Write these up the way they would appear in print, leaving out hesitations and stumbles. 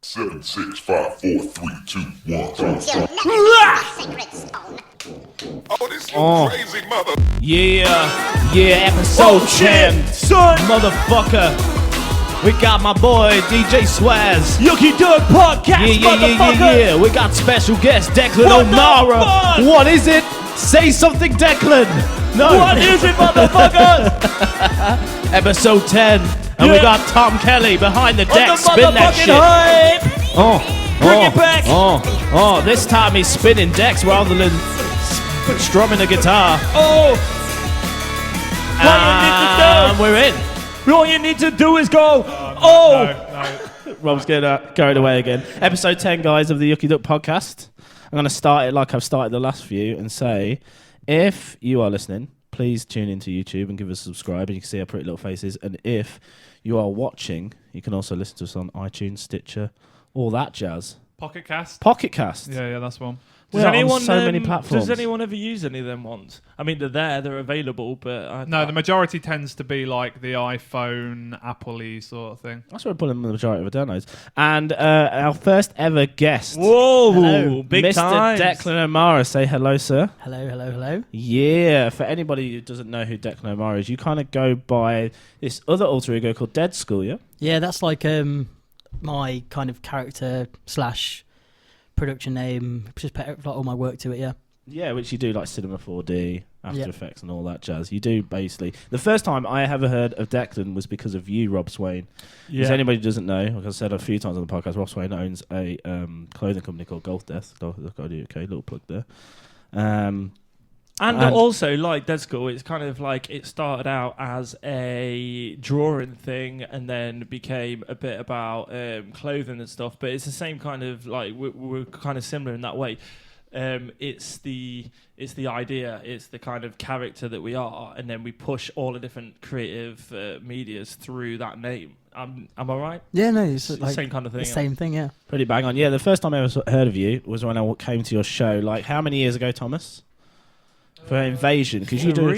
7, 6, 5, 4, 3, 2, 1. Oh, this you crazy mother. Yeah, episode 10. Son! Motherfucker. We got my boy, DJ Swaz. YuckyDuck Podcast, motherfucker! Yeah. We got special guest, Declan O'Mara. What is it? Say something, Declan. No. What is it, motherfucker? Episode 10. And we got Tom Kelly behind the deck, spin that shit. Hype. Bring it back. This time he's spinning decks rather than strumming a guitar. And we're in. All you need to do is go, No. Rob's getting carried away again. Episode 10, guys, of the YuckyDuck Podcast. I'm going to start it like I've started the last few and say, if you are listening, please tune into YouTube and give us a subscribe, and you can see our pretty little faces. And if you are watching, you can also listen to us on iTunes, Stitcher, all that jazz. Pocket Cast. Yeah, that's one. We're on so many platforms. Does anyone ever use any of them ones? I mean, they're available, but... No, the majority tends to be like the iPhone, Apple-y sort of thing. That's where we're pulling the majority of our downloads. And our first ever guest. Whoa, hello, big Mr. times. Declan O'Mara. Say hello, sir. Hello. Yeah, for anybody who doesn't know who Declan O'Mara is, you kind of go by this other alter ego called Dead School, yeah? Yeah, that's like my kind of character / production name. Just put like all my work to it, yeah. Yeah, which you do like Cinema 4D, After Effects and all that jazz. You do basically. The first time I ever heard of Declan was because of you, Rob Swain. Yeah. As anybody who doesn't know, like I said a few times on the podcast, Rob Swain owns a clothing company called Golf Death. Okay, little plug there. And also, like Dead School, it's kind of like it started out as a drawing thing and then became a bit about clothing and stuff. But it's the same kind of like we're kind of similar in that way. It's the idea, it's the kind of character that we are, and then we push all the different creative medias through that name. Am I right? Yeah, no, it's the like same kind of thing. The same thing, yeah. Pretty bang on. Yeah, the first time I ever heard of you was when I came to your show. Like, how many years ago, Thomas? For Invasion, because you do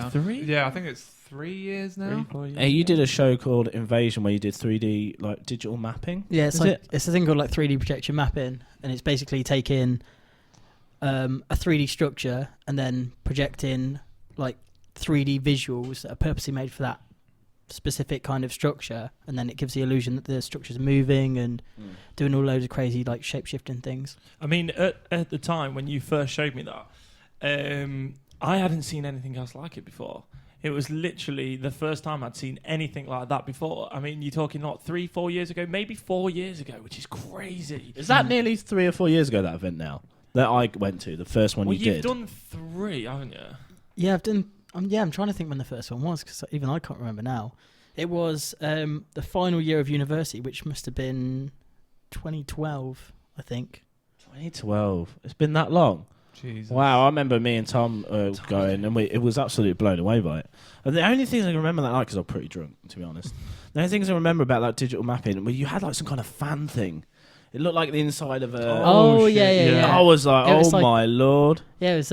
three. Yeah, I think it's 3 years now. 3, 4 years. Hey, you did a show called Invasion where you did 3D like digital mapping. Yeah, it's a thing called like 3D projection mapping, and it's basically taking a 3D structure and then projecting like 3D visuals that are purposely made for that specific kind of structure, and then it gives the illusion that the structure's moving and doing all loads of crazy like shape-shifting things. I mean, at the time when you first showed me that, I hadn't seen anything else like it before. It was literally the first time I'd seen anything like that before. I mean, you're talking not 3-4 years ago, maybe 4 years ago, which is crazy. Is that nearly 3 or 4 years ago, that event now? That I went to, the first one you did? You've done 3, haven't you? Yeah, I've done... I'm trying to think when the first one was, because even I can't remember now. It was the final year of university, which must have been 2012, I think. 2012. It's been that long? Jesus. Wow, I remember me and Tom going, and it was absolutely blown away by it. And the only things I can remember that night, because I was pretty drunk, to be honest, the only things I remember about that digital mapping, where you had like some kind of fan thing. It looked like the inside of a... Oh, yeah. I was like, my lord. Yeah, it was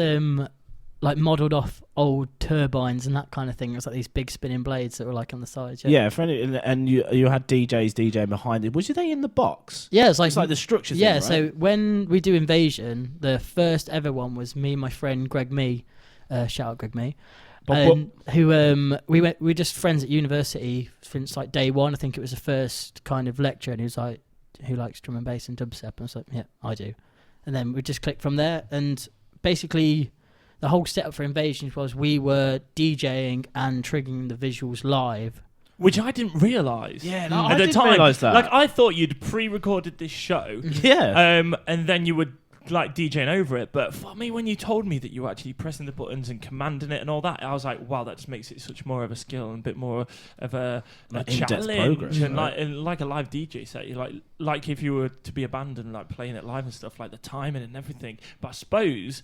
like modelled off old turbines and that kind of thing. It was like these big spinning blades that were like on the sides. Yeah, and you had DJs DJing behind it. Was they in the box? Yeah, it's like the structure thing, yeah, right? So when we do Invasion, the first ever one was me and my friend Greg Mee. Shout out Greg Mee. Who we're just friends at university since like day one. I think it was the first kind of lecture, and he was like, who likes drum and bass and dubstep? And I was like, yeah, I do. And then we just clicked from there, and basically the whole setup for Invasion was we were DJing and triggering the visuals live. Which I didn't realise. Yeah, at I the didn't time. realise that. Like, I thought you'd pre-recorded this show. Yeah. And then you would like DJing over it. But for me, when you told me that you were actually pressing the buttons and commanding it and all that, I was like, wow, that just makes it such more of a skill and a bit more of a challenge. Program, and right? like a live DJ set. Like if you were to be a band and like playing it live and stuff, like the timing and everything. But I suppose...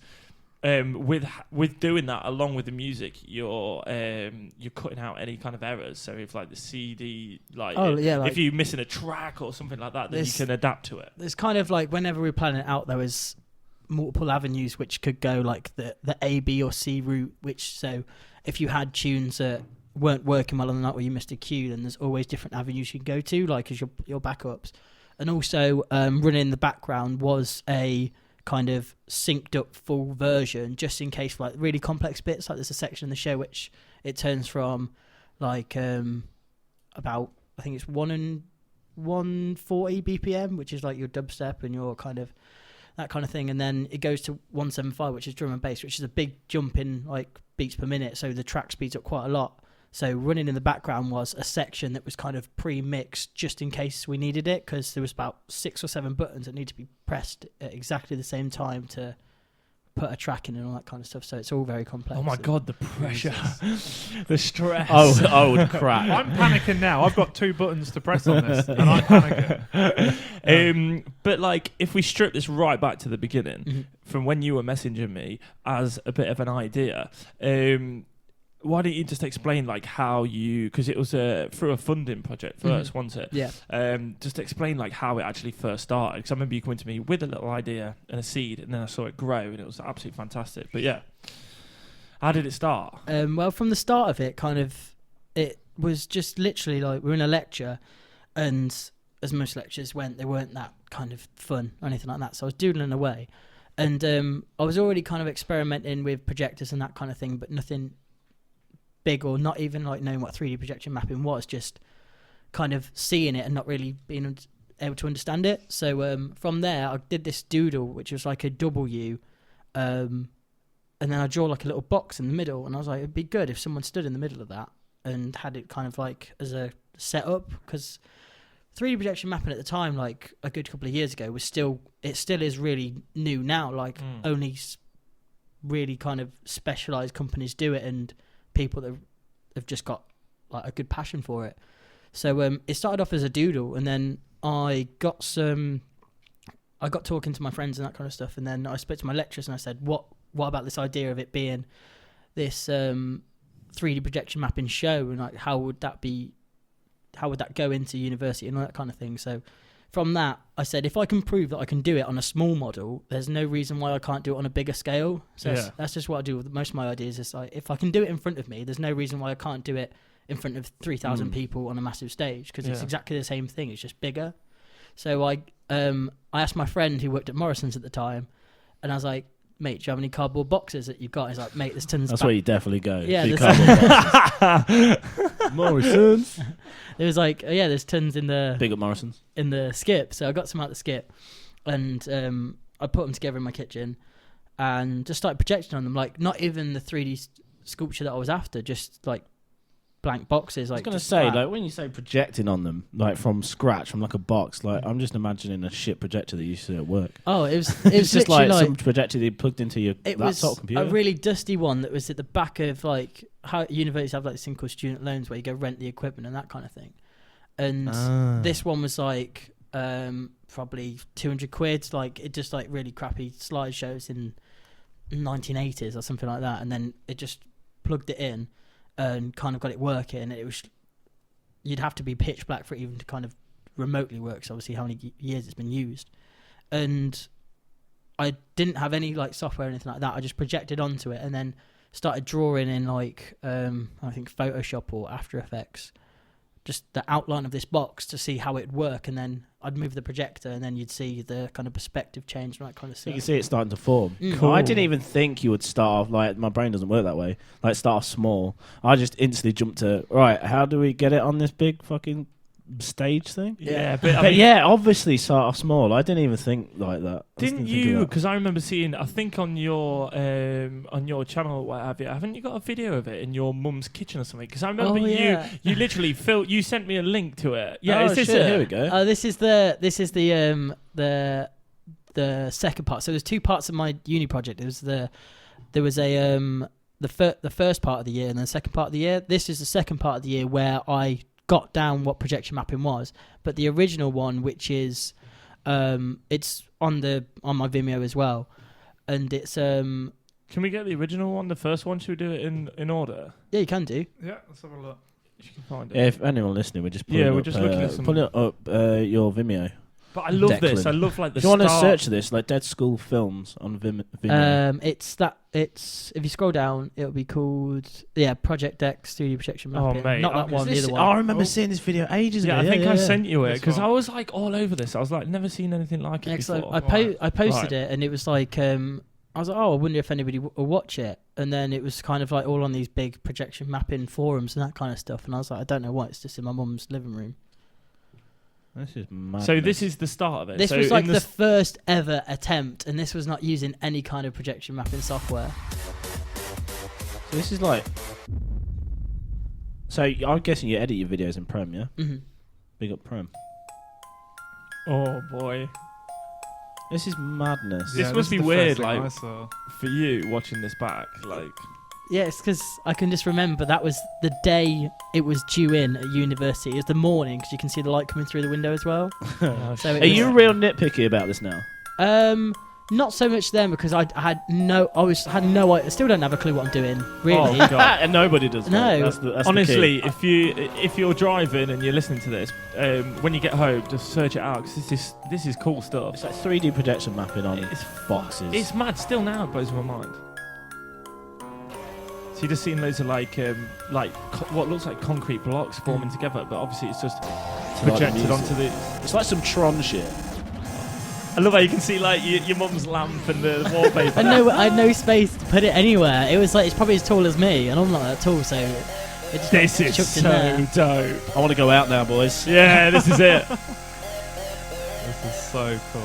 with doing that along with the music, you're cutting out any kind of errors. So if like the CD, if you're missing a track or something like that, then you can adapt to it. There's kind of like whenever we were planning it out, there was multiple avenues which could go like the A, B, or C route. So if you had tunes that weren't working well on the night where you missed a cue, then there's always different avenues you can go to, like as your backups. And also running in the background was a kind of synced up full version, just in case for like really complex bits. Like there's a section in the show which it turns from like about, I think it's 140 BPM, which is like your dubstep and your kind of that kind of thing, and then it goes to 175, which is drum and bass, which is a big jump in like beats per minute, so the track speeds up quite a lot. So running in the background was a section that was kind of pre-mixed just in case we needed it, because there was about 6 or 7 buttons that need to be pressed at exactly the same time to put a track in and all that kind of stuff. So it's all very complex. Oh my God, the pressure, the stress. Oh, crap. I'm panicking now. I've got 2 buttons to press on this, and I'm panicking. But like, if we strip this right back to the beginning, from when you were messaging me as a bit of an idea, why don't you just explain like how you, because it was through a funding project first, wasn't it? Yeah. Just explain like how it actually first started, because I remember you coming to me with a little idea and a seed, and then I saw it grow, and it was absolutely fantastic. But yeah, how did it start? Well, from the start of it, kind of, it was just literally like we were in a lecture, and as most lectures went, they weren't that kind of fun or anything like that. So I was doodling away, and I was already kind of experimenting with projectors and that kind of thing, but nothing big, or not even like knowing what 3D projection mapping was, just kind of seeing it and not really being able to understand it. So from there I did this doodle which was like a W, and then I draw like a little box in the middle, and I was like, it'd be good if someone stood in the middle of that and had it kind of like as a setup, because 3D projection mapping at the time, like a good couple of years ago, was still is really new now, like only really kind of specialized companies do it, and people that have just got like a good passion for it. So it started off as a doodle, and then I got talking to my friends and that kind of stuff, and then I spoke to my lecturers and I said, what about this idea of it being this 3D projection mapping show, and like how would that go into university and all that kind of thing. So from that I said, if I can prove that I can do it on a small model, there's no reason why I can't do it on a bigger scale. So that's just what I do with most of my ideas. Is like, if I can do it in front of me, there's no reason why I can't do it in front of 3,000 people on a massive stage, because it's exactly the same thing, it's just bigger. So I asked my friend who worked at Morrison's at the time, and I was like, mate, do you have any cardboard boxes that you've got? He's like, mate, there's tons. That's where you definitely go. Yeah, Morrison's. It was like, there's tons in the Big up Morrison's in the skip. So I got some out the skip, and I put them together in my kitchen, and just started projecting on them. Like, not even the 3D sculpture that I was after, just like blank boxes. Like, I was going to say, like, when you say projecting on them, like from scratch, from like a box, like I'm just imagining a shit projector that you used to at work. Oh, it was it's just like some projector that you plugged into your laptop computer. A really dusty one that was at the back of like how universities have like this thing called student loans where you go rent the equipment and that kind of thing. And this one was like probably 200 quid. Like, it just like really crappy slideshows in 1980s or something like that, and then it just plugged it in and kind of got it working. It was, you'd have to be pitch black for it even to kind of remotely work, so obviously how many years it's been used. And I didn't have any like software or anything like that. I just projected onto it and then started drawing in like I think Photoshop or After Effects, just the outline of this box to see how it'd work, and then I'd move the projector and then you'd see the kind of perspective change and that kind of stuff. You can see it starting to form. Cool. I didn't even think you would start off, like, my brain doesn't work that way, like start off small. I just instantly jumped to, right, how do we get it on this big fucking stage thing? Yeah, but yeah, obviously start off small. I didn't even think like that. Didn't you? Because I remember seeing, I think on your channel, what have you? Haven't you got a video of it in your mum's kitchen or something? Because I remember you literally you sent me a link to it. Yeah, is this shit, here we go. This is the second part. So there's two parts of my uni project. There was the first part of the year and then the second part of the year. This is the second part of the year where I got down what projection mapping was, but the original one, which is it's on my Vimeo as well, and it's Can we get the original one, the first one? Should we do it in order? Yeah, you can do. Yeah, let's have a look. You can find it. Yeah, if anyone listening, we're just pulling we're just looking at some... pulling up your Vimeo. But I love Declan. this. I love like the If you want to start. search this, like Dead School Films on Vimeo. It's if you scroll down, it'll be called Project X 3D projection Oh, mapping. mate, Not that one, the other one. I remember seeing this video ages ago. Yeah, I think I sent you it This because one. I was like all over this. I was like, never seen anything like it Yeah, 'cause before. I posted Right. it, and it was like I was like, oh, I wonder if anybody will watch it. And then it was kind of like all on these big projection mapping forums and that kind of stuff. And I was like, I don't know why. It's just in my mum's living room. This is mad. So this is the start of it. This so was like in the first ever attempt, and this was not using any kind of projection mapping software. So this is like. So I'm guessing you edit your videos in Prem, yeah? Mm-hmm. Big up Prem. Oh boy, This is madness. This Yeah, must is be the weird, first thing like- I saw. for you watching this back, like Yeah, it's because I can just remember that was the day it was due in at university. It was the morning because you can see the light coming through the window as well. So it Are you was- real nitpicky about this now? Not so much then because I had no I still don't have a clue what I'm doing really. Oh, God. And nobody does. No. mate. That's the honestly, if you're driving and you're listening to this, when you get home, just search it out because this is cool stuff. It's like 3D projection mapping on It's boxes. It's mad. Still now, it blows my mind. So you're just seeing loads of what looks like concrete blocks forming together, but obviously it's just projected onto the. It's like some Tron shit. I love how you can see like your mum's lamp and the wallpaper. I had no space to put it anywhere. It was like it's probably as tall as me, and I'm not that tall, so it just This got is chucked in so there. dope. I want to go out now, boys. Yeah, this is it. This is so cool.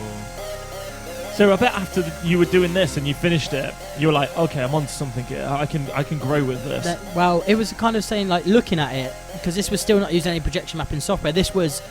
So I bet after you were doing this and you finished it, you were like, okay, I'm onto something here. I can grow with this. Well, it was kind of saying like looking at it because this was still not using any projection mapping software. This was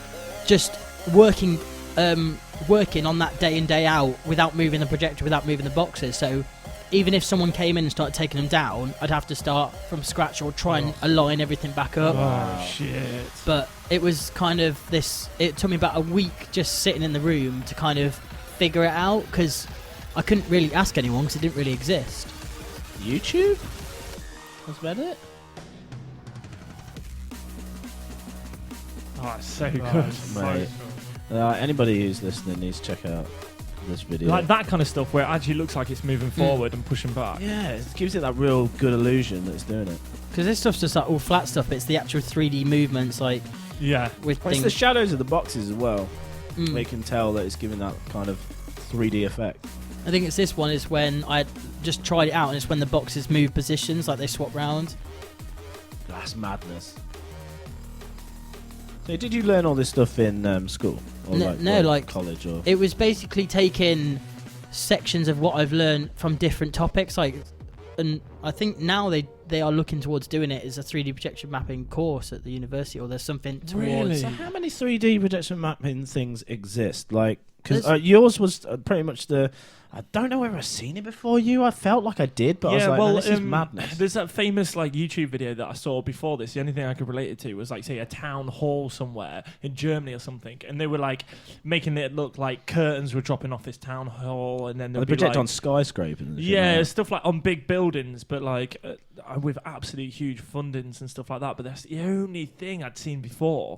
just working on that day in day out without moving the projector, without moving the boxes. So even if someone came in and started taking them down, I'd have to start from scratch or try and align everything back up. Oh shit! But it was kind of this. It took me about a week just sitting in the room to kind of figure it out because I couldn't really ask anyone because it didn't really exist. YouTube? That's about it. Oh, it's so Oh, good. it's so Mate. cool. Anybody who's listening needs to check out this video. Like that kind of stuff where it actually looks like it's moving forward and pushing back. Yeah, it gives it that real good illusion that it's doing it. Because this stuff's just like all flat stuff. It's the actual 3D movements, like Yeah. with Well, it's things. the shadows of the boxes as well. Mm. They can tell that it's giving that kind of 3D effect. I think it's this one is when I just tried it out, and it's when the boxes move positions, like they swap round. That's madness. So did you learn all this stuff in school? Or No, like- college or... It was basically taking sections of what I've learned from different topics, like, and I think now they are looking towards doing it as a 3D projection mapping course at the university, or there's something towards. Really? So how many 3D projection mapping things exist? Like, because There's- yours was pretty much the... I don't know whether I've seen it before you. I felt like I did, but I was like, no, this is madness. There's that famous like YouTube video that I saw before this. The only thing I could relate it to was like say a town hall somewhere in Germany or something, and they were like making it look like curtains were dropping off this town hall, and then They they'd be project like, on skyscrapers and shit, yeah, like stuff like on big buildings, but like with absolute huge fundings and stuff like that. But that's the only thing I'd seen before.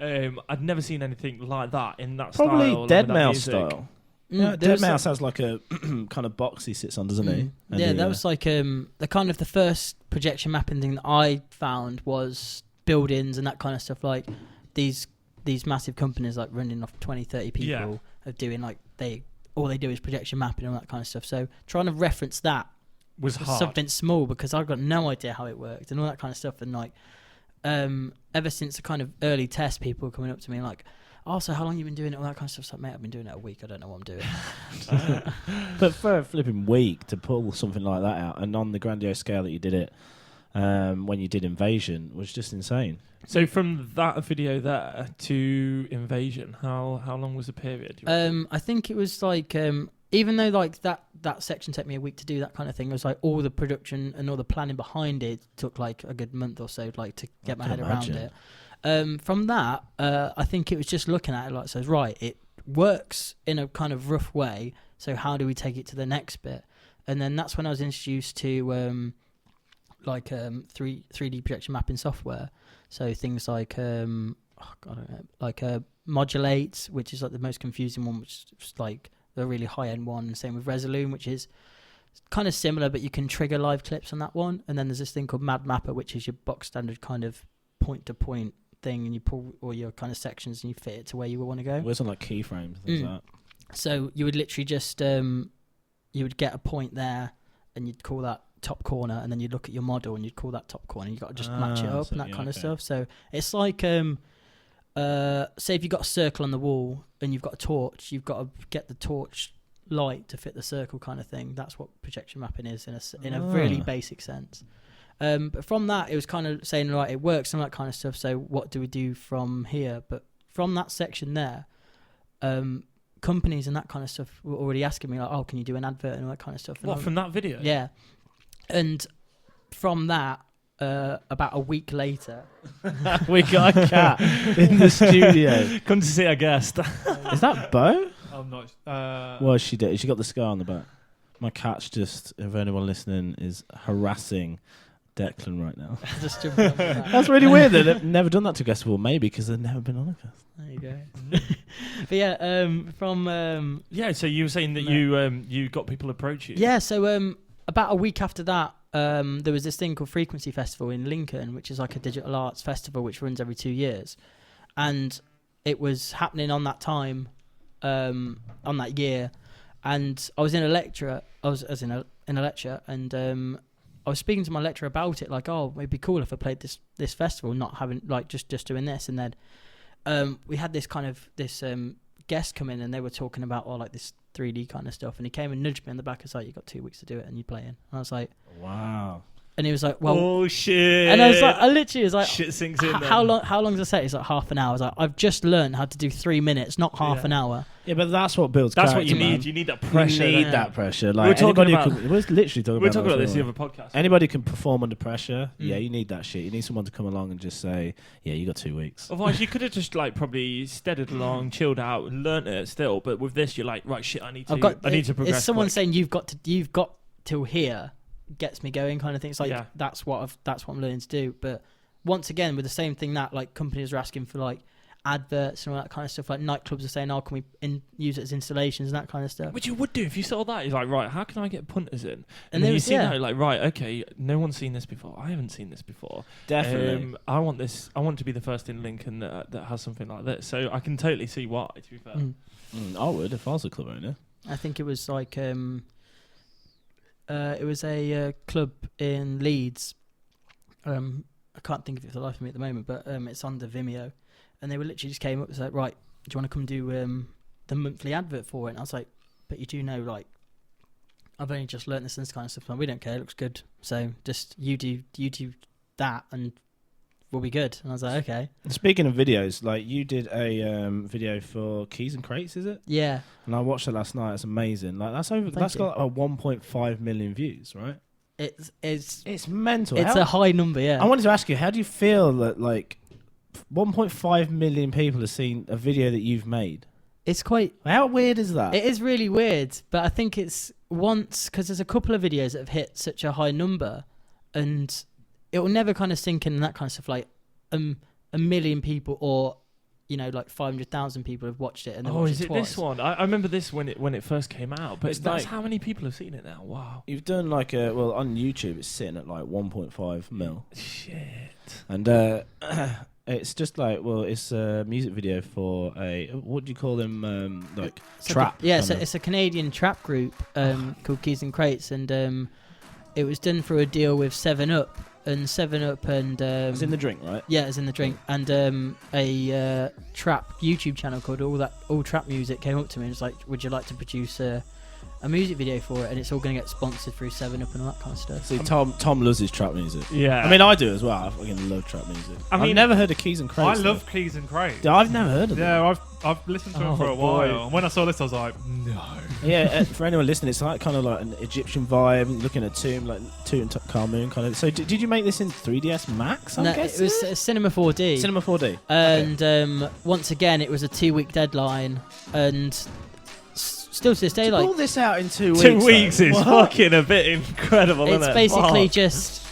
I'd never seen anything like that in that probably style. Dead with that Mouse music. style. Mm, Yeah, there Dead was Mouse has like a kind of box he sits on, doesn't he? Mm. And Yeah, he, that was like the kind of the first projection mapping thing that I found was buildings and that kind of stuff. Like these massive companies like running off 20, 30 people Yeah. are doing like all they do is projection mapping and all that kind of stuff. So trying to reference that Was was hard. something small because I've got no idea how it worked and all that kind of stuff. And like ever since the kind of early test, people were coming up to me like, oh, so how long you been doing it? All that kind of stuff. It's like, mate, I've been doing it a week. I don't know what I'm doing. But for a flipping week to pull something like that out, and on the grandiose scale that you did it when you did Invasion, was just insane. So from that video there to Invasion, how long was the period? I think it was like even though like that section took me a week to do that kind of thing, it was like all the production and all the planning behind it took like a good month or so, like to get my can head around imagine. it. From that, I think it was just looking at it like, says, right, it works in a kind of rough way, so how do we take it to the next bit? And then that's when I was introduced to 3D projection mapping software. So things like I don't know, like Modulate, which is like the most confusing one, which is like the really high end one. And same with Resolume, which is kind of similar, but you can trigger live clips on that one. And then there's this thing called Mad Mapper, which is your box standard kind of point to point thing, and you pull all your kind of sections and you fit it to where you want to go. Where's on like keyframes, things like that. So you would literally just you would get a point there, and you'd call that top corner, and then you'd look at your model and you'd call that top corner. You got to just match it up and that kind of stuff. So it's like say if you've got a circle on the wall and you've got a torch, you've got to get the torch light to fit the circle kind of thing. That's what projection mapping is in a really basic sense. But from that, it was kind of saying, right, it works and that kind of stuff. So what do we do from here? But from that section there, companies and that kind of stuff were already asking me, like, oh, can you do an advert and all that kind of stuff? And What, from that video? Yeah. And from that, about a week later, We got a cat in the studio. Come to see our guest. Is that Bo? I'm not. Well, she did. She got the scar on the back. My cat's just, if anyone listening, is harassing Declan right now. just jumping on that. That's really weird. They've never done that to a guest before. Maybe because they've never been on a guest. There you go. But yeah, from Yeah, so you were saying that you got people approach you. yeah, so about a week after that, there was this thing called Frequency Festival in Lincoln, which is like a digital arts festival which runs every 2 years, and it was happening on that time, on that year, and I was in a lecture. I was in a lecture, and I was speaking to my lecturer about it, like, oh, it'd be cool if I played this festival, not having like just doing this, and then we had this kind of guest come in, and they were talking about like this 3D kind of stuff, and he came and nudged me in the back and was like, you got 2 weeks to do it and you're playing. And I was like, Wow. and he was like, well, oh shit. and I was like, I literally was like, shit sinks in. how long's the set? He's like, half an hour. I was like, I've just learned how to do 3 minutes, not half an hour. Yeah, but that's what builds That's character, what you need. man. You need that pressure. You need there. that pressure. We Like were talking anybody about- who we're literally talking We were about talking about this the before. other podcast. Anybody can perform under pressure. Yeah, you need that shit. You need someone to come along and just say, "Yeah, you got 2 weeks." Otherwise, you could have just like probably steadied along, chilled out, and learnt it still. But with this, you're like, right, shit, I need to progress. It's someone quick. saying you've got till here gets me going kind of thing. It's like Yeah. that's what I'm learning to do. But once again, with the same thing that like companies are asking for like adverts and all that kind of stuff, like nightclubs are saying, oh, can we use it as installations and that kind of stuff. Which you would do if you saw that. You're like, right, how can I get punters in? And And then there you was- see yeah. that, like, right, okay, no one's seen this before. I haven't seen this before. Definitely. I want this. I want to be the first in Lincoln that has something like this. So I can totally see why. To be fair. I would if I was a club owner. I think it was like it was a club in Leeds. I can't think of it for the life of me at the moment, but it's under Vimeo, and they were literally just came up and said, right, do you want to come do the monthly advert for it? And I was like, but you do know, like, I've only just learnt this kind of stuff. Like, we don't care, it looks good, so just you do that and we'll be good. And I was like, okay. Speaking of videos, like you did a video for Keys and Crates, is it? Yeah. And I watched it last night. It's amazing. Like that's Thank got 1.5 million views, right? It's mental. It's a high number, yeah. I wanted to ask you, how do you feel that like 1.5 million people have seen a video that you've made? It's quite... How weird is that? It is really weird, but I think it's because there's a couple of videos that have hit such a high number, and it will never kind of sink in and that kind of stuff. Like a million people, or like 500,000 people have watched it. And is it twice. This one? I remember this when it first came out, but that's how many people have seen it now. Wow. You've done like on YouTube, it's sitting at like 1.5 mil. Shit. And it's just like, it's a music video for what do you call them? Like trap. It's a Canadian trap group called Keys and Crates, and it was done through a deal with 7up. And 7up and... it's in the drink, right? Yeah, it's in the drink. And a trap YouTube channel called All Trap Music came up to me and was like, would you like to produce a music video for it? And it's all going to get sponsored through 7up and all that kind of stuff. See, Tom loves his trap music. Yeah. I mean, I do as well. I fucking love trap music. I've never heard of Keys and Crates. I love Keys and Crates. Yeah, I've never heard of them. Yeah, I've listened to them for a boy. while. And when I saw this, I was like, no. Yeah, for anyone listening, it's like kind of like an Egyptian vibe, looking at Tomb, like Tutankhamun kind of. So did you make this in 3ds Max? No, it was Cinema 4D. Cinema 4D. And once again, it was a 2-week deadline, and still to this day, Pull this out in 2 weeks. 2 weeks though. is What? fucking a bit incredible, it's isn't it? basically Fuck. just...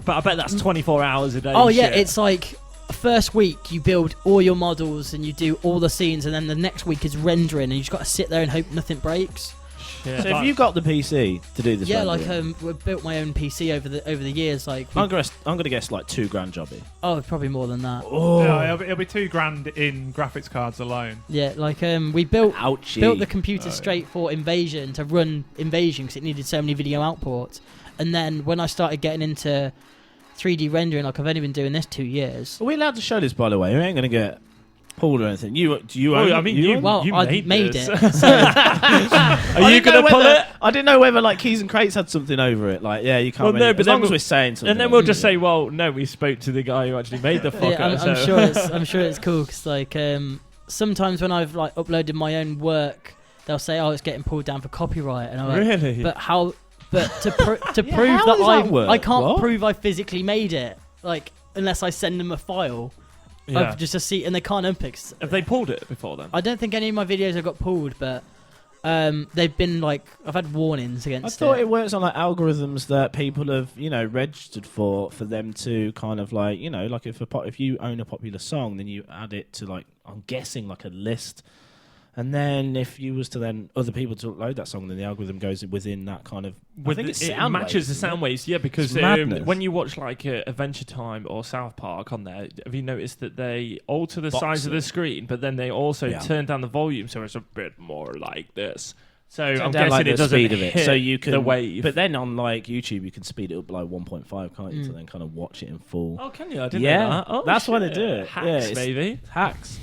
But I bet that's 24 hours a day. Oh, yeah, shit. it's like first week you build all your models and you do all the scenes, and then the next week is rendering, and you just got to sit there and hope nothing breaks. Yeah. So if you've got the PC to do this, Yeah, rendering, like we built my own PC over the years. Like, I'm gonna guess like $2,000 jobby. oh, probably more than that. Oh, Yeah, it'll be $2,000 in graphics cards alone. Yeah, like we built ouchie. the computer straight for Invasion to run Invasion because it needed so many video outputs. And then when I started getting into 3D rendering, like I've only been doing this 2 years. Are we allowed to show this, by the way? We ain't gonna get pulled or anything. Do you Well, own? I mean, you you- own? Well, You I made this. it. So Are you going to pull it? I didn't know whether like Keys and Crates had something over it. Like, yeah, you can't. Well, no, really, but as then long as we'll- we're saying something. And then we'll just say, well, no, we spoke to the guy who actually made the fucker. yeah, I'm so. sure it's cool because like sometimes when I've like uploaded my own work, they'll say, "Oh, it's getting pulled down for copyright," and I'm like, Really? "But how? But to Yeah, prove how that does that work? I can't What? prove I physically made it, like unless I send them a file Yeah. of just a seat, and they can't unpick. Have they pulled it before then? I don't think any of my videos have got pulled, but they've been like I've had warnings I against thought it works on like algorithms that people have, registered for them to kind of like, like if you own a popular song, then you add it to like, I'm guessing like a list, and then if you was to then other people to upload that song, then the algorithm goes within that kind of. I think it's it sound matches waves, the isn't sound it? waves, yeah, because It's madness. when you watch like Adventure Time or South Park on there, have you noticed that they alter the Box size of the it. screen, but then they also Yeah. turn down the volume so it's a bit more like this. So Turn I'm down, guessing like, it the doesn't speed of it, hit so you can the wave. But then on like YouTube, you can speed it up by like 1.5, can't you? To Mm. then kind of watch it in full. Oh, can you? I didn't Yeah, know that. Oh, that's why they shit. do it. Hacks, Yeah, it's- maybe.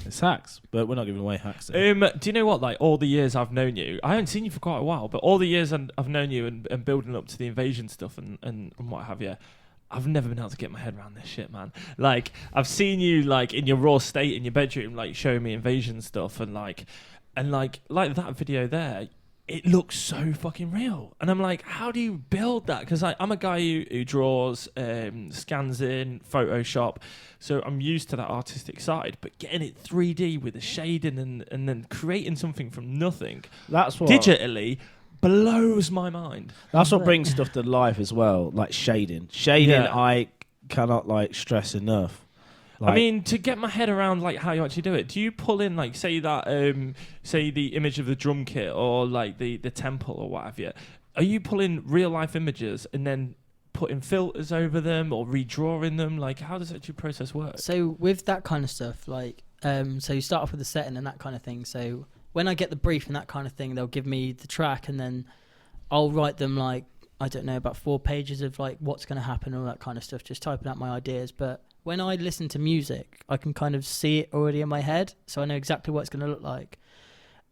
It's hacks, but we're not giving away hacks. Here. Do you know what? Like all the years I've known you, I haven't seen you for quite a while, but all the years I've known you and building up to the invasion stuff and what have you, I've never been able to get my head around this shit, man. Like I've seen you like in your raw state in your bedroom, like showing me invasion stuff and like that video there. It looks so fucking real, and I'm like, how do you build that? Because I'm a guy who draws, scans in, Photoshop, so I'm used to that artistic side. But getting it 3D with the shading and then creating something from nothing That's what digitally blows my mind. That's what brings stuff to life as well, like shading. Shading, Yeah. I cannot like stress enough. I mean, to get my head around like how you actually do it, do you pull in like say the image of the drum kit or like the temple or what have you? Are you pulling real life images and then putting filters over them or redrawing them? Like, how does that process work? So with that kind of stuff, like so you start off with the setting and that kind of thing. So when I get the brief and that kind of thing, they'll give me the track, and then I'll write them like, I don't know, about 4 pages of like what's going to happen, all that kind of stuff, just typing out my ideas. But when I listen to music, I can kind of see it already in my head, so I know exactly what it's going to look like.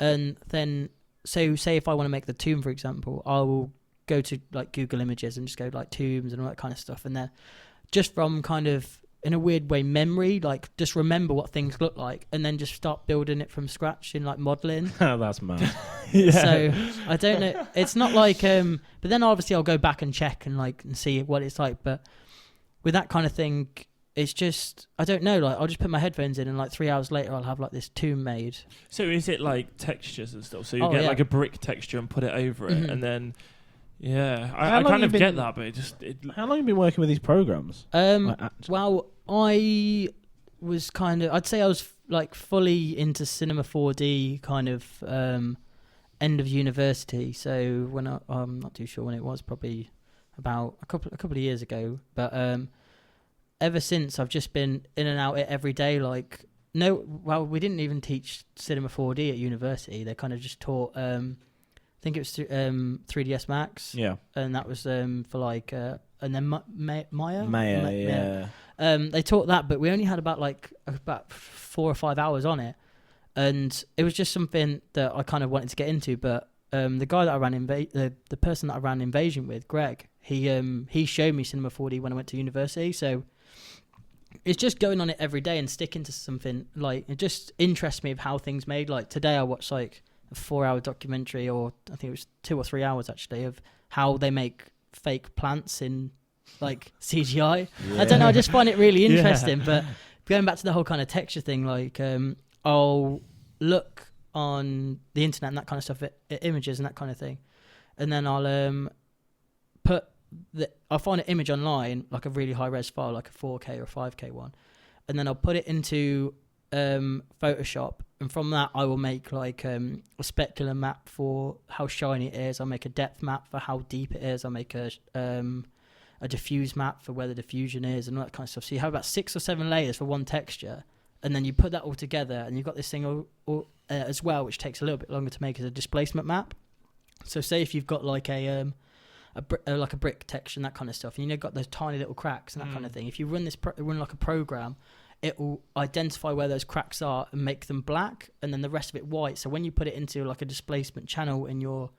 And then, so say if I want to make the tomb, for example, I will go to like Google Images and just go like tombs and all that kind of stuff, and then just from kind of in a weird way memory, like just remember what things look like, and then just start building it from scratch in like modeling. that's mad. So I don't know. It's not like but then obviously I'll go back and check and like and see what it's like. But with that kind of thing, it's just I don't know. Like I'll just put my headphones in, and like 3 hours later, I'll have like this tomb made. So is it like textures and stuff? So you Oh, get yeah. like a brick texture and put it over it, Mhm. and then yeah, How I long kind you of been- get that, but How long have you been working with these programs? Like, Well, I was kind of I'd say I was like fully into Cinema 4D kind of end of university. So when I'm not too sure when it was, probably about a couple of years ago. But ever since, I've just been in and out it every day. Like we didn't even teach Cinema 4D at university. They kind of just taught. I think it was 3ds Max. yeah, And that was for like and then Maya. Maya, They taught that, but we only had about 4 or 5 hours on it, and it was just something that I kind of wanted to get into. But the guy that I ran the person that I ran Invasion with, Greg, he showed me Cinema 4D when I went to university. So it's just going on it every day and sticking to something. Like it just interests me of how things made. Like today, I watched like a 4-hour documentary, or I think it was 2 or 3 hours actually, of how they make fake plants in like CGI. I don't know, I just find it really interesting. But going back to the whole kind of texture thing, like I'll look on the internet and that kind of stuff at images and that kind of thing, and then I'll I'll find an image online, like a really high res file, like a 4K or 5K one, and then I'll put it into Photoshop, and from that I will make like a specular map for how shiny it is. I'll make a depth map for how deep it is. I'll make a diffuse map for where the diffusion is and all that kind of stuff. So you have about 6 or 7 layers for one texture, and then you put that all together, and you've got this thing as well, which takes a little bit longer to make, as a displacement map. So say if you've got like a brick texture and that kind of stuff, and you've got those tiny little cracks and that kind of thing. If you run run like a program, it will identify where those cracks are and make them black, and then the rest of it white. So when you put it into like a displacement channel in your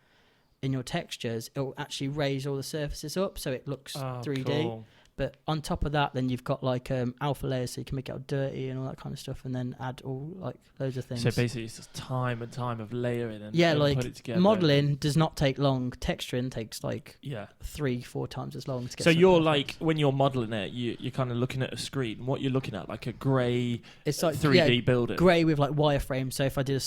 textures, it will actually raise all the surfaces up, so it looks 3D. Cool. But on top of that, then you've got like alpha layers, so you can make it all dirty and all that kind of stuff, and then add all like loads of things. So basically, it's just time and time of layering and yeah, and like put it together. modeling does not take long. Texturing takes like Yeah. 3-4 times as long to get. So something you're perfect. like, when you're modelling it, you're kind of looking at a screen. What you're looking at, like a grey it's like 3D building. grey with like wireframe. So if I did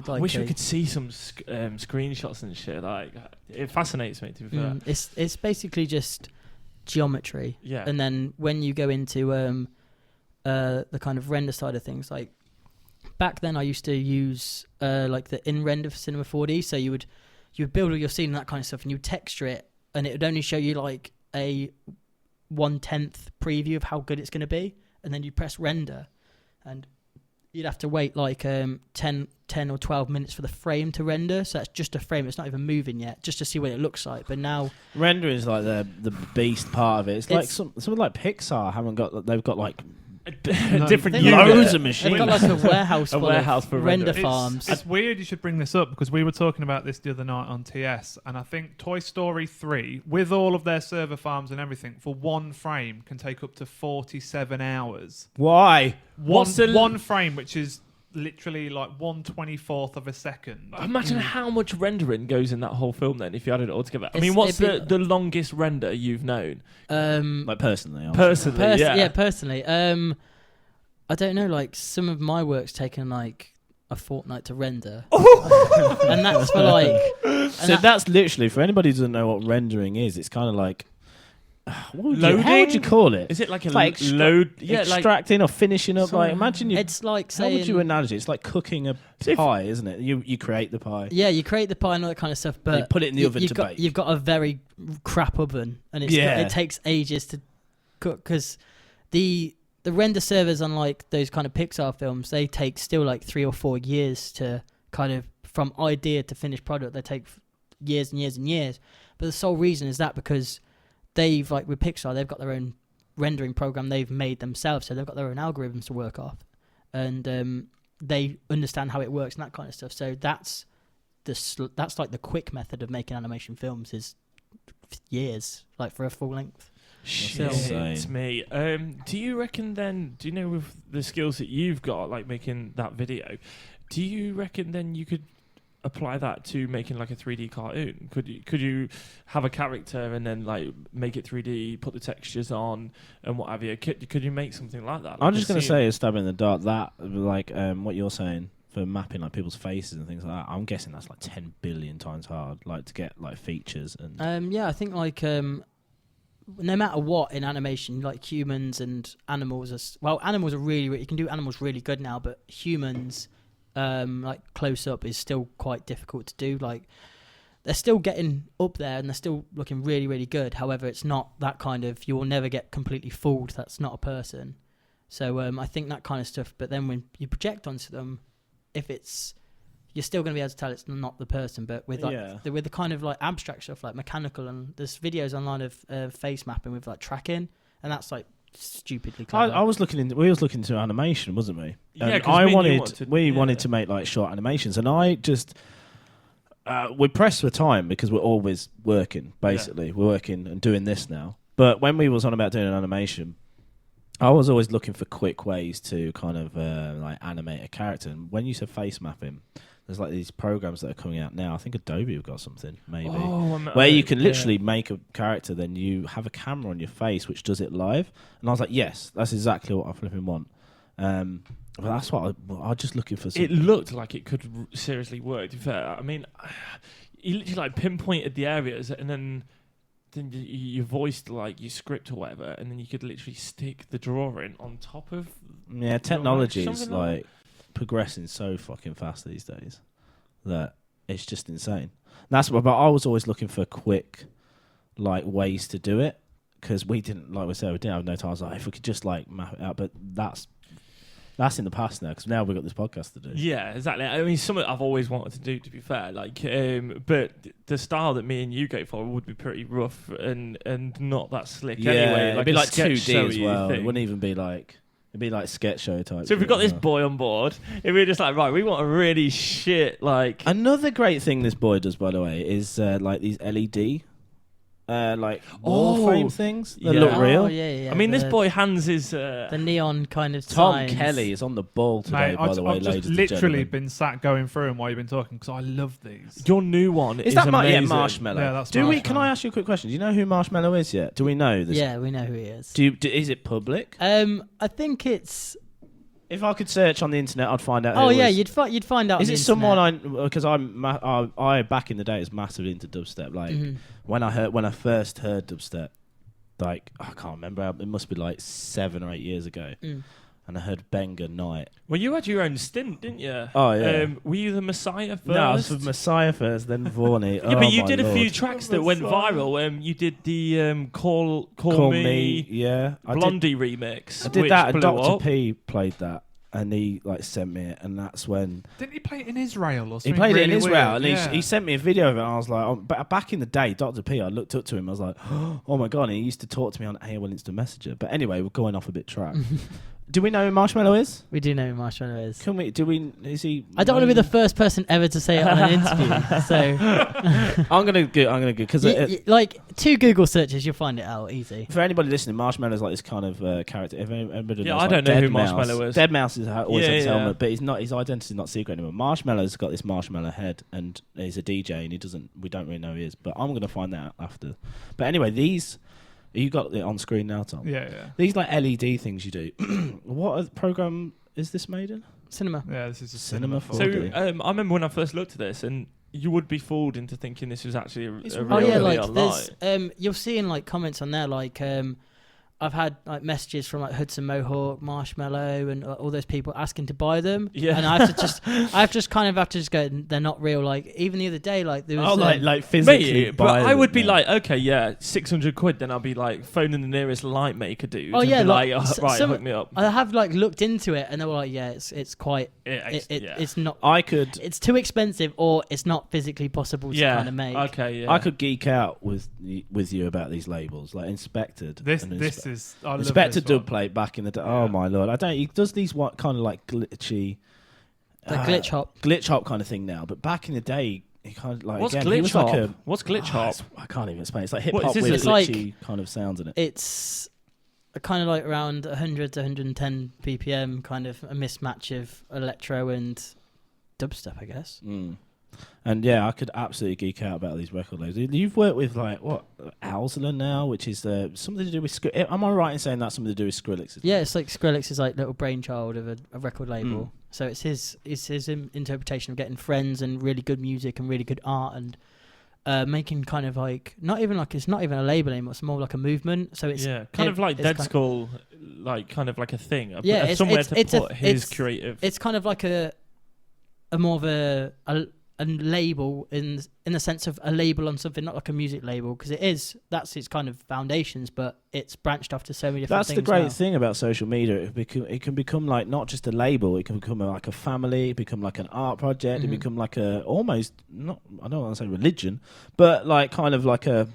I wish we could see some screenshots and shit. Like, it fascinates me, to be fair. it's basically just geometry. Yeah. And then when you go into the kind of render side of things, like back then I used to use like the in-render for Cinema 4D. So you would build all your scene and that kind of stuff, and you would texture it, and it would only show you like a 1/10 preview of how good it's going to be, and then you press render, and you'd have to wait like 10 or 12 minutes for the frame to render. So that's just a frame. It's not even moving yet, just to see what it looks like. But now rendering is like the beast part of it. It's like something like Pixar haven't got. They've got like different They've units. loads of machines. they've got like a warehouse, A full warehouse of for render render. farms. It's weird you should bring this up, because we were talking about this the other night on TS, and I think Toy Story 3, with all of their server farms and everything, for one frame can take up to 47 hours. Why? One frame, which is literally like 1/24th of a second. Imagine how much rendering goes in that whole film then, if you added it all together. I It's- mean, what's it'd the longest render you've known? Like personally, obviously. Personally, yeah. Personally, I don't know. Like some of my work's taken like a fortnight to render, and that's for like. So that's literally, for anybody who doesn't know what rendering is, it's kind of like how would Loading? you call it? Is it like a It's like load? Yeah, like extracting or finishing up. Like imagine you. It's like How would saying, you analogy? It's like cooking a pie, isn't it? You create the pie. yeah, you create the pie and all that kind of stuff, but You put it in the oven you've to got, bake. You've got a very crap oven, and it takes ages to cook, because the render servers on like those kind of Pixar films, they take still like 3 or 4 years to kind of from idea to finished product. They take years and years and years, but the sole reason is that because they've, like with Pixar, they've got their own rendering program they've made themselves, so they've got their own algorithms to work off, and they understand how it works and that kind of stuff. So that's like the quick method of making animation films, is years, like for a full length. Shit, it's me. Do you reckon then? Do you know, with the skills that you've got, like making that video, do you reckon then you could apply that to making like a 3D cartoon? Could you have a character and then like make it 3D, put the textures on and what have you? Could you make something like that? I'm just going to say, a stab in the dark, that like what you're saying for mapping like people's faces and things like that, I'm guessing that's like 10 billion times hard, like to get like features and Yeah, I think like no matter what in animation, like humans and animals animals are really you can do animals really good now, but humans like close up is still quite difficult to do. Like they're still getting up there and they're still looking really, really good. However, it's not that kind of, you will never get completely fooled. That's not a person. So I think that kind of stuff. But then when you project onto them, you're still going to be able to tell it's not the person. But with like with the kind of like abstract stuff, like mechanical, and there's videos online of face mapping with like tracking, and that's like stupidly clever. we was looking into animation, wasn't we? Yeah, we wanted to make like short animations, and I just we're pressed for time because we're always working. Basically, we're working and doing this now. But when we was on about doing an animation, I was always looking for quick ways to kind of like animate a character. And when you said face mapping, there's like these programs that are coming out now. I think Adobe have got something, maybe, where you can literally make a character, then you have a camera on your face which does it live. And I was like, yes, that's exactly what I flipping want. But that's what I was just looking for. It looked like it could seriously work. To be fair, I mean, you literally like pinpointed the areas and then then you voiced like your script or whatever, and then you could literally stick the drawing on top of. Yeah, technology is something like progressing so fucking fast these days that it's just insane. That's what. But I was always looking for quick, like ways to do it because we didn't, like we said, we didn't have no time. I was like, if we could just like map it out, but that's in the past now because now we've got this podcast to do. Yeah, exactly. I mean, something I've always wanted to do, to be fair. Like, but the style that me and you go for would be pretty rough and not that slick. Yeah, anyway, it'd be like 2D as showy well. thing. It wouldn't even be like. It'd be like sketch show type. So if we've got shit this as well. boy on board, if we're just like, right, we want a really shit, like... Another great thing this boy does, by the way, is like these LED, like wall frame things that yeah. look real. Oh, yeah. I mean, this the- boy hands his... the neon kind of Tom signs. Kelly is on the ball today, Mate, by the way, I've ladies just and literally gentlemen. been sat going through them while you've been talking because I love these. Your new one Is that amazing. Marshmallow? Yeah, that's Can Marshmallow. I ask you a quick question? Do you know who Marshmallow is yet? Do we know this? Yeah, we know who he is. Is it public? I think it's. If I could search on the internet, I'd find out. Oh who yeah, it was. you'd find out. Is on it the someone internet. because I back in the day was massively into dubstep. Like when I first heard dubstep, like I can't remember. It must be like 7 or 8 years ago. And I heard Benga Night. Well, you had your own stint, didn't you? Oh, yeah. Were you the Messiah first? No, I was with Messiah first, then Vorney. Yeah, but you did a few tracks that went viral. You did the Call Me, yeah. Blondie remix. I did which that, and blew Dr. up. P played that, and he like sent me it, and that's when Didn't he play it in Israel or he something? played it in really Israel, weird? and Yeah. he sent me a video of it, and I was like, oh, but back in the day, Dr. P, I looked up to him, I was like, oh my god, and he used to talk to me on AOL Instant Messenger. But anyway, we're going off a bit track. Do we know who Marshmallow is? We do know who Marshmallow is. Can we? Do we? Is he? I don't want to be the first person ever to say it on an interview. So I'm gonna go because like 2 Google searches, you'll find it out easy. for anybody listening, Marshmallow is like this kind of character. If anybody Yeah, knows, I don't like know who Deadmau5. Marshmallow is. Deadmau5 is always Yeah, had his yeah. helmet, but he's not. His identity's not secret anymore. Marshmallow's got this marshmallow head, and he's a DJ, and he doesn't. We don't really know who he is, but I'm gonna find that out after. But anyway, these. You got it on screen now, Tom. Yeah. These like LED things you do. What program is this made in? Cinema. Yeah, this is a Cinema cinema. for- So Okay. I remember when I first looked at this, and you would be fooled into thinking this was actually It's a real. Oh real yeah, video like online. there's you'll see in like comments on there like I've had like messages from like Hudson Mohawk, Marshmallow, and all those people asking to buy them. Yeah. and I have to just go. They're not real. Like even the other day, like there was like physically. Mate, but I would be like, okay, yeah, 600 quid. Then I'll be like phoning the nearest light maker dude. Oh, and yeah, be like, like, right, some- hook me up. I have like looked into it, and they were like, yeah, it's quite. Yeah, It's not. I could. It's too expensive, or it's not physically possible to yeah, kind of make. okay, yeah. I could geek out with you about these labels, like Inspected. This and is I love Inspected this one. dub plate back in the day. Yeah. Oh my lord! I don't. He does these what kind of like glitchy, Like glitch hop. kind of thing now. But back in the day, he kind of like What's again, he glitch was hop? like a. What's glitch hop? I can't even explain. It's like hip What hop is with this? It's like- glitchy kind of sounds in it. It's a kind of like around 100 to 110 BPM, kind of a mismatch of electro and dubstep, I guess. Mm. And yeah, I could absolutely geek out about these record labels. You've worked with like what Owsler now, which is something to do with. Am I right in saying that's something to do with Skrillex? Yeah, it's like Skrillex is like little brainchild of a record label. So it's his interpretation of getting friends and really good music and really good art and making kind of like it's not even a label anymore. It's more like a movement. So it's kind of like it's Dead kind of- Skull, like kind of like a thing. Yeah, it's- somewhere it's- to it's a- put his it's- creative. It's kind of like a more of a label in the sense of a label on something, not like a music label, because that's its kind of foundations, but it's branched off to so many different That's things. the great now. thing about social media. It can become like not just a label. It can become like a family. It become like an art project. It become like a almost not. I don't want to say religion, but like kind of like a.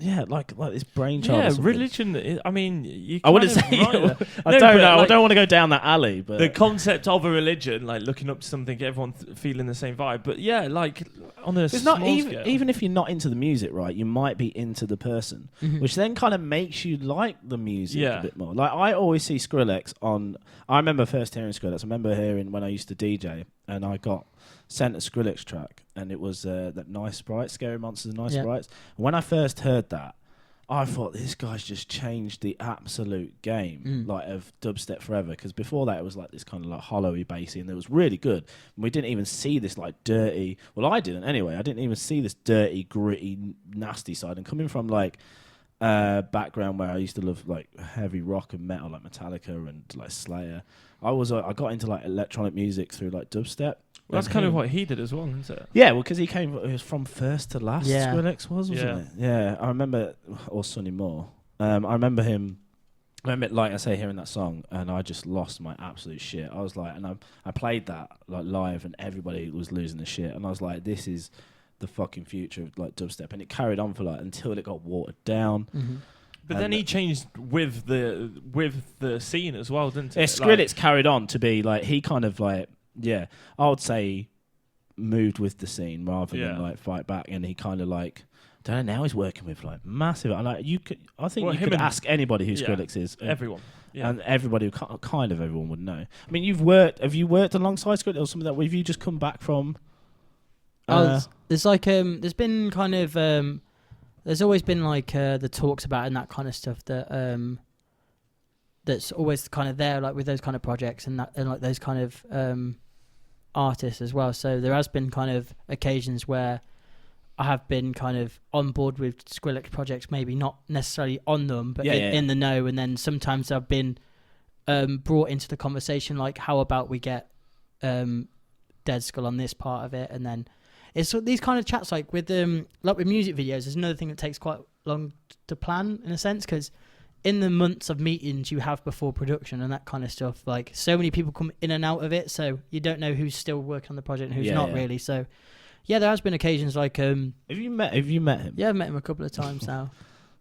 Yeah, like this brainchild. Yeah, or something. religion. I mean, you. I wouldn't kind say. of right there. I No, don't but, know. I like, don't want to go down that alley. But the concept of a religion, like looking up to something, everyone feeling the same vibe. But yeah, like on a it's small not scale. even if you're not into the music, right? You might be into the person, which then kind of makes you like the music Yeah. a bit more. Like I always see Skrillex on. I remember first hearing Skrillex. I remember hearing when I used to DJ, and I got sent a Skrillex track, and it was that Nice Sprites, Scary Monsters, and Nice Yeah. Sprites. And when I first heard that, I thought this guy's just changed the absolute game, like of dubstep forever. Because before that, it was like this kind of like hollowy bassy, and it was really good. And we didn't even see this like dirty. Well, I didn't anyway. I didn't even see this dirty, gritty, nasty side. And coming from like background where I used to love like heavy rock and metal, like Metallica and like Slayer, I got into like electronic music through like dubstep. Well, that's kind of what he did as well, isn't it? Yeah, well, because it was from first to last. Yeah. Skrillex wasn't it? Yeah, I remember, or Sonny Moore. I remember him. I remember, like I say, hearing that song, and I just lost my absolute shit. I was like, and I played that like live, and everybody was losing their shit, and I was like, this is the fucking future of like dubstep, and it carried on for like until it got watered down. Mm-hmm. But then he changed with the scene as well, didn't he? Yeah, Skrillex carried on to be like he kind of like. Yeah, I would say moved with the scene rather than like fight back, and he kind of like I don't know. Now he's working with like massive. Like you could, I think you could ask anybody who Skrillex is, everyone, and everybody kind of everyone would know. I mean, have you worked alongside Skrillex or something that? Have you just come back from? There's like there's been kind of there's always been like the talks about and that kind of stuff that that's always kind of there, like with those kind of projects and like those kind of artists as well. So there has been kind of occasions where I have been kind of on board with Skrillex projects, maybe not necessarily on them, but in the know. And then sometimes I've been brought into the conversation, like how about we get Dead Skull on this part of it, and then it's these kind of chats like with music videos. There's another thing that takes quite long to plan in a sense, because in the months of meetings you have before production and that kind of stuff, like so many people come in and out of it, so you don't know who's still working on the project and who's not really. So yeah, there has been occasions like have you met him? Yeah, I've met him a couple of times now.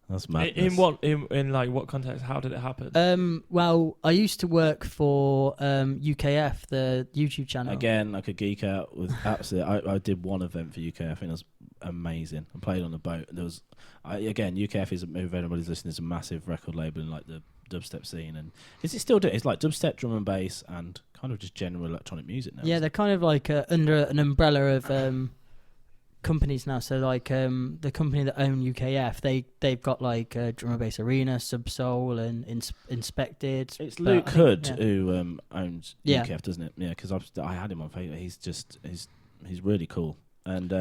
That's mad. In like what context? How did it happen? Well, I used to work for UKF, the YouTube channel. Again, I could geek out with absolutely. I did one event for UKF. I think it was amazing. I played on a boat. There was UKF is, if anybody's listening, is a massive record label in like the dubstep scene, and is it still? It's like dubstep, drum and bass, and kind of just general electronic music now. Yeah, they're kind of like under an umbrella of companies now. So like the company that own UKF, they've got like Drum and Bass Arena, Subsoul, and Inspected. It's Luke Hood who owns UKF, doesn't it? Yeah, because I had him on Facebook. He's really cool. And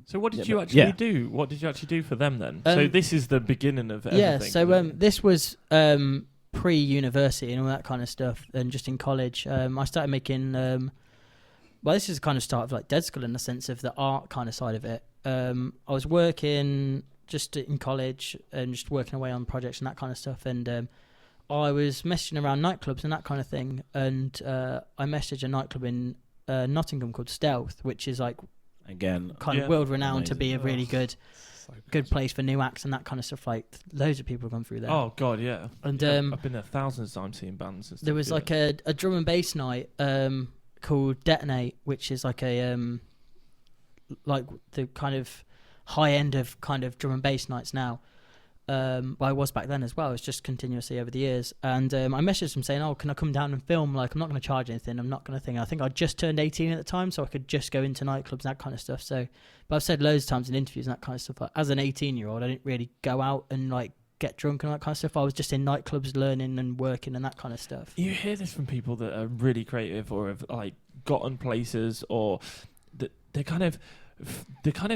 so what did you actually do? What did you actually do for them then? So this is the beginning of everything. Yeah, so this was pre-university and all that kind of stuff, and just in college. I started making well, this is the kind of start of like Dead Skull in the sense of the art kind of side of it. I was working just in college and just working away on projects and that kind of stuff, and I was messaging around nightclubs and that kind of thing, and I messaged a nightclub in Nottingham called Stealth, which is like kind of world renowned to be a really good place for new acts and that kind of stuff. Like loads of people have gone through there. Oh god, yeah. And I've been there thousands of times seeing bands and stuff. There was like a drum and bass night called Detonate, which is like a like the kind of high end of kind of drum and bass nights now. Well, I was back then as well. It's just continuously over the years. And I messaged him saying, "Oh, can I come down and film? Like, I'm not going to charge anything. I'm not going to think." I think I just turned 18 at the time, so I could just go into nightclubs and that kind of stuff. So, but I've said loads of times in interviews and that kind of stuff. Like, as an 18-year-old, I didn't really go out and like get drunk and that kind of stuff. I was just in nightclubs learning and working and that kind of stuff. You hear this from people that are really creative or have like gotten places, or that they kind of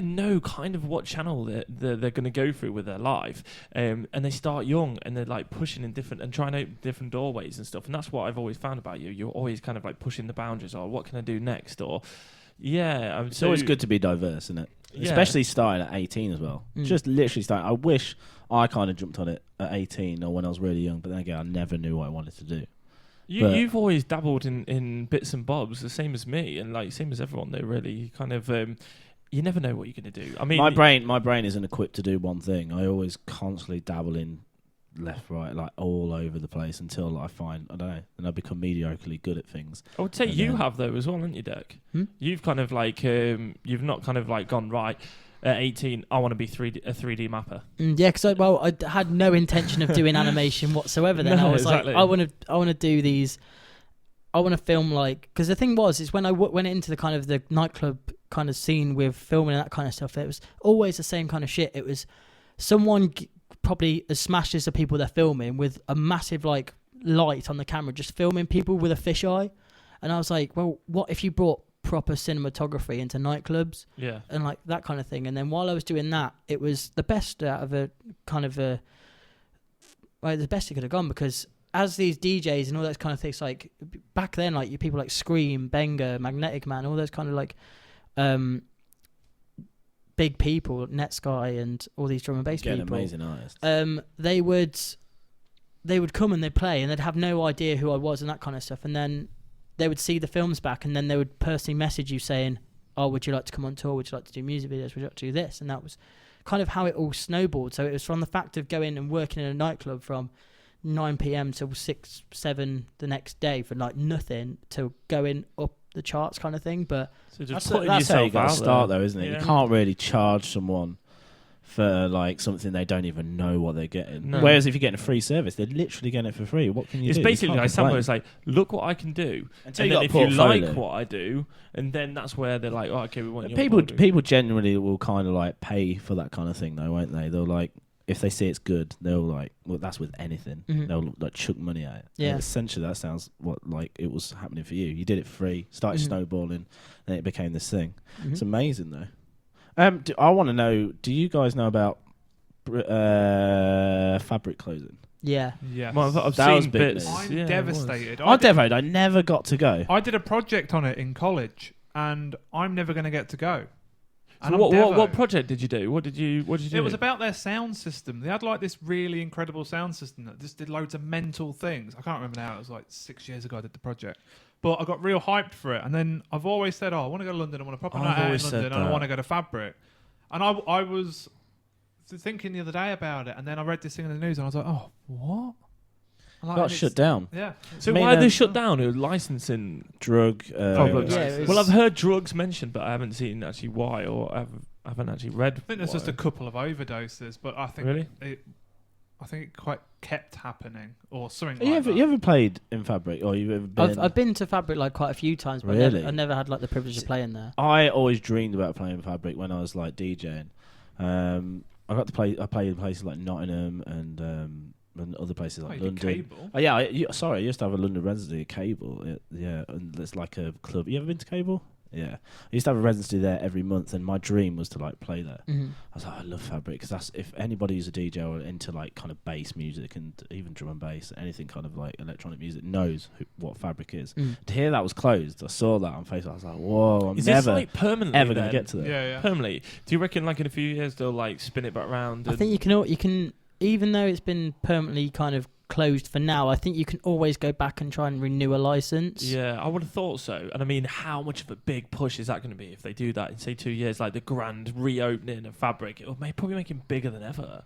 know kind of what channel they're going to go through with their life, and they start young and they're like pushing in different and trying out different doorways and stuff. And that's what I've always found about you. You're always kind of like pushing the boundaries, or what can I do next, or it's always good to be diverse, isn't it? Yeah. Especially starting at 18 as well. Just literally starting. I wish I kind of jumped on it at 18 or when I was really young, but then again, I never knew what I wanted to do. You've always dabbled in bits and bobs, the same as me, and like same as everyone. They really kind of you never know what you're going to do. I mean, my brain isn't equipped to do one thing. I always constantly dabble in left, right, like all over the place until I find, I don't know, and I become mediocrely good at things. I would say you have though as well, haven't you, Dirk? You've kind of like you've not kind of like gone right. At 18, I want to be a 3D mapper. Yeah, because I had no intention of doing animation whatsoever. Then I was exactly. like, I want to do these. I want to film like, because the thing was is when I went into the kind of the nightclub kind of scene with filming and that kind of stuff, it was always the same kind of shit. It was someone probably as smashed as the people they're filming, with a massive like light on the camera, just filming people with a fisheye. And I was like, well, what if you brought proper cinematography into nightclubs? Yeah. And like that kind of thing. And then while I was doing that, it was the best out of a kind of a, like, the best it could have gone, because as these DJs and all those kind of things, like back then, like you people like Scream, Benga, Magnetic Man, all those kind of like big people, Netsky and all these drum and bass Getting people, amazing artists. they would come and they'd play and they'd have no idea who I was and that kind of stuff. And then they would see the films back and then they would personally message you saying, oh, would you like to come on tour? Would you like to do music videos? Would you like to do this? And that was kind of how it all snowballed. So it was from the fact of going and working in a nightclub from 9 p.m. till 6, 7 the next day for like nothing, to going up the charts kind of thing. But So just That's putting how you yourself got to out start, there. though, isn't it? Yeah. You can't really charge someone for like something they don't even know what they're getting. No. Whereas if you're getting a free service, they're literally getting it for free. What can you It's do? basically You can't like somewhere complain. it's like, look what I can do. Until And you then got a if you like portfolio. what I do, and then that's where they're like, oh, okay, we want you. People generally will kind of like pay for that kind of thing, though, won't they? They'll like, if they see it's good, they'll like, well, that's with anything. Mhm. They'll like chuck money at it. Yeah. And essentially, that sounds what like it was happening for you. You did it free, started Mhm. snowballing, and it became this thing. Mhm. It's amazing, though. I want to know. Do you guys know about fabric clothing? yeah. Yes. Well, I've That was seen big bits. news. I'm Yeah, it was. devastated. I devoed. I never got to go. I did a project on it in college, and I'm never going to get to go. And So I'm what devoed. project did you do? What did you do? It was about their sound system. They had like this really incredible sound system that just did loads of mental things. I can't remember now. It was like 6 years ago I did the project. But I got real hyped for it. And then I've always said, oh, I want to go to London. I want to pop a I've night out in always London. said And I that. want to go to Fabric. And I was thinking the other day about it. And then I read this thing in the news and I was like, oh, what? And, like, Got and shut it's- down. Yeah. So I mean, why are they shut down? It was licensing Drug problems. Yeah, it was- Well, I've heard drugs mentioned, but I haven't seen actually why, or I haven't actually read. I think there's just a couple of overdoses. But I think Really? I think it quite kept happening or something You like ever, that. you ever played in Fabric, or you ever been? I've been to Fabric like quite a few times, but Really? I never had like the privilege of playing there. I always dreamed about playing Fabric when I was like DJing. I got to play. I played in places like Nottingham and other places Oh, like you did London. Cable? Oh yeah, sorry, I used to have a London residency at Cable. Yeah, and it's like a club. You ever been to Cable? Yeah, I used to have a residency there every month, and my dream was to like play there. Mhm. I was like, I love Fabric because that's, if anybody who's a DJ or into like kind of bass music and even drum and bass, anything kind of like electronic music, knows what Fabric is. Mm. To hear that was closed, I saw that on Facebook. I was like, whoa, I'm Is this never like permanently ever going then? to get to that. Yeah, yeah. Permanently? Do you reckon like in a few years they'll like spin it back round? I think you can, even though it's been permanently kind of closed for now, I think you can always go back and try and renew a license. Yeah, I would have thought so. And I mean, how much of a big push is that going to be if they do that in say 2 years, like the grand reopening of Fabric? It'll probably make him bigger than ever.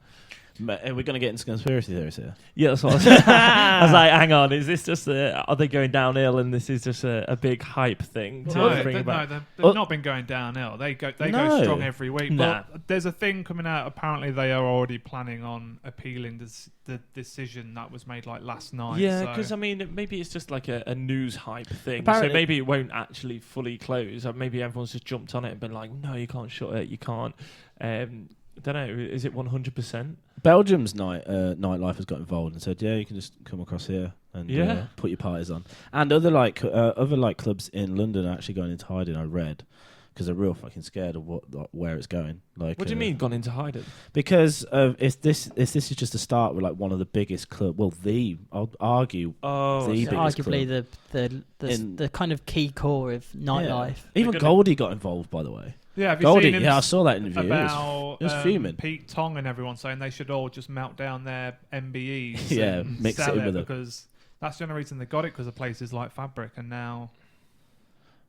Are we going to get into conspiracy theories here? Yeah, that's what I was, I was like, hang on, is this just are they going downhill and this is just a big hype thing to No, bring they, about? no, they've not been going downhill. They go No. strong every week. Nah. But there's a thing coming out. Apparently, they are already planning on appealing the decision that was made like last night. Yeah, so- because I mean, maybe it's just like a news hype thing. Apparently- So maybe it won't actually fully close. Or maybe everyone's just jumped on it and been like, no, you can't shut it. You can't. I don't know. Is it 100%? Belgium's nightlife has got involved and said, yeah, you can just come across here and Yeah. put your parties on. And other clubs in London are actually going into hiding. I read, because they're real fucking scared of where it's going. Like, What do you mean gone into hiding? Because if this is just a start with like one of the biggest club, I'll argue. Oh, The It's biggest arguably the kind of key core of nightlife. Yeah. Even They're gonna- Goldie got involved, by the way. yeah, have you Goldie, seen him yeah, I saw that interview. about it was fuming. Pete Tong and everyone saying they should all just melt down their MBEs Yeah, and mix it sell in with it. because that's the only reason they got it, because of places like Fabric and now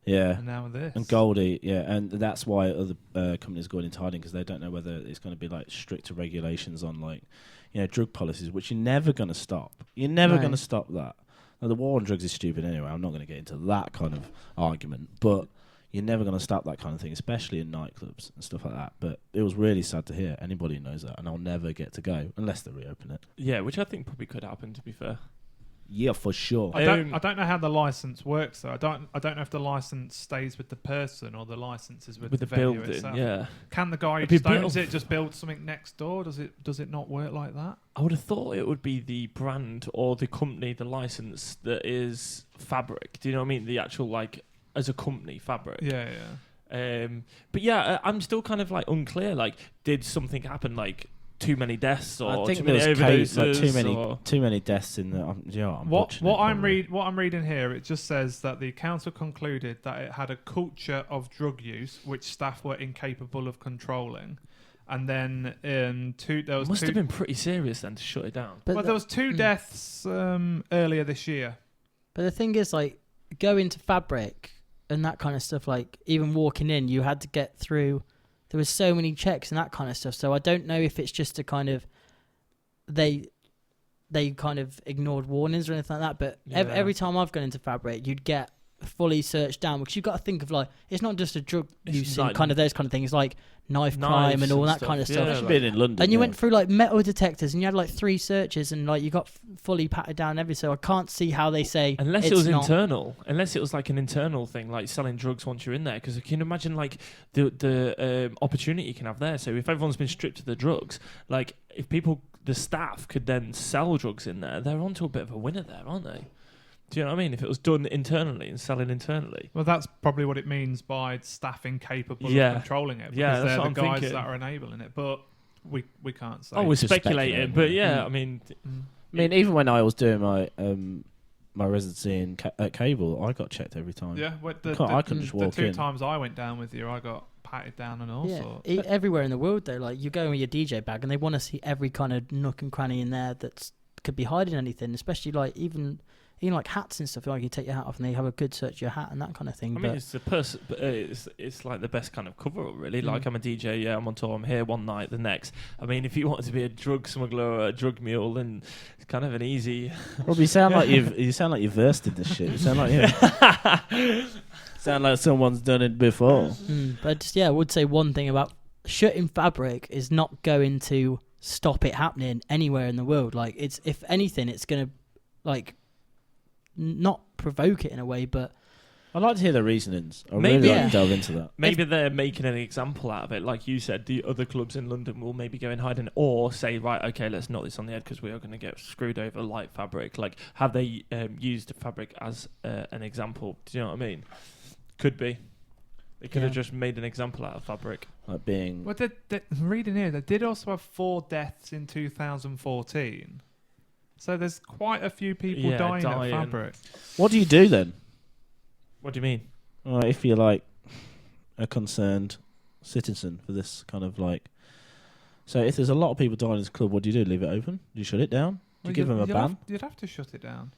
Yeah. this. And Goldie, yeah, and that's why other companies are going into hiding, because they don't know whether it's going to be like stricter regulations on like, drug policies, which you're never going to stop. You're never No. going to stop that. Now, the war on drugs is stupid anyway. I'm not going to get into that kind of argument, but you're never going to stop that kind of thing, especially in nightclubs and stuff like that. But it was really sad to hear. Anybody who knows that, and I'll never get to go unless they reopen it. Yeah, which I think probably could happen, to be fair. Yeah, for sure. I don't know how the license works though. I don't know if the license stays with the person or the license is with the venue building. itself. Yeah. Can the guy who owns it just build something next door? Does it not work like that? I would have thought it would be the brand or the company, the license that is Fabric. Do you know what I mean? The actual like as a company, Fabric. Yeah. But yeah, I'm still kind of like unclear. Like, did something happen? Like too many deaths or I think too many overdoses? too many deaths in the. What I'm reading here, it just says that the council concluded that it had a culture of drug use which staff were incapable of controlling, and then must have been pretty serious then to shut it down. But there was 2 deaths earlier this year. But the thing is, like, going to Fabric and that kind of stuff, like even walking in, you had to get through. There was so many checks and that kind of stuff. So I don't know if it's just a kind of they kind of ignored warnings or anything like that. But every time I've gone into Fabric, you'd get fully searched down because you've got to think of like it's not just a drug use and kind of those kind of things like knife crime and all that kind of stuff. Especially being in London. And you went through like metal detectors and you had like 3 searches and like you got fully patted down every. So I can't see how they say unless it was internal, unless it was like an internal thing like selling drugs once you're in there. Because can you imagine like the opportunity you can have there? So if everyone's been stripped of the drugs, like if the staff could then sell drugs in there, they're onto a bit of a winner there, aren't they? Do you know what I mean? If it was done internally and selling internally. Well, that's probably what it means by staff incapable of controlling it. Because they're the guys that are enabling it. But we can't say. Oh, we're speculating. But I mean... even when I was doing my residency at Cable, I got checked every time. Yeah, I couldn't just walk in. The 2 times I went down with you, I got patted down and all sorts. Everywhere in the world, though, like you go with your DJ bag and they want to see every kind of nook and cranny in there that could be hiding anything, especially like even like hats and stuff. Like you take your hat off and they have a good search of your hat and that kind of thing. I mean, it's the person. It's like the best kind of cover up, really. Like I'm a DJ. Yeah, I'm on tour. I'm here one night. The next. I mean, if you wanted to be a drug smuggler or a drug mule, then it's kind of an easy. Rob, you sound like you've versed in this shit. You sound like sound like someone's done it before. But just, I would say one thing about shutting Fabric is not going to stop it happening anywhere in the world. Like it's, if anything, it's going to like not provoke it in a way, but I'd like to hear the reasonings. I'd really like to delve into that. Maybe they're making an example out of it. Like you said, the other clubs in London will maybe go and hide in it, or say, right, okay, let's knock this on the head because we are going to get screwed over like Fabric. Like, have they used Fabric as an example? Do you know what I mean? Could be. They could have just made an example out of Fabric. Like being... Well, reading here, they did also have 4 deaths in 2014. So there's quite a few people dying at Fabric. What do you do then? What do you mean? If you're like a concerned citizen for this kind of like... So if there's a lot of people dying in this club, what do you do? Leave it open? Do you shut it down? Do you give them a ban? You'd have to shut it down.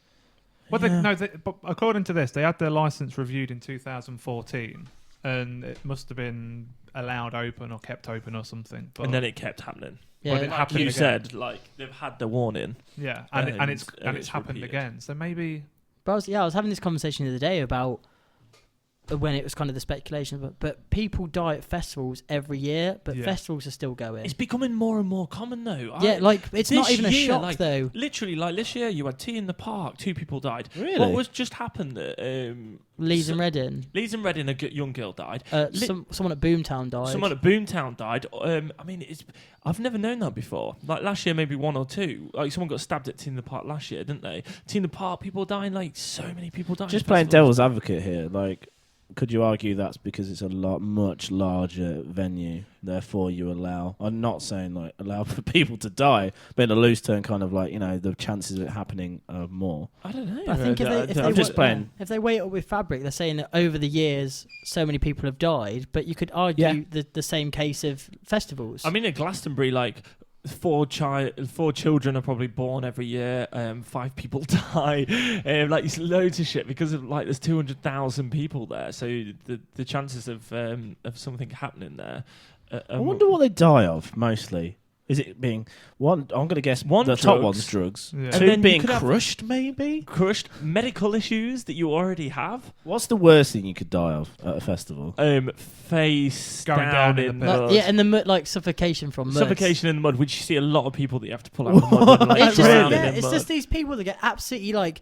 Well, but according to this, they had their license reviewed in 2014, and it must have been allowed open or kept open or something. But and then it kept happening. Yeah, it happened again. Said, like they've had the warning. Yeah, and it's happened again. So maybe. But I was having this conversation the other day about when it was kind of the speculation, but people die at festivals every year, but festivals are still going. It's becoming more and more common though. Like it's not even a shock though. Literally, like this year, you had tea in the park. 2 people died. Really? What was just happened? Leeds and Reading. Leeds and Reading, a young girl died. Someone at Boomtown died. Someone at Boomtown died. I mean, I've never known that before. Like last year, maybe 1 or 2. Like someone got stabbed at Tea in the Park last year, didn't they? Tea in the Park, people dying. Like so many people dying. Just playing devil's advocate here, like. Could you argue that's because it's a much larger venue, therefore you allow... I'm not saying like allow for people to die, but in a loose term, kind of like, the chances of it happening are more. I don't know. But I think if they wait up with Fabric, they're saying that over the years, so many people have died, but you could argue the same case of festivals. I mean, at Glastonbury, like... 4 children are probably born every year. 5 people die. Like it's loads of shit because of like there's 200,000 people there. So the chances of something happening there. I wonder what they die of mostly. Is it being one? I'm going to guess One, the top drugs. one's drugs. Yeah. And Two, then you being could have- crushed, maybe. Crushed medical issues that you already have. What's the worst thing you could die of at a festival? Face Going down down in in the mud. Like, yeah, and the mud, like suffocation from mud. Suffocation in the mud, which you see a lot of people that you have to pull out of the mud. And, like, It's just, drowning yeah, in it's mud. just these people that get absolutely like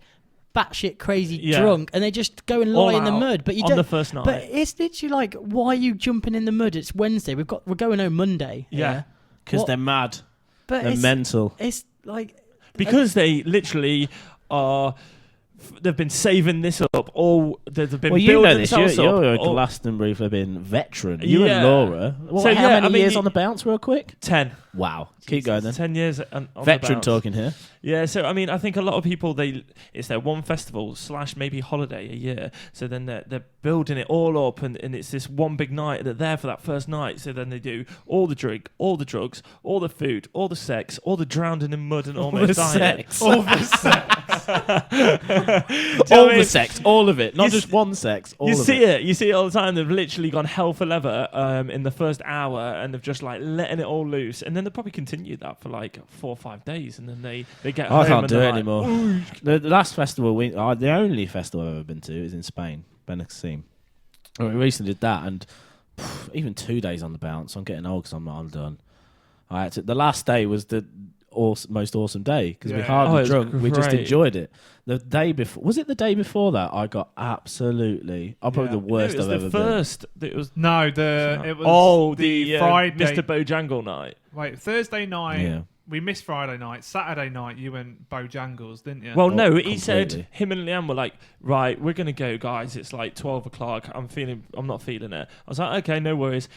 batshit crazy Yeah. drunk, and they just go and All lie in the out mud. But you on don't. the first night. But it's literally like, why are you jumping in the mud? It's Wednesday. We're going home Monday. Yeah. Because What? they're mad. But They're it's, mental. it's like Because they literally are. They've been saving this up. All they've been Well, you building know this. themselves You're a up. all- Glastonbury flipping veteran. You Yeah. and Laura. Well, So, how yeah, many I mean, years you- on the bounce, real quick? 10. Wow. Keep going then. 10 years on the Veteran bounce. talking here. Yeah, so I mean, I think a lot of people it's their one festival / maybe holiday a year. So then they're building it all up, and it's this one big night. They're there for that first night. So then they do all the drink, all the drugs, all the food, all the sex, all the drowning in mud and almost dying. All the sex. All of it. Not You just one sex. All You of see it. You see it all the time. They've literally gone hell for leather in the first hour, and they've just like letting it all loose, and then they'll probably continue that for like 4 or 5 days, and then they get home I can't and do they're it like, anymore. The last festival, the only festival I've ever been to is in Spain, Benicassim. We recently did that, and even 2 days on the bounce. I'm getting old because I'm done. The last day was the most awesome day because we Yeah. hardly Oh, it was drunk. We just great. enjoyed it. The day before, was it the day before that? I got probably Yeah. the worst it was I've the ever first. It was No, it was the Friday. Mr. Bojangle night. Wait, Thursday night. been. Yeah. We missed Friday night. Saturday night, you went Bojangles, didn't you? Well, Oh, no, he completely. said him and Leanne were like, right, we're gonna go, guys. It's like 12 o'clock. I'm not feeling it. I was like, okay, no worries.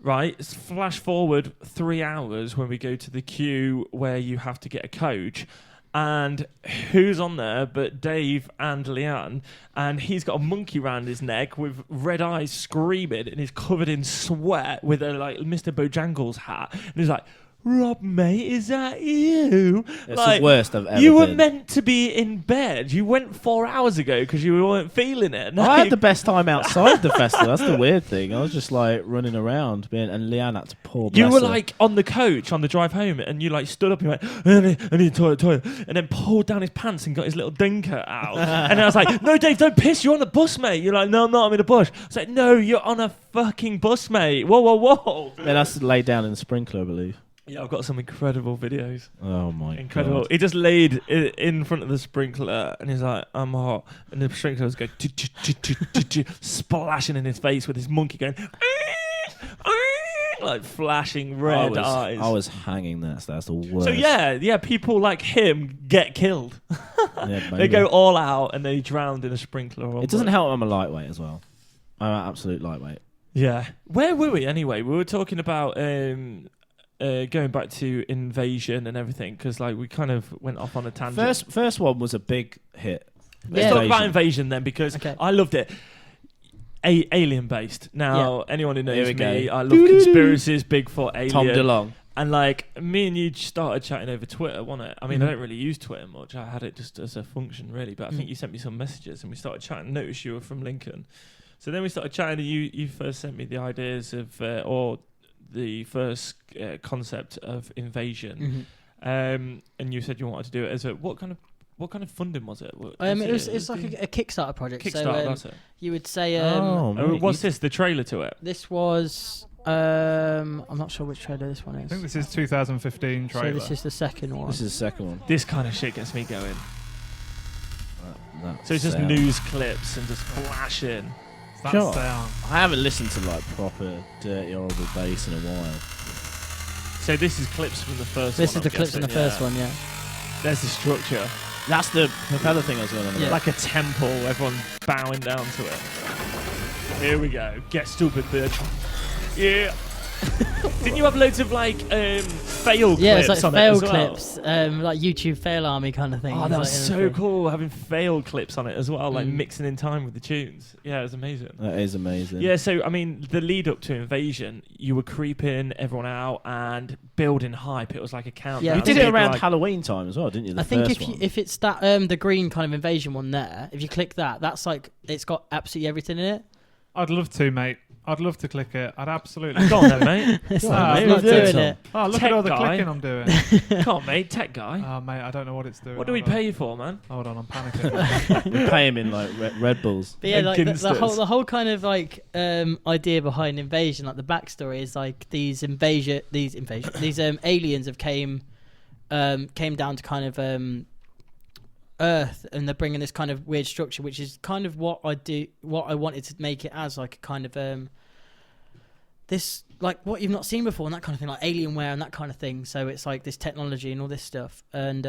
Right, flash forward 3 hours when we go to the queue where you have to get a coach. And who's on there but Dave and Leanne? And he's got a monkey round his neck with red eyes screaming, and he's covered in sweat with a like Mr. Bojangles hat. And he's like, Rob, mate, is that you? It's like, the worst I've ever you were been. meant to be in bed. You went 4 hours ago because you weren't feeling it. No. I had the best time outside the festival. That's the weird thing. I was just like running around, and Leanne had to pull. You bless were her. like on the coach on the drive home, and you like stood up and you went, I need toilet, and then pulled down his pants and got his little dinker out. And I was like, no, Dave, don't piss. You're on the bus, mate. You're like, no, I'm not. I'm in a bush. I was like, no, you're on a fucking bus, mate. Whoa, whoa, whoa. Then I laid down in the sprinkler, I believe. Yeah, I've got some incredible videos. Oh my Incredible. God. He just laid in front of the sprinkler and he's like, I'm hot. And the sprinkler was going splashing in his face with his monkey going like flashing red eyes. I was hanging there. So that's the worst. So yeah, people like him get killed. Yeah, They maybe. go all out and they drowned in a sprinkler. Or It doesn't help I'm a lightweight as well. I'm an absolute lightweight. Yeah. Where were we anyway? We were talking about going back to Invasion and everything because like we kind of went off on a tangent. First one was a big hit. Let's Yeah. talk about Invasion then because Okay. I loved it. Alien based. Now, anyone who Here knows we me, go. I love conspiracies, Bigfoot, Alien. Tom DeLonge. And like me and you started chatting over Twitter, wasn't it? I mean, I don't really use Twitter much. I had it just as a function, really. But I think you sent me some messages and we started chatting. Noticed you were from Lincoln. So then we started chatting and you first sent me the ideas of, or the first concept of Invasion. Mhm. And you said you wanted to do it as a, what kind of funding was it? It's like a Kickstarter project. Kickstarter, so, that's it. you would say, Oh, mate. What's this? The trailer to it? this was. I'm not sure which trailer this one I is. think this is 2015 So trailer. this is the second one. This is the second one. This kind of shit gets me going. That So it's just sound. news clips and just flashing. That Sure. sound. I haven't listened to like proper dirty horrible bass in a while. So this is clips from the first This one. is the I'm clips in the guessing, first one, yeah. There's the structure. That's the other thing I was going on about. Yeah. Like a temple, everyone bowing down to it. Here we go. Get stupid, bitch. Yeah. Didn't you have loads of like fail clips Yeah, it's like on fail it as well? clips, like YouTube fail army kind of thing. Oh, It's that like was so everything. cool having fail clips on it as well, like Mm. mixing in time with the tunes. Yeah, it was amazing. That is amazing. Yeah, so I mean, the lead up to Invasion, you were creeping everyone out and building hype. It was like a countdown. Yeah, You did it People around like- Halloween time as well, didn't you? The I think first if one. if it's that the green kind of invasion one there, if you click that, that's like it's got absolutely everything in it. I'd love to, mate. I'd love to click it. I'd absolutely. Go on then, mate. I'm not doing it. Oh, look Tech at all the guy. clicking I'm doing. Come on, mate. Tech guy. Oh, mate, I don't know what it's doing. What do we pay you for, man? Hold on, I'm panicking. We pay him in like Red Bulls. But yeah, And like the Ginsters. whole kind of like idea behind Invasion, like the backstory is like these aliens have came down to kind of Earth, and they're bringing this kind of weird structure, which is kind of what I wanted to make it as, like a kind of this, like what you've not seen before and that kind of thing, like Alienware and that kind of thing. So it's like this technology and all this stuff. And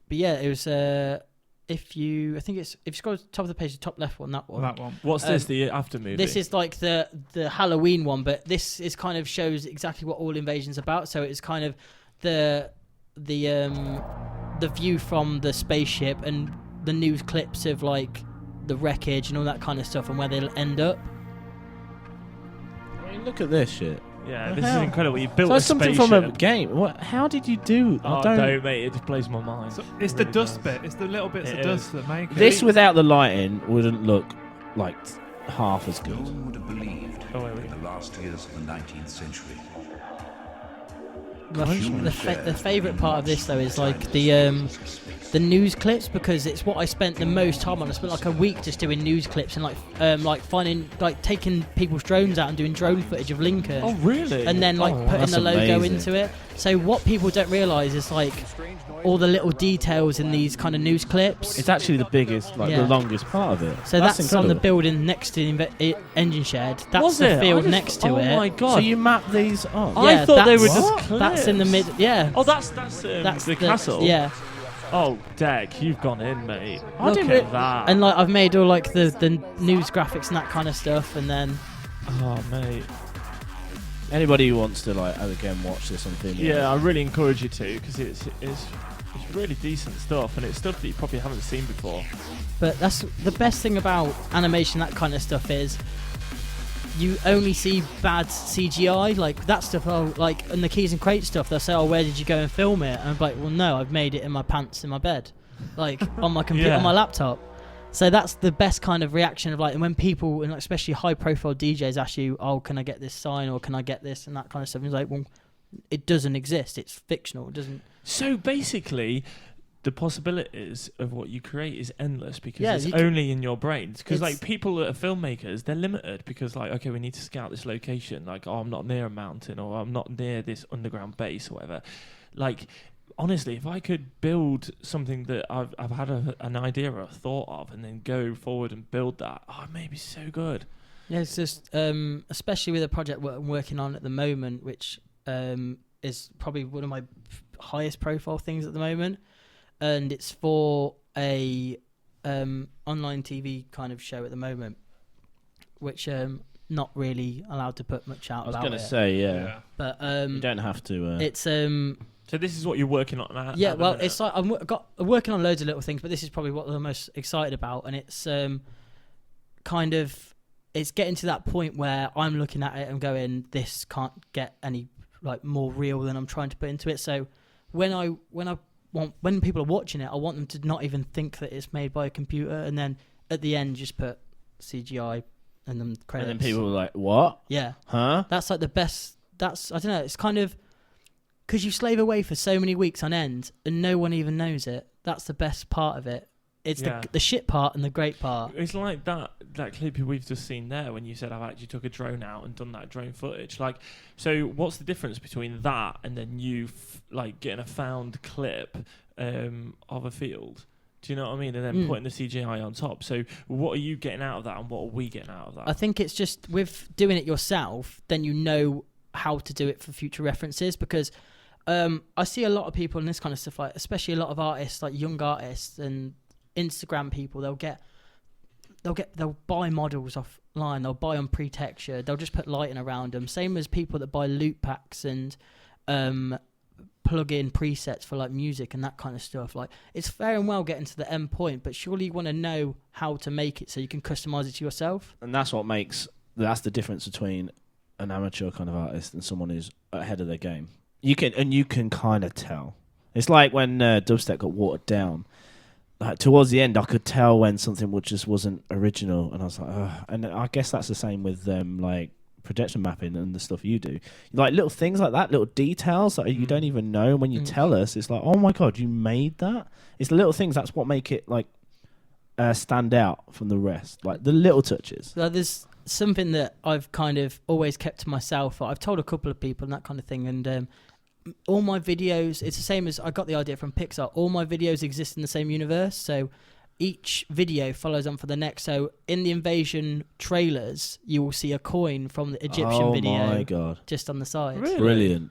but yeah, it was if you scroll to the top of the page, the top left one, that one. That one. What's this? The after movie? This is like the Halloween one, but this is kind of shows exactly what all Invasion's about. So it's kind of the view from the spaceship and the news clips of like the wreckage and all that kind of stuff and where they'll end up. I mean, look at this shit. Yeah, What this the is hell? incredible. You built So a that's something spaceship. from a game. What? How did you do? Oh, I don't. mate. It just blows my mind. So it's the dust bit. It's the little bits It of dust is. that make it. This without the lighting wouldn't look like half as No good. one would have believed Oh, wait, in the last years of the 19th century. The favourite part of this though is like the news clips, because it's what I spent the most time on. I spent like a week just doing news clips and like finding, like taking people's drones out and doing drone footage of Lincoln. Oh, really? And then like Oh, putting that's the logo amazing. into it. So what people don't realise is like all the little details in these kind of news clips. It's actually the biggest, like Yeah. the longest part of it. So that's on the incredible. building next to the engine shed. That's Was the it? field I just- next to oh it. my god! So you map these on. I Yeah, thought they were that's- just clips. That's in the mid. Yeah. Oh, that's the castle. Yeah. Oh, Deck, you've gone in, mate. I Look didn't at re- that. And like I've made all like the news graphics and that kind of stuff, and then oh, mate. Anybody who wants to like again watch this on Vimeo. Yeah, I really encourage you to, because it's really decent stuff, and it's stuff that you probably haven't seen before. but that's the best thing about animation, that kind of stuff, is you only see bad CGI, like that stuff. Oh, like and the keys and crates stuff. They'll say, "Oh, where did you go and film it?" And I'm like, "Well, no, I've made it in my pants in my bed, like on my computer, Yeah. on my laptop." So that's the best kind of reaction of like, and when people, and especially high-profile DJs, ask you, "Oh, can I get this sign or can I get this?" and that kind of stuff, and it's like, well, it doesn't exist. It's fictional. It doesn't. So basically, the possibilities of what you create is endless, because Yeah, it's you can- only in your brains. Because It's- like people that are filmmakers, they're limited, because like, okay, we need to scout this location. Like, oh, I'm not near a mountain, or I'm not near this underground base, or whatever. Like, honestly, if I could build something that I've had an idea or a thought of, and then go forward and build that, oh, it may be so good. Yeah, it's just especially with a project I'm working on at the moment, which is probably one of my highest profile things at the moment, and it's for a online TV kind of show at the moment, which not really allowed to put much out I was about going to it. say, yeah. But You don't have to. it's So this is what you're working on at yeah, the well, minute. it's like I'm working on loads of little things, but this is probably what I'm most excited about, and it's kind of, it's getting to that point where I'm looking at it and going, this can't get any like more real than I'm trying to put into it. So when people are watching it, I want them to not even think that it's made by a computer, and then at the end just put CGI and then credits. and then people were like, "What? Yeah, Huh?" that's like the best. That's, I don't know. It's kind of because you slave away for so many weeks on end and no one even knows it. That's the best part of it. It's Yeah. the shit part and the great part. It's like that clip we've just seen there, when you said I've actually took a drone out and done that drone footage. Like, so what's the difference between that and then you like getting a found clip of a field? Do you know what I mean? And then putting the CGI on top. So what are you getting out of that, and what are we getting out of that? I think it's just with doing it yourself, then you know how to do it for future references, because I see a lot of people in this kind of stuff, like especially a lot of artists, like young artists and Instagram people, they'll buy models offline, they'll buy on pre-texture, they'll just put lighting around them. Same as people that buy loop packs and plug in presets for like music and that kind of stuff. Like, it's fair and well getting to the end point, but surely you want to know how to make it so you can customize it to yourself. And that's the difference between an amateur kind of artist and someone who's ahead of their game. You can kind of tell. It's like when dubstep got watered down. like towards the end, I could tell when something just wasn't original, and I was like, ugh. And I guess that's the same with like projection mapping and the stuff you do, like little things like that, little details that you don't even know. When you tell us, it's like, oh my god, you made that. It's the little things that's what make it like stand out from the rest, like the little touches. So there's something that I've kind of always kept to myself. I've told a couple of people and that kind of thing, and all my videos, it's the same as I got the idea from Pixar. All my videos exist in the same universe, so each video follows on for the next. So in the Invasion trailers, you will see a coin from the Egyptian video. Oh my god! Just on the side. Really? Brilliant.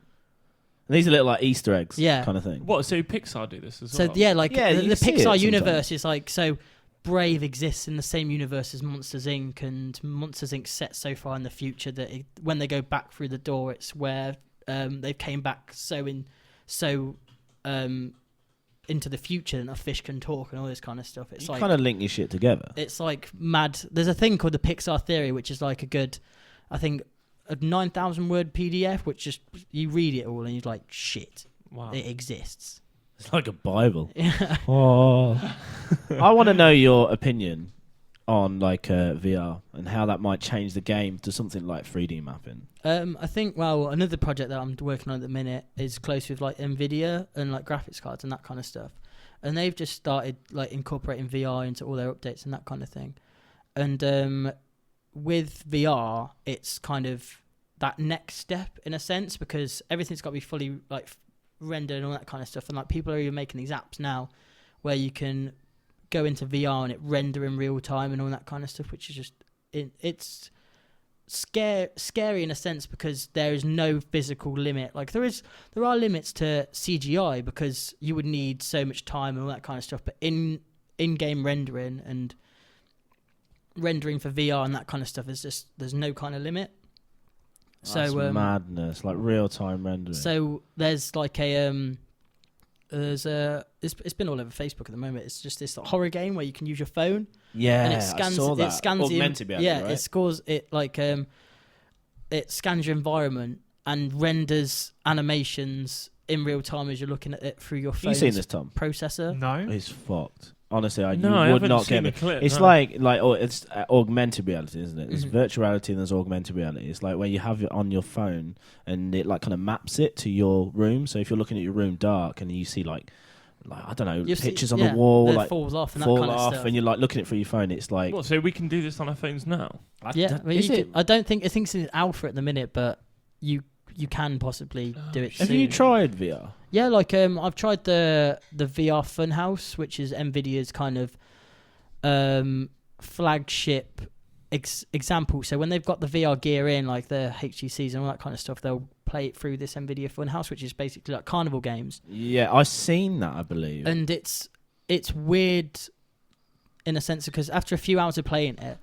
And these are little like Easter eggs, Yeah. kind of thing. What? So Pixar do this as So well? yeah, like Yeah, the you see it Pixar sometimes. universe is like, so Brave exists in the same universe as Monsters Inc. and Monsters Inc. set so far in the future that when they go back through the door, it's where they've came back into the future and a fish can talk and all this kind of stuff. It's You like kind of link your shit together. it's like mad. There's a thing called the Pixar theory, which is like a good, I think, a 9,000 word PDF, which just you read it all and you're like, shit, Wow. it exists. It's like a Bible. Oh, I want to know your opinion on like VR and how that might change the game to something like 3D mapping. I think, well, another project that I'm working on at the minute is close with like NVIDIA and like graphics cards and that kind of stuff. And they've just started like incorporating VR into all their updates and that kind of thing. And with VR, it's kind of that next step in a sense, because everything's got to be fully like rendered and all that kind of stuff. And like people are even making these apps now where you can go into VR and it render in real time and all that kind of stuff, which is just it's scary in a sense because there is no physical limit. Like there are limits to CGI because you would need so much time and all that kind of stuff, but in-game rendering and rendering for VR and that kind of stuff is just there's no kind of limit. That's madness, like real time rendering. So there's like it's been all over Facebook at the moment. It's just this horror game where you can use your phone. Yeah, And it scans. I saw that. It scans Augmented reality, yeah, right? it scores it like it scans your environment and renders animations in real time as you're looking at it through your phone. You seen this, Tom? Processor? No. It's fucked. Honestly, No, I you would haven't not seen get the clip, It's no. like it's augmented reality, isn't it? There's Mhm. virtual reality and there's augmented reality. It's like where you have it on your phone and it like kind of maps it to your room. So if you're looking at your room dark and you see like I don't know, You'll see- pictures on yeah, the wall that like falls off and fall that kind off, of stuff. and you're like looking at it through your phone. It's like What? So we can do this on our phones now? Yeah, I mean, is it? I don't think it's in alpha at the minute, but you can possibly do it. Have soon. you tried VR? Yeah, like I've tried the VR Funhouse, which is Nvidia's kind of flagship example. So when they've got the VR gear in, like the HTCs and all that kind of stuff, they'll play it through this Nvidia Funhouse, which is basically like carnival games. Yeah, I've seen that, I believe. And it's weird in a sense because after a few hours of playing it,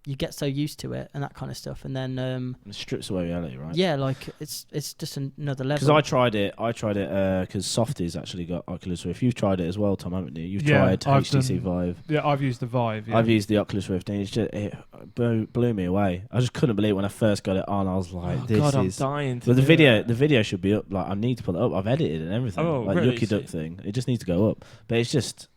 you get so used to it and that kind of stuff, and then It strips away reality, right? yeah, like it's just another level. Because I tried it because Softie's actually got Oculus Rift. You've tried it as well, Tom, haven't you? You've Yeah, tried I've HTC done- Vive. Yeah, I've used the Vive. Yeah. I've used the Oculus Rift, and it blew me away. I just couldn't believe it when I first got it on. I was like, Oh "This God, I'm is." dying to But the do video it. should be up. Like I need to put it up. I've edited and everything. Oh, like really? YuckyDuck thing. It just needs to go up. But it's just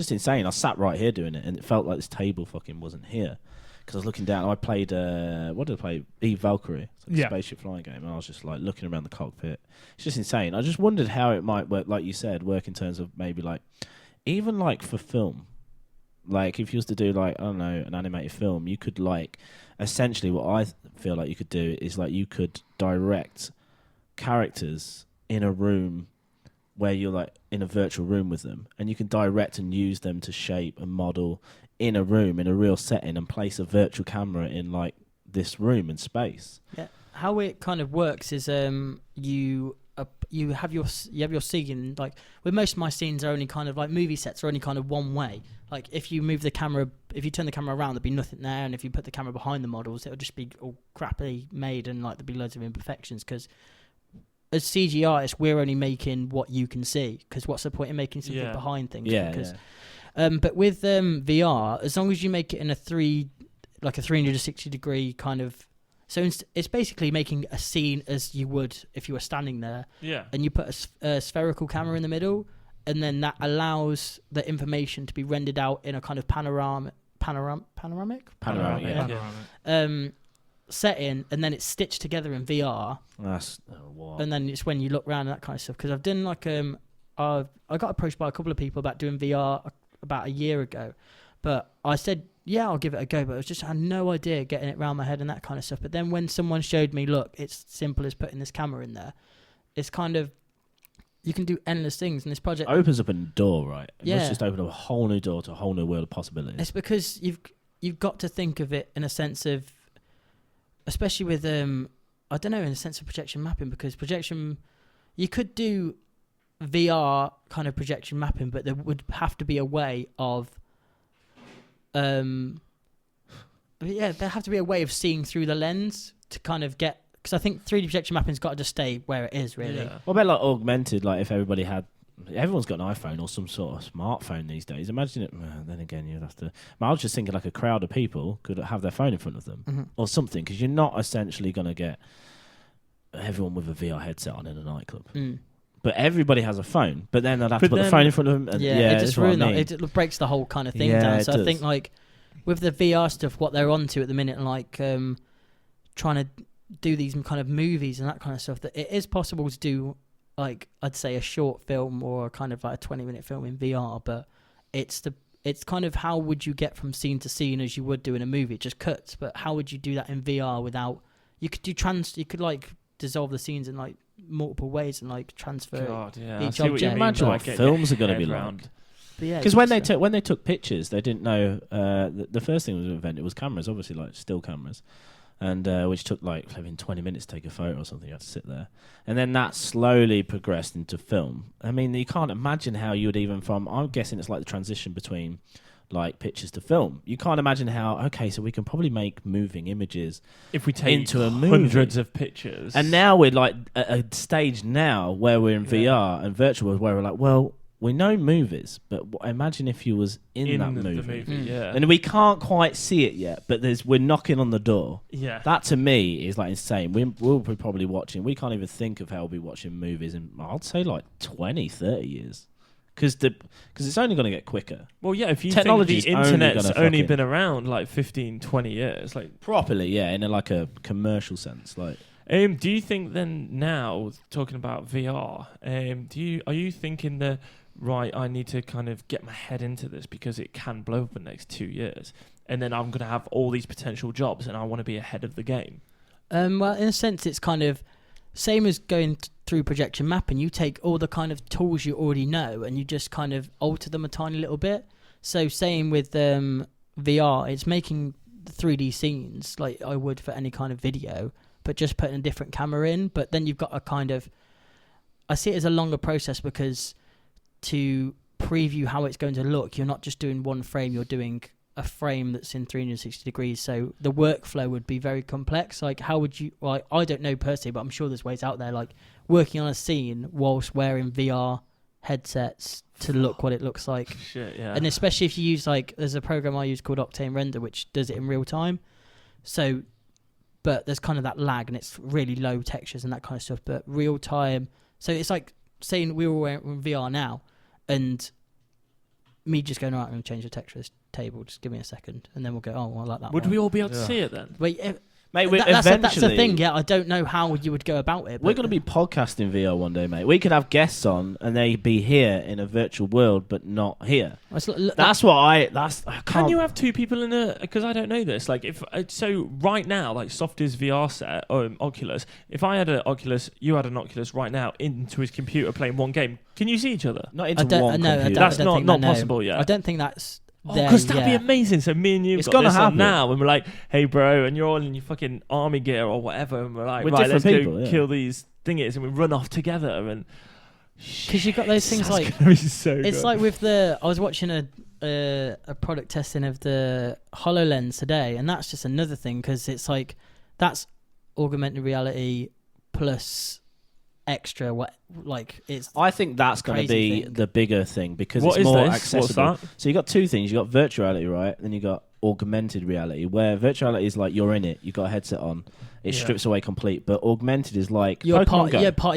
insane. I sat right here doing it, and it felt like this table fucking wasn't here. Because I was looking down. I played what did I play? Eve Valkyrie, it's like a Yeah. spaceship flying game, and I was just like looking around the cockpit. It's just insane. I just wondered how it might work, like you said, work in terms of maybe like even like for film. Like if you was to do like I don't know an animated film, you could like essentially what I feel like you could do is like you could direct characters in a room where you're like in a virtual room with them, and you can direct and use them to shape and model in a room in a real setting and place a virtual camera in like this room in space. Yeah, how it kind of works is you have your scene. Like with most of my scenes are only kind of like movie sets are only kind of one way. Like if you move the camera, if you turn the camera around, there'd be nothing there, and if you put the camera behind the models, it'll just be all crappily made and like there'd be loads of imperfections because. As CG artists, we're only making what you can see. Because what's the point in making something behind things? Yeah. But with VR, as long as you make it in a 360 degree kind of, so it's basically making a scene as you would if you were standing there, Yeah. and you put a spherical camera in the middle, and then that allows the information to be rendered out in a kind of panoramic setting, and then it's stitched together in VR. That's what. And then it's when you look around and that kind of stuff. Because I've done like I got approached by a couple of people about doing VR about a year ago, but I said, yeah, I'll give it a go. But I had no idea getting it around my head and that kind of stuff. But then when someone showed me, look, it's simple as putting this camera in there, it's kind of, you can do endless things. And this project opens up a door, right? Yeah. It's just opened up a whole new door to a whole new world of possibilities. It's because you've got to think of it in a sense of, especially with I don't know, in a sense of projection mapping, because projection, you could do VR kind of projection mapping, but there would have to be a way of there have to be a way of seeing through the lens to kind of get, because I think 3D projection mapping's got to just stay where it is, really. Yeah. What about like augmented? Like if everyone's got an iPhone or some sort of smartphone these days. Imagine it. Then again, you'd have to. I was just thinking like a crowd of people could have their phone in front of them or something, because you're not essentially going to get everyone with a VR headset on in a nightclub. But everybody has a phone. But then they'll have to put the phone in front of them. And it just it breaks the whole kind of thing down. So I think like with the VR stuff, what they're onto at the minute, like trying to do these kind of movies and that kind of stuff, that it is possible to do, like I'd say a short film or kind of like a 20-minute film in VR, but it's kind of, how would you get from scene to scene as you would do in a movie? It just cuts, but how would you do that in VR without, you could like dissolve the scenes in like multiple ways and like transfer each object. Imagine what films are going to be like. Because when they took pictures, they didn't know the first thing that was invented was cameras, obviously, like still cameras. And which took like 20 minutes to take a photo or something. You had to sit there, and then that slowly progressed into film. I mean, you can't imagine how you would even I'm guessing it's like the transition between like pictures to film. You can't imagine how. Okay, so we can probably make moving images if we take into a movie. Hundreds of pictures. And now we're like at a stage now where we're in VR and virtual world, where we're like, well, we know movies, but imagine if you was in that movie. And we can't quite see it yet, but we're knocking on the door. Yeah, that to me is like insane. We'll be probably watching. We can't even think of how we'll be watching movies in, I'd say, like 20, 30 years, because it's only going to get quicker. Well, yeah, if you think the internet's only been around like 15, 20 years, like properly, yeah, in a commercial sense, like. Do you think then now, talking about VR, are you thinking that, right, I need to kind of get my head into this because it can blow up in the next 2 years, and then I'm going to have all these potential jobs and I want to be ahead of the game? Well, in a sense, it's kind of same as going through projection mapping. You take all the kind of tools you already know and you just kind of alter them a tiny little bit. So same with VR, it's making 3D scenes like I would for any kind of video, but just putting a different camera in. But then you've got a kind of, I see it as a longer process, because to preview how it's going to look, you're not just doing one frame, you're doing a frame that's in 360 degrees. So the workflow would be very complex. Like how would you, like, I don't know personally, but I'm sure there's ways out there, like working on a scene whilst wearing VR headsets to look what it looks like. Shit, yeah. And especially if you use, like, there's a program I use called Octane Render, which does it in real time. So, but there's kind of that lag and it's really low textures and that kind of stuff, but real time. So it's like saying we were wearing VR now and me just going, all right, I'm going to change the texture of this table, just give me a second, and then we'll go, oh, well, I like that Would one. we all be able to see it then? Wait, mate, that's the thing, yeah. I don't know how you would go about it. We're going to be podcasting VR one day, mate. We could have guests on and they be here in a virtual world, but not here. Can you have two people in a? Because I don't know this. Like, if so, right now, like Softie's VR set or Oculus. If I had an Oculus, you had an Oculus right now into his computer playing one game. Can you see each other? Not into one computer. That's not possible yet. I don't think that's. Because that'd be amazing. So me and you it's got this happen on now, and we're like, "Hey, bro," and you're all in your fucking army gear or whatever, and we're like, "Right, let's people, go kill these thingies," and we run off together. And because you've got those things like so it's good. like with I was watching a product testing of the HoloLens today, and that's just another thing, because it's like that's augmented reality plus extra it's. I think that's going to be the bigger thing, because what it's more this? accessible. What's that? So you got two things. You got virtual reality, right? Then you got augmented reality, where virtual reality is like you're in it, you got a headset on, it strips away complete. But augmented is like you're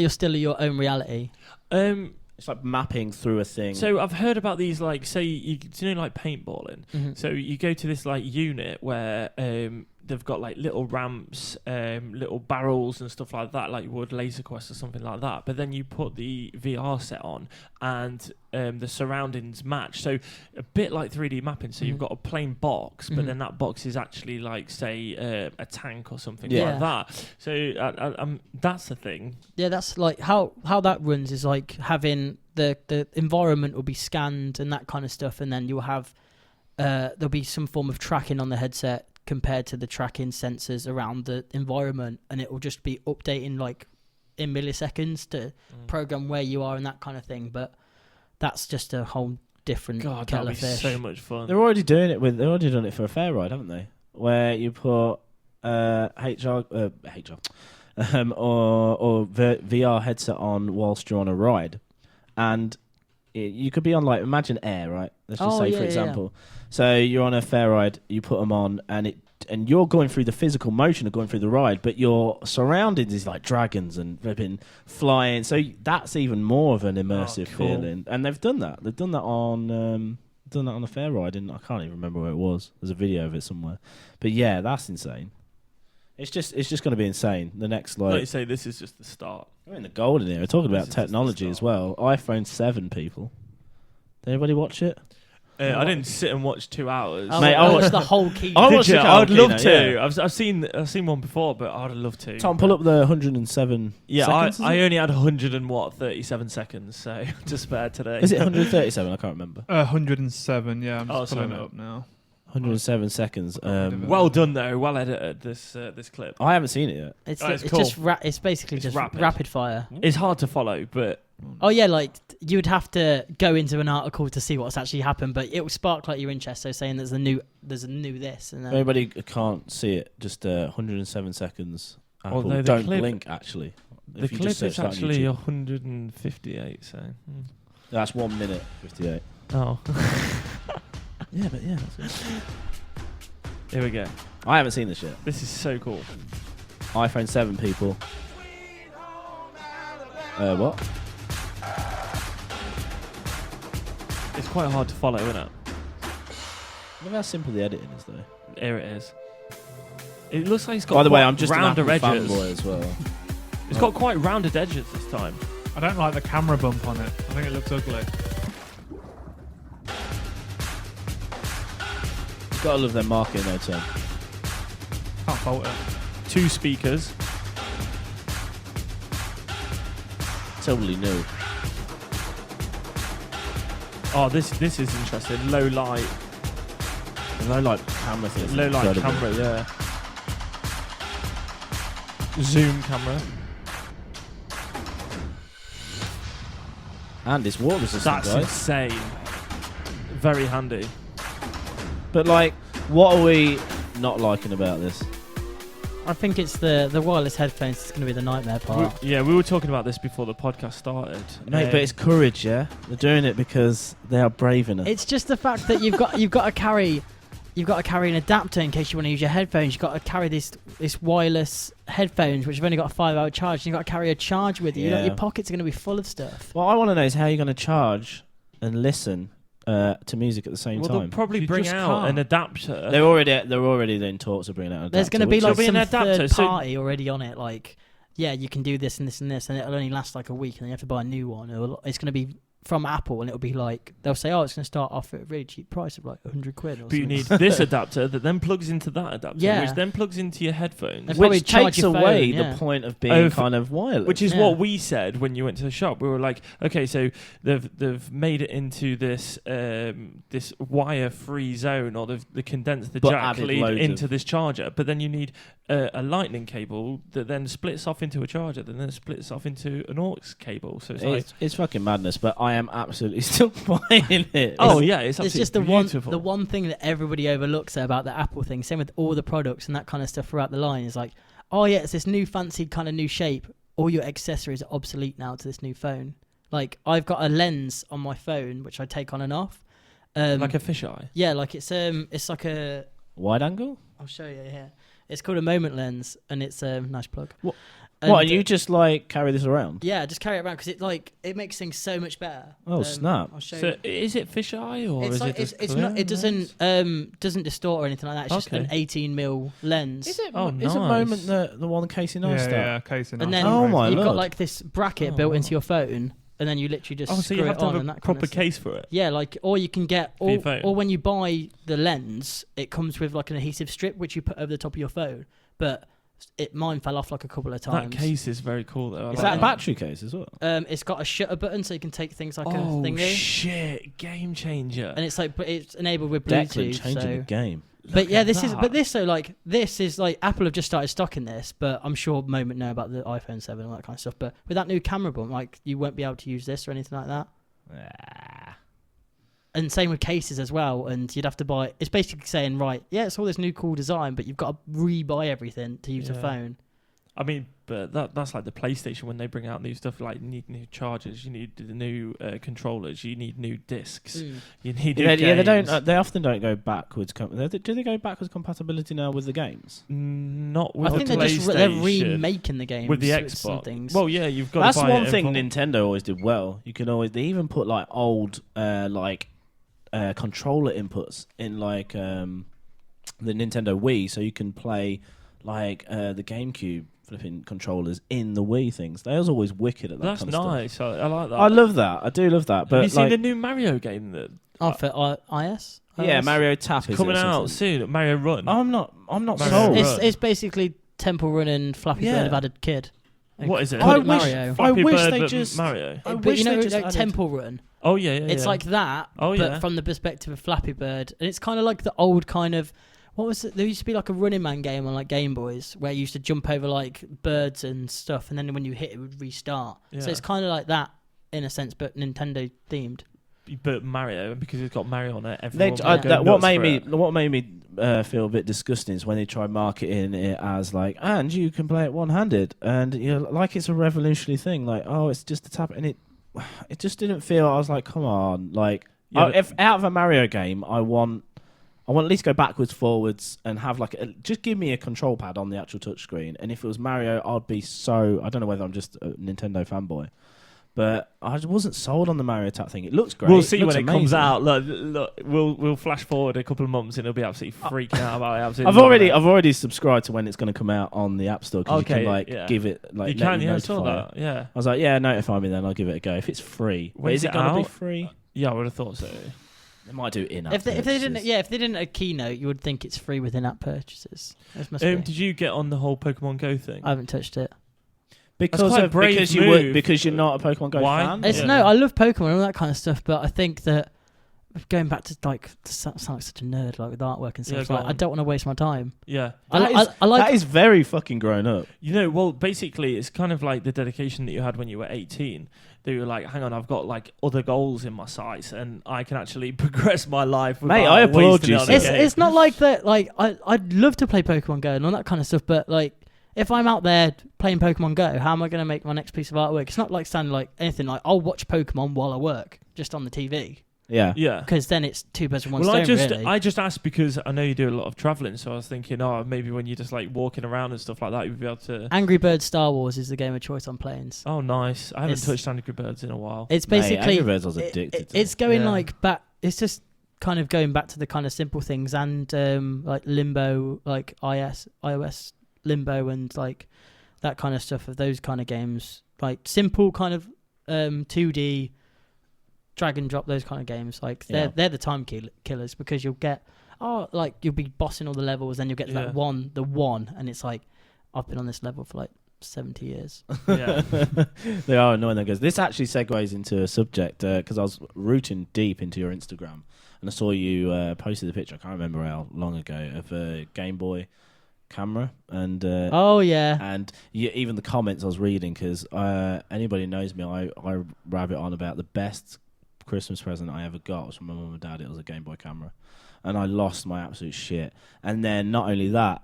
still your own reality. It's like mapping through a thing. So I've heard about these, like, say, do you know, like paintballing? Mm-hmm. So you go to this like unit where they've got like little ramps, little barrels and stuff like that, like you would Laser Quest or something like that. But then you put the VR set on and the surroundings match. So a bit like 3D mapping. So you've got a plain box, but then that box is actually like, say, a tank or something like that. So that's the thing. Yeah, that's like how that runs is like having the environment will be scanned and that kind of stuff, and then you'll have there'll be some form of tracking on the headset compared to the tracking sensors around the environment, and it will just be updating like in milliseconds to program where you are and that kind of thing. But that's just a whole different kettle of fish. So much fun. They're already doing it they've already done it for a fair ride, haven't they? Where you put VR headset on whilst you're on a ride, and you could be on, like, imagine Air, right? Let's just say, for example. So you're on a fair ride, you put them on, and you're going through the physical motion of going through the ride, but your surroundings is like dragons and flipping flying. So that's even more of an immersive feeling. And they've done that. They've done that on a fair ride, and I can't even remember where it was. There's a video of it somewhere. But yeah, that's insane. It's just going to be insane. The next, like you say, this is just the start. We're in the golden era. We're talking about technology as well. iPhone 7, people. Did anybody watch it? I didn't sit and watch 2 hours. Mate, I watched the whole key. I watched the I'd whole love keynote, to. yeah. I've seen one before, but I'd love to. Tom, pull up the 107 seconds. I only had 137 seconds, so to spare today. Is it 137? I can't remember. 107, yeah. I'm just pulling it sorry, up now. 107 seconds. Well done, though. Well edited, this clip. I haven't seen it yet. It's cool. just it's basically just rapid fire. It's hard to follow, but... Oh yeah, like you would have to go into an article to see what's actually happened, but it will spark like your interest. So saying there's a new this, and Anybody can't see it. Just 107 seconds. Apple. Although Don't blink. Actually, the clip is actually 158. So that's 1 minute 58. Oh. Yeah, but yeah. That's it. Here we go. I haven't seen this yet. This is so cool. iPhone 7, people. What? It's quite hard to follow, isn't it? Look how simple the editing is, though. Here it is. It looks like it's got. By the way, I'm just an rounder Apple edges fanboy as well. It's got quite rounded edges this time. I don't like the camera bump on it. I think it looks ugly. You've got to love their marketing, though, Tom. Can't fault it. 2 speakers. Totally new. Oh, this is interesting. Low light. The low light camera thing. is Low light incredible. camera, yeah. Zoom camera. And it's water resistant, That's guys. insane. Very handy. But like, what are we not liking about this? I think it's the wireless headphones that's going to be the nightmare part. We were talking about this before the podcast started. Mate, but it's courage, yeah? They're doing it because they are brave enough. It's just the fact that you've got to carry an adapter in case you want to use your headphones. You've got to carry this wireless headphones, which have only got a 5-hour charge. And you've got to carry a charge with you. Yeah. Your pockets are going to be full of stuff. What I want to know is how you're going to charge and listen to music at the same Well, time. they'll probably You bring just out can't. an adapter. They're already in talks of bringing out an adapter. There's going to be like There'll be some an adapter, third so- party already on it. Like, yeah, you can do this and this and this, and it'll only last like a week, and then you have to buy a new one. It's going to be from Apple, and it'll be like they'll say, "Oh, it's going to start off at a really cheap price of like £100." Or But you something. need this adapter that then plugs into that adapter, Yeah. which then plugs into your headphones. They'll probably Which charge takes your phone, away yeah. the point of being Oh, kind of wireless. Which is Yeah. what we said when you went to the shop. We were like, okay, so they've made it into this this wire-free zone, or they've condensed the But jack added lead loads into of- this charger. But then you need a lightning cable that then splits off into a charger, that then splits off into an aux cable. So it's like, It's fucking madness, but I am absolutely still buying it. oh yeah, it's It's absolutely just beautiful. the one thing that everybody overlooks about the Apple thing. Same with all the products and that kind of stuff throughout the line. Is like, oh yeah, it's this new fancy kind of new shape. All your accessories are obsolete now to this new phone. Like I've got a lens on my phone which I take on and off. like a fisheye. Yeah, like it's like a. Wide angle? I'll show you here. It's called a moment lens, and it's a nice plug. What? And, What? And you just like carry this around? Yeah, just carry it around because it makes things so much better. Oh, snap! I'll show So you. is it fisheye or It's is like it just it's clear not. It doesn't distort or anything like that. It's just Okay. an 18mm lens. Is it? Oh, Is a nice. moment the one Casey Neistat? Yeah, Casey. And then Oh my you've got lord. like this bracket Oh, built wow. into your phone, and then you literally just Oh, so screw you it have to on have and a that kind proper of stuff. case for it. Yeah, like, or you can get, For your phone. or when you buy the lens, it comes with like an adhesive strip which you put over the top of your phone. But mine fell off like a couple of times. That case is very cool though. I Is like that a that. battery case as well? It's got a shutter button so you can take things like a Oh thingy, shit! Game changer. and it's like, but it's enabled with Declan Bluetooth. changing So. the game. But yeah, at this that. is like Apple have just started stocking this, but I'm sure Moment know about the iPhone 7 and all that kind of stuff. But with that new camera bump, like you won't be able to use this or anything like that. And same with cases as well. And you'd have to buy. It's basically saying, right, yeah, it's all this new cool design, but you've got to re-buy everything to use a Yeah. phone. I mean, but that's like the PlayStation when they bring out new stuff. Like, you need new chargers, you need the new controllers, you need new discs, you need new Yeah, games. they don't. They often don't go backwards. Do they go backwards compatibility now with the games? Not with I think the they're PlayStation. remaking the game with the with some Xbox. things. Well, yeah, you've got. That's to buy one it thing in Nintendo always did well. You can always. They even put like old controller inputs in like the Nintendo Wii, so you can play like the GameCube flipping controllers in the Wii things. They was always wicked at that That's kind of nice. stuff. I like that. I love that. I do love that. But Have you seen like, the new Mario game that for IS? yeah, Mario Tap is coming it or out something? soon? Mario Run. I'm not Mario sold. Run. It's basically Temple Run and Flappy Yeah. Bird have had a kid. What is it? Called I it wish- Mario. Flappy I wish Bird, they but just- Mario. I But wish you know, they just like added- Temple Run. Oh yeah, yeah. It's yeah. like that, Oh, but yeah. from the perspective of Flappy Bird. And it's kind of like the old kind of, what was it? There used to be like a Running Man game on like Game Boys where you used to jump over like birds and stuff, and then when you hit it would restart. So Yeah. it's kind of like that in a sense, but Nintendo themed. But Mario, because it's got Mario on it. They, Everyone Yeah. will go what nuts made for me it. what made me feel a bit disgusting is when they tried marketing it as like, and you can play it one-handed, and you know, like it's a revolutionary thing. Like, oh, it's just a tap, and it just didn't feel. I was like, come on, like, Yeah, if out of a Mario game, I want at least go backwards, forwards, and have like just give me a control pad on the actual touchscreen. And if it was Mario, I'd be so. I don't know whether I'm just a Nintendo fanboy. But I just wasn't sold on the Mario Tap thing. It looks great. We'll see looks when it comes amazing. out. Look, we'll flash forward a couple of months and it'll be absolutely freaking out about it. Absolutely I've already subscribed to when it's going to come out on the App Store because Okay, you can like yeah. give it like You let can, me yeah, I saw notify it. that. Yeah, I was like, yeah, notify me then. I'll give it a go if it's free. But When's is it it going to be out? free? yeah, I would have thought so. They might do in-app. If they didn't, purchases. if they didn't a keynote, you would think it's free with in-app purchases. This must be. Did you get on the whole Pokemon Go thing? I haven't touched it. because quite a brave move. because you're not a Pokemon Go Why? fan. It's Yeah. no, I love Pokemon and all that kind of stuff, but I think that going back to like to sound like such a nerd, like with artwork and stuff, Yeah, it's go like, I on. don't want to waste my time. Yeah. I like. That is very fucking grown up. You know, well, basically, it's kind of like the dedication that you had when you were 18. That you were like, hang on, I've got like other goals in my sights, and I can actually progress my life. Mate, without I applaud wasting you, it on sir. a It's game. it's not like that. Like I'd love to play Pokemon Go and all that kind of stuff, but like if I'm out there playing Pokemon Go, how am I going to make my next piece of artwork? It's not like standing like anything. Like I'll watch Pokemon while I work, just on the TV, Yeah. Yeah. because then it's two birds with one Well, stone. Really. I just asked because I know you do a lot of traveling, so I was thinking, oh, maybe when you're just like walking around and stuff like that, you'd be able to. Angry Birds Star Wars is the game of choice on planes. Oh, nice! I haven't It's- touched Angry Birds in a while. It's Mate, basically Angry Birds I was addicted to. it's going Yeah. like back. It's just kind of going back to the kind of simple things and like Limbo, like iOS Limbo, and like that kind of stuff of those kind of games, like simple kind of 2D drag and drop, those kind of games. Like they're the time killers because you'll get you'll be bossing all the levels, then you'll get to Yeah. that one, and it's like I've been on this level for like 70 years. Yeah. They are annoying. That goes. This actually segues into a subject because I was rooting deep into your Instagram and I saw you posted the picture. I can't remember how long ago of a Game Boy camera and Oh yeah. and even the comments I was reading because anybody who knows me, I rabbit on about the best Christmas present I ever got was from my mum and dad. It was a Game Boy camera, and I lost my absolute shit. And then not only that,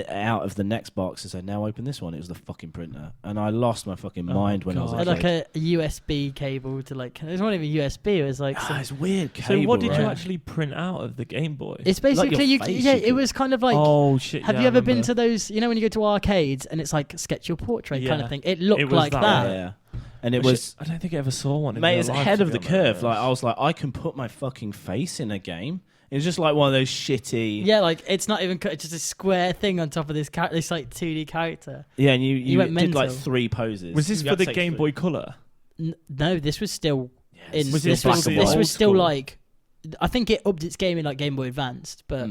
out of the next box and said, "Now open this one." It was the fucking printer, and I lost my fucking mind when I was Had a like kid. a USB cable to like. It wasn't even USB. It was like. It's weird. So Cable, what did you right? actually print out of the Game Boy? It's basically your you. face Yeah, you it could- was kind of like. Oh shit! Have yeah, you I ever been remember. to those? You know when you go to arcades and it's like sketch your portrait kind Yeah. of thing. It looked It was like that that. Yeah, and it was. I don't think I ever saw one. In Mate, real it's life, ahead to of be the honest. curve. Like I was like, I can put my fucking face in a game. It was just like one of those shitty. Yeah, like it's not even it's just a square thing on top of this this like 2D character. Yeah, and you went did like mental. 3 poses. Was this You for had to the take Game 3. Boy Color? No, this was still in. Was This it was still the this old was still school? like. I think it upped its game in like Game Boy Advanced, but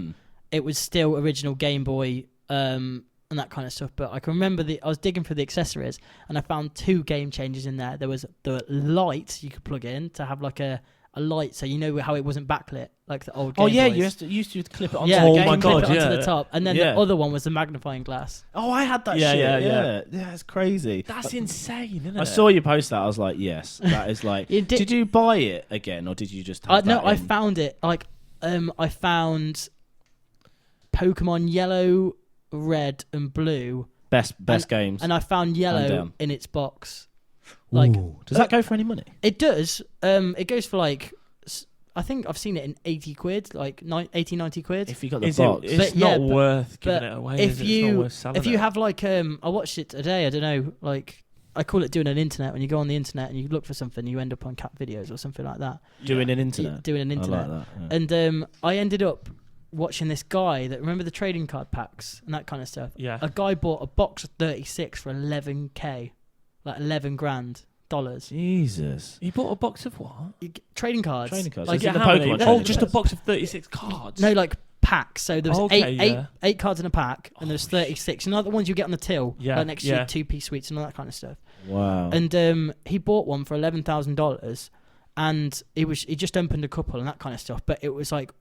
it was still original Game Boy and that kind of stuff. But I can remember I was digging for the accessories and I found 2 game changers in there. There was the light you could plug in to have like a light, so you know how it wasn't backlit like the old Game Oh yeah, Boys. you used to clip it onto Yeah, the Oh game. my you can God, clip it onto yeah. the top, and then Yeah. the other one was the magnifying glass. Oh, I had that Yeah, shit. yeah. Yeah, it's crazy. That's insane, isn't it? I saw you post that. I was like, yes, that is like. You did- did you buy it again, or did you just? Have No, that I in? found it. Like, I found Pokemon Yellow, Red, and Blue, best games. and I found Yellow down. in its box. Like, Ooh. Does that go for any money? it does. It goes for like, I think I've seen it in 80 quid, like 80, 90 quid. If you got the Is box, it's But yeah, not but- worth giving but it away. if is it? It's not worth selling if you it. have like, I watched it today. I don't know, like. I call it doing an internet. When you go on the internet and you look for something, you end up on cat videos or something like that. doing an internet. Doing an internet. I like that. Yeah. And I ended up watching this guy that remember the trading card packs and that kind of stuff. Yeah. A guy bought a box of 36 for 11k, like 11 grand dollars. Jesus. You bought a box of what? Trading cards. Trading cards. Like, As in the how many? Pokemon Oh, trading just a cards. box of 36 cards. no, like packs. So there was Okay, eight cards in a pack, and there was 36. You know, like the ones you get on the till, Yeah, like next to yeah. your 2p sweets and all that kind of stuff. Wow. And he bought one for $11,000, and he just opened a couple and that kind of stuff. But it was like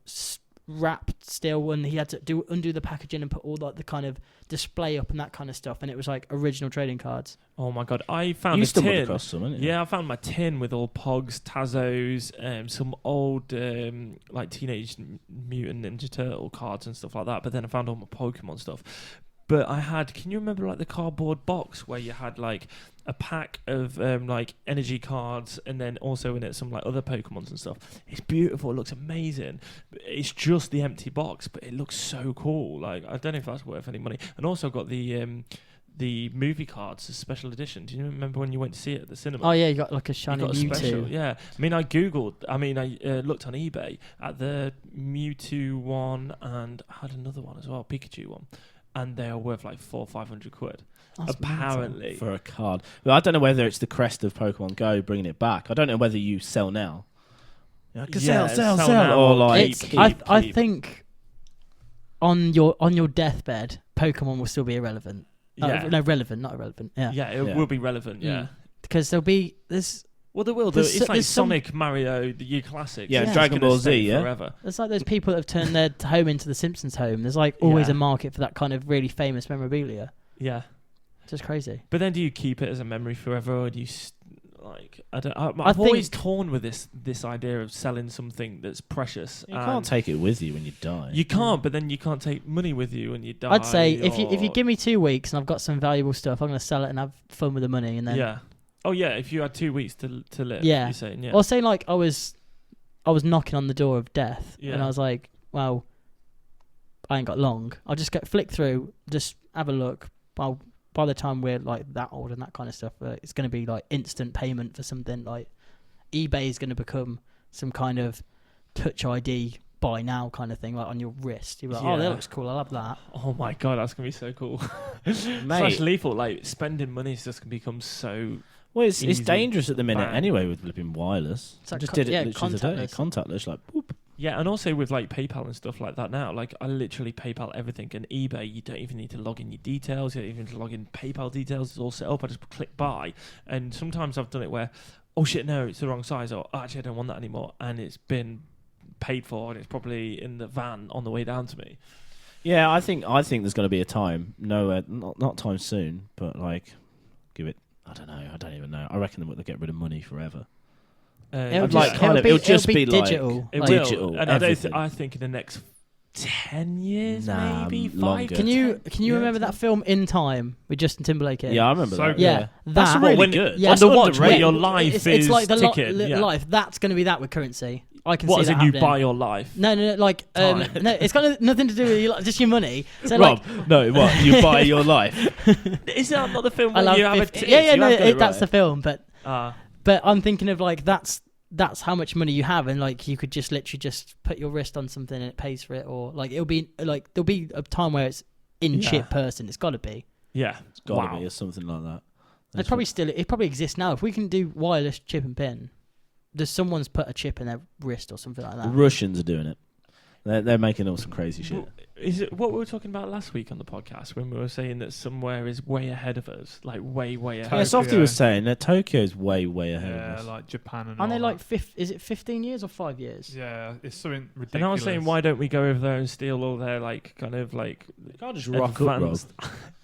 wrapped still, and he had to undo the packaging and put all like the kind of display up and that kind of stuff. And it was like original trading cards. Oh my god, I found you a stumbled tin. across some, didn't you? Yeah, I found my tin with all Pogs, Tazos, some old like Teenage Mutant Ninja Turtle cards and stuff like that. But then I found all my Pokemon stuff. But I had, can you remember like the cardboard box where you had like a pack of like energy cards and then also in it some like other Pokemons and stuff? It's beautiful. It looks amazing. It's just the empty box, but it looks so cool. Like I don't know if that's worth any money. And also got the movie cards, the special edition. Do you remember when you went to see it at the cinema? Oh yeah, you got like a You shiny got a special, Mewtwo. yeah. I looked on eBay at the Mewtwo one and I had another one as well, Pikachu one, and they are worth like 400 or 500 quid. That's Apparently, For a card. But I don't know whether it's the crest of Pokemon Go bringing it back. I don't know whether you sell now. Yeah, Yeah, sell sell now or or like keep. I think on your deathbed, Pokemon will still be irrelevant. yeah, No, relevant, not irrelevant. Yeah, yeah, it Yeah. will be relevant. Yeah. because there's Well, there will. There's It's like some- Sonic, Mario, the year classics. Yeah, It's Dragon gonna Ball stay Z, yeah? forever. There's like those people that have turned their home into the Simpsons home. There's like always Yeah. a market for that kind of really famous memorabilia. Yeah, It's just crazy. but then do you keep it as a memory forever, or do you I don't? I I've always think- torn with this idea of selling something that's precious. You can't take it with you when you die. You can't, but then you can't take money with you when you die. I'd say if you or- give me 2 weeks and I've got some valuable stuff, I'm gonna sell it and have fun with the money, and then Yeah. Oh yeah, if you had 2 weeks to live. Yeah. You're saying, yeah. Or say like I was knocking on the door of death, and Yeah. I was like, well, I ain't got long. I'll just flick through, just have a look. By the time we're like that old and that kind of stuff, it's going to be like instant payment for something. Like eBay is going to become some kind of Touch ID buy now kind of thing, like on your wrist. You're like, oh, that Yeah. looks cool. I'll have that. Oh my god, that's gonna be so cool. Slash Mate. lethal. Like spending money is just gonna become so. Well, it's Easy. dangerous at the minute Bang. anyway with flipping wireless. It's like just co- did it yeah, literally today. contactless. Contactless, like boop. Yeah, and also with like PayPal and stuff like that now, like I literally PayPal everything, and eBay you don't even need to log in your details, you don't even need to log in PayPal details, it's all set up, I just click buy, and sometimes I've done it where, oh shit, no, it's the wrong size, or actually I don't want that anymore, and it's been paid for, and it's probably in the van on the way down to me. Yeah, I think there's going to be a time. No, not time soon, but like, give it. I don't know. I don't even know. I reckon they'll get rid of money forever. It'll I'd like just, kind of- it'll just be be like- digital. It like, will, digital, and everything. I think in the next 10 years, Nah, maybe 5. longer. Can you Yeah, remember that film In Time with Justin Timberlake? In? Yeah, I remember So that. good. Yeah, That's that. really good. Yeah, On the watch, where underrated. your life it's is like the ticking. yeah. life. That's going to be that with currency. I can What, see as that in you happening. buy your life? No, like Time. no, it's got nothing to do with your, just your money. So Rob, like, no, what? You buy your life? Is that not the film I where love you have a 50 ticket? yeah, You no, have got it that's right. the film. But Ah. I'm thinking of like that's how much money you have, and like you could just literally just put your wrist on something and it pays for it, or like it'll be like there'll be a time where it's in Yeah. chip person. It's got to be. Yeah. It's got to Wow. be or something like that. It probably exists now. If we can do wireless chip and pin, there's someone's put a chip in their wrist or something like The that. Russians are doing it. They're making all some crazy shit. Well, is it what we were talking about last week on the podcast when we were saying that somewhere is way ahead of us, like way ahead? Yeah, Tokyo. Softie was saying that Tokyo's way ahead of Yeah, us. like Japan and Aren't they all like that. is it 15 years or 5 years? Yeah, it's something ridiculous. And I was saying, why don't we go over there and steal all their like kind of like You can't just rock up, Rob. advanced?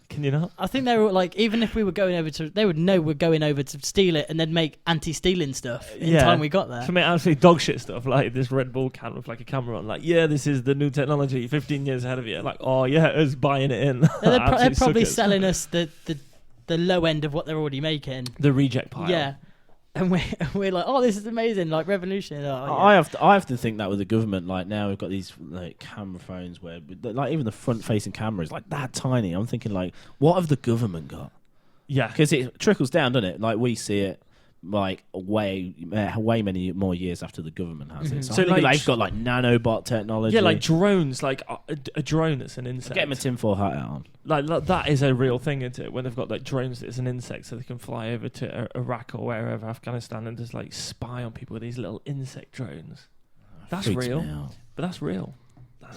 Can you not? I think they were like, even if we were going over to, they would know we're going over to steal it and then make anti-stealing stuff in Yeah. time we got there. To make absolutely dog shit stuff like this Red Bull can with like a camera on, like, yeah, this is the new technology, 15 years ahead of you. Like, oh yeah, us buying it in. They're Absolute probably suckers. selling us the low end of what they're already making. The reject pile. Yeah. And we're like, oh, this is amazing, like revolutionary. Oh, yeah. I have to think that with the government, like now we've got these like camera phones where, like even the front-facing camera is like that tiny. I'm thinking like, what have the government got? Yeah. Because it trickles down, doesn't it? Like we see it like way many more years after the government has it. So, So, I think like, they've got like nanobot technology. Yeah, like drones, like a drone that's an insect. get my tinfoil hat on. Like that is a real thing, isn't it? When they've got like drones that's an insect, so they can fly over to Iraq or wherever, Afghanistan, and just like spy on people with these little insect drones. That's Freaks real, me out. but that's real.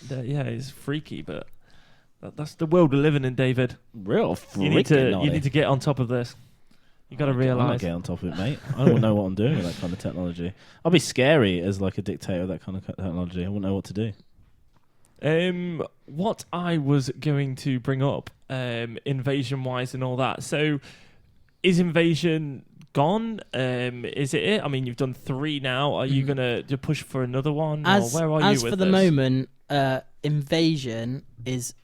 Yeah, it's freaky, but that's the world we're living in, David. Real freaking You need to get on top of this. You got to I'm not realise. getting on top of it, mate. I don't know what I'm doing with that kind of technology. I'll be scary as like a dictator with that kind of technology. I wouldn't know what to do. What I was going to bring up, invasion-wise and all that. So, is invasion gone? Is it? I mean, you've done 3 now. Are you gonna push for another one? Or where are you as with for the this? moment, invasion is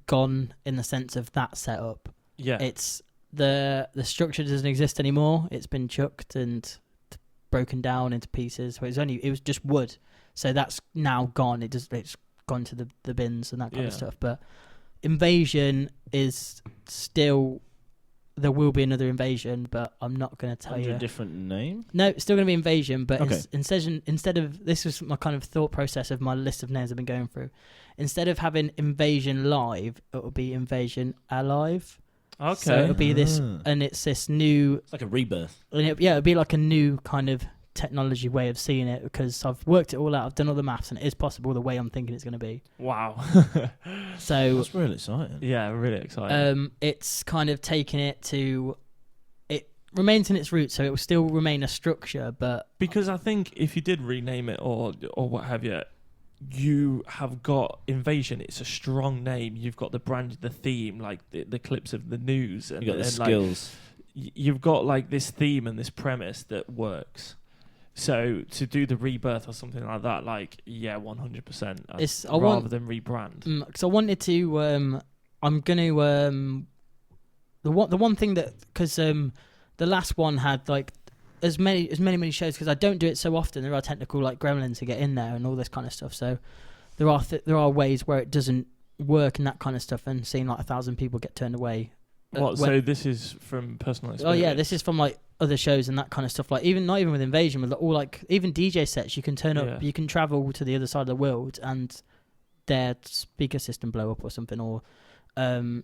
gone in the sense of that setup. Yeah. It's the structure doesn't exist anymore. It's been chucked and broken down into pieces. It was just wood, so that's now gone. It's gone to the bins and that kind of stuff. But invasion is still. There will be another invasion, but I'm not going to tell Under you. a different name? No, it's still going to be invasion, but Okay. instead of this was my kind of thought process of my list of names I've been going through. Instead of having invasion live, it will be invasion alive. Okay. So it'll be this, Ah. and it's this new. It's like a rebirth. And it'll be like a new kind of technology way of seeing it because I've worked it all out. I've done all the maths, and it is possible the way I'm thinking it's going to be. Wow. So That's really exciting. Yeah, really exciting. it's kind of taking it to. It remains in its roots, so it will still remain a structure, but Because I think if you did rename it or what have you, you have got invasion. It's a strong name. You've got the brand, the theme, like the clips of the news, and You got the and, like, skills. you've got like this theme and this premise that works. So to do the rebirth or something like that, like 100%. Rather than rebrand. Because I wanted to. I'm going to. The one thing that because the last one had like as many shows because I don't do it so often. There are technical like gremlins to get in there and all this kind of stuff. So there are ways where it doesn't work and that kind of stuff. And seeing like 1,000 people get turned away. So this is from personal experience? Oh yeah, this is from like other shows and that kind of stuff. Like not even with Invasion, with all like even DJ sets, you can turn up, you can travel to the other side of the world and their speaker system blow up or something, or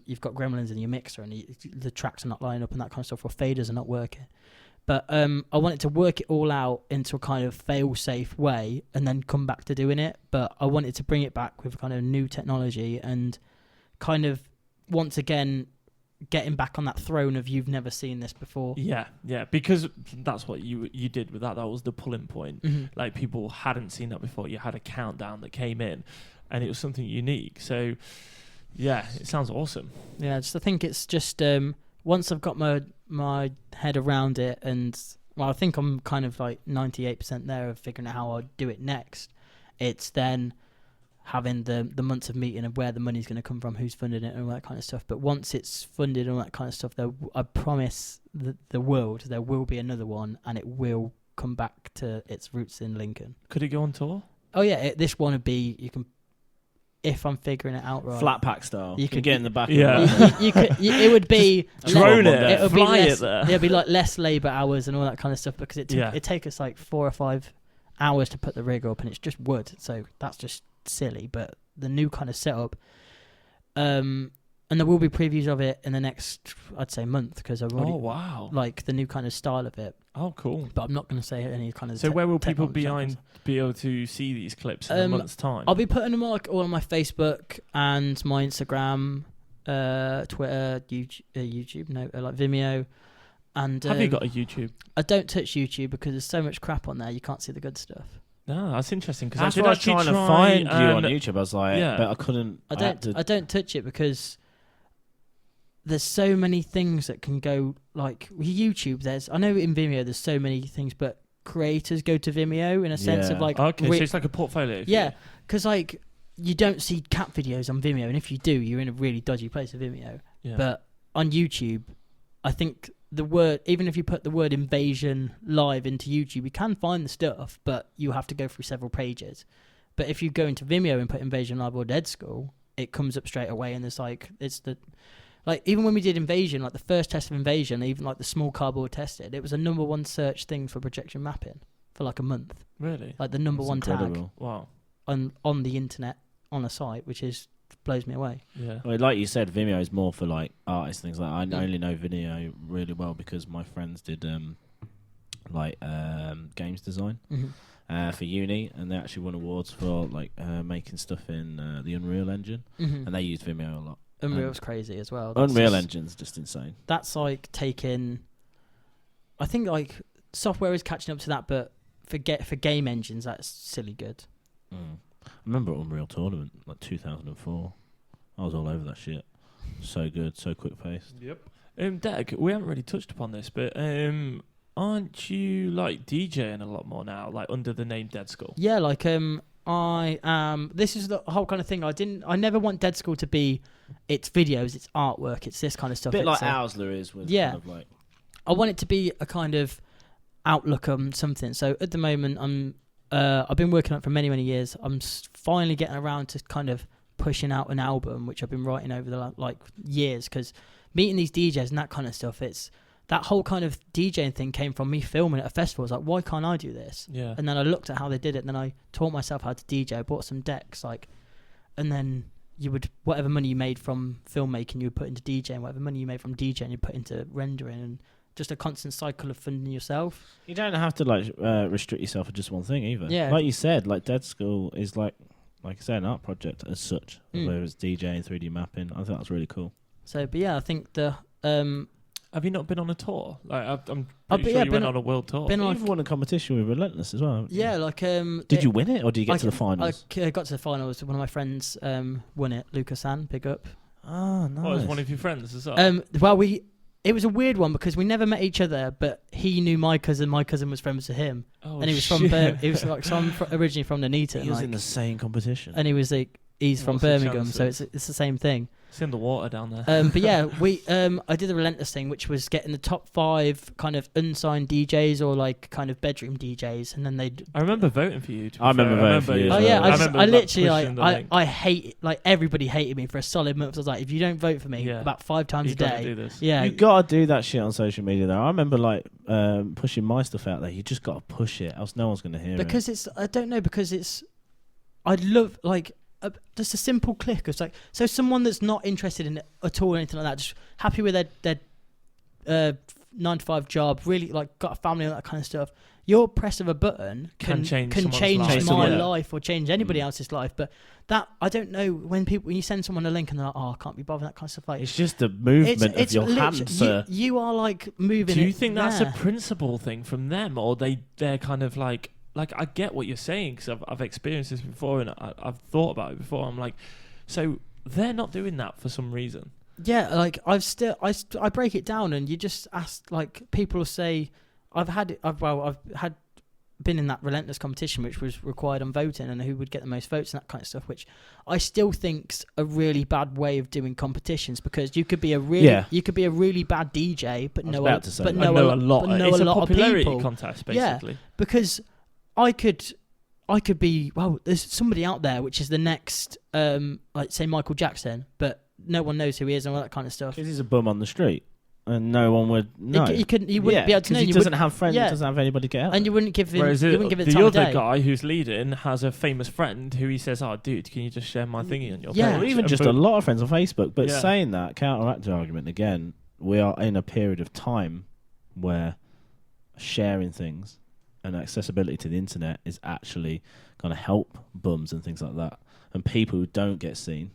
you've got gremlins in your mixer and the tracks are not lining up and that kind of stuff, or faders are not working. But I wanted to work it all out into a kind of fail-safe way and then come back to doing it. But I wanted to bring it back with kind of new technology and kind of once again getting back on that throne of you've never seen this before. Yeah, because that's what you did with that. That was the pulling point. Mm-hmm. Like people hadn't seen that before. You had a countdown that came in, and it was something unique. So, yeah, it sounds awesome. Yeah, I think it's just once I've got my head around it, and well, I think I'm kind of like 98% there of figuring out how I'll do it next. It's then having the months of meeting and where the money's going to come from, who's funding it, and all that kind of stuff. But once it's funded and all that kind of stuff, I promise the world there will be another one, and it will come back to its roots in Lincoln. Could it go on tour? Oh yeah, this one would be, you can, if I'm figuring it out right, Flat pack style. You You could could get in the back. Yeah. Of it would be Drone it, it'll be fly less, it there. There'll be like less labour hours and all that kind of stuff, because it take us like 4 or 5 hours to put the rig up, and it's just wood, so that's just silly. But the new kind of setup, and there will be previews of it in the next, I'd say, month, because I've already wow. like the new kind of style of it. Oh, cool. But I'm not going to say any kind of. So where will people technology. be able to see these clips in a month's time? I'll be putting them all on my Facebook and my Instagram, Twitter, YouTube, like Vimeo. And Have you got a YouTube? I don't touch YouTube because there's so much crap on there. You can't see the good stuff. No, that's interesting, because That's I what did I was actually trying to find you on and- YouTube. I was like, Yeah. but I couldn't. I don't touch it because there's so many things that can go, like with YouTube. I know in Vimeo there's so many things, but creators go to Vimeo in a sense of Yeah. like Okay, so it's like a portfolio. for yeah, you. because like you don't see cat videos on Vimeo, and if you do, you're in a really dodgy place with Vimeo. Yeah. But on YouTube, I think the word, even if you put the word invasion live into YouTube, you can find the stuff, but you have to go through several pages. But if you go into Vimeo and put invasion live or dead school, it comes up straight away, and there's like, it's the, like, even when we did invasion, like the first test of invasion, even like the small cardboard tested, it was a #1 search thing for projection mapping for like a month. Really? Like the #1 tag Incredible. Wow. on the internet on a site, which blows me away. Yeah. Well, like you said, Vimeo is more for like artists, things like that. I only know Vimeo really well because my friends did games design for uni, and they actually won awards for like making stuff in the Unreal Engine, and they use Vimeo a lot. Unreal's crazy as well. Unreal Engine's just insane. That's like taking, I think like software is catching up to that, but for game engines, that's silly good. I remember Unreal Tournament, like 2004. I was all over that shit. So good, so quick paced. Yep. Deg, we haven't really touched upon this, but aren't you like DJing a lot more now, like under the name Dead Skull? Yeah, like I am. This is the whole kind of thing. I never want Dead School to be its videos, its artwork, it's this kind of stuff. Bit like It's Owsler is with yeah. kind of like. I want it to be a kind of outlook on something. So at the moment, I've been working on it for many, many years. I'm finally getting around to kind of pushing out an album, which I've been writing over the years. Because meeting these DJs and that kind of stuff, it's that whole kind of DJing thing came from me filming at a festival. I was like, why can't I do this? Yeah. And then I looked at how they did it, and then I taught myself how to DJ. I bought some decks, and then you would, whatever money you made from filmmaking, you would put into DJing. Whatever money you made from DJing, you put into rendering, and just a constant cycle of funding yourself. You don't have to restrict yourself to just one thing either. Yeah. Like you said, like Dead School is like I said, an art project as such. Mm. Whether it's DJing, 3D mapping, I think that's really cool. So, but yeah, I think the Have you not been on a tour? Like I'm I've pretty been- sure yeah, you been went on- on a world tour. been on- You've won a competition with Relentless as well. haven't you? yeah, like Did you win it, or did you get to the finals? I got to the finals. One of my friends won it. Lucas San, big up. Oh, nice. Oh, it was one of your friends as well. Well, it was a weird one because we never met each other, but he knew my cousin. My cousin was friends with him, oh, and he was shit. from he was like originally from Nuneaton. He was in the same competition. and he was like he's from What's the Birmingham, so chances? it's the same thing. It's in the water down there. But yeah, I did the Relentless thing, which was getting the top 5 kind of unsigned DJs or like kind of bedroom DJs, and then they'd. I remember voting for you. To be I remember fair. voting for you you. as Oh yeah, well. I literally pushing the like link. I hate like everybody hated me for a solid month. I was like, if you don't vote for me Yeah. about 5 times You a gotta day, do this. yeah, You gotta do that shit on social media though. I remember pushing my stuff out there. You just gotta push it, else no one's gonna hear because it's I don't know because it's I'd love like just a simple click. It's like so someone that's not interested in it at all or anything like that, just happy with their 9-to-5 job, really like got a family and that kind of stuff. Your press of a button Can change can someone's change life. my Yeah. life or change anybody Mm. else's life. But that I don't know when you send someone a link and they're like, oh, I can't be bothered, that kind of stuff. Like It's just the movement of your literally- hand, sir. You are like moving. Do you it think that's a there. principle thing from them, or they're kind of like I get what you're saying because I've experienced this before and I've thought about it before. I'm like, so they're not doing that for some reason. Yeah, like I break it down and you just ask like people will say I've had been in that relentless competition, which was required on voting and who would get the most votes and that kind of stuff, which I still think's a really bad way of doing competitions, because you could be a really bad DJ, but know a lot of people. Contest, basically. Yeah, because I could be, well, there's somebody out there which is the next, like say Michael Jackson, but no one knows who he is and all that kind of stuff. Because he's a bum on the street. And no one would know. You wouldn't be able to know. He doesn't have friends. He doesn't have anybody to get out. And you wouldn't give him. Whereas you wouldn't give it the time other of day. guy who's leading has a famous friend who he says, "Oh, dude, can you just share my thingy on your Yeah. page?" Or even And just boom. a lot of friends on Facebook. But Yeah. saying that, counteract the argument again, we are in a period of time where sharing things and accessibility to the internet is actually going to help bums and things like that, and people who don't get seen.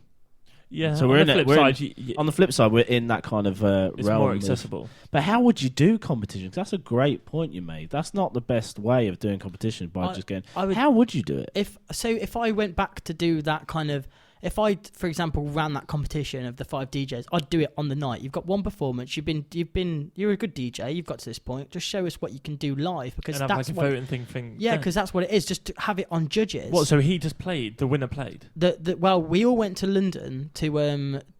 Yeah. So on we're the in it. flip We're side, on the flip side, we're in that kind of it's realm. more accessible. But how would you do competition? 'Cause that's a great point you made. That's not the best way of doing competition by just going. How would you do it? If I went back to do that kind of, if I, for example, ran that competition of the 5 DJs, I'd do it on the night. You've got one performance. You're a good DJ. You've got to this point. Just show us what you can do live, because And have that's like a what. voting thing. Yeah, because that's what it is. Just to have it on judges. What? So he just played. The winner played. Well, we all went to London to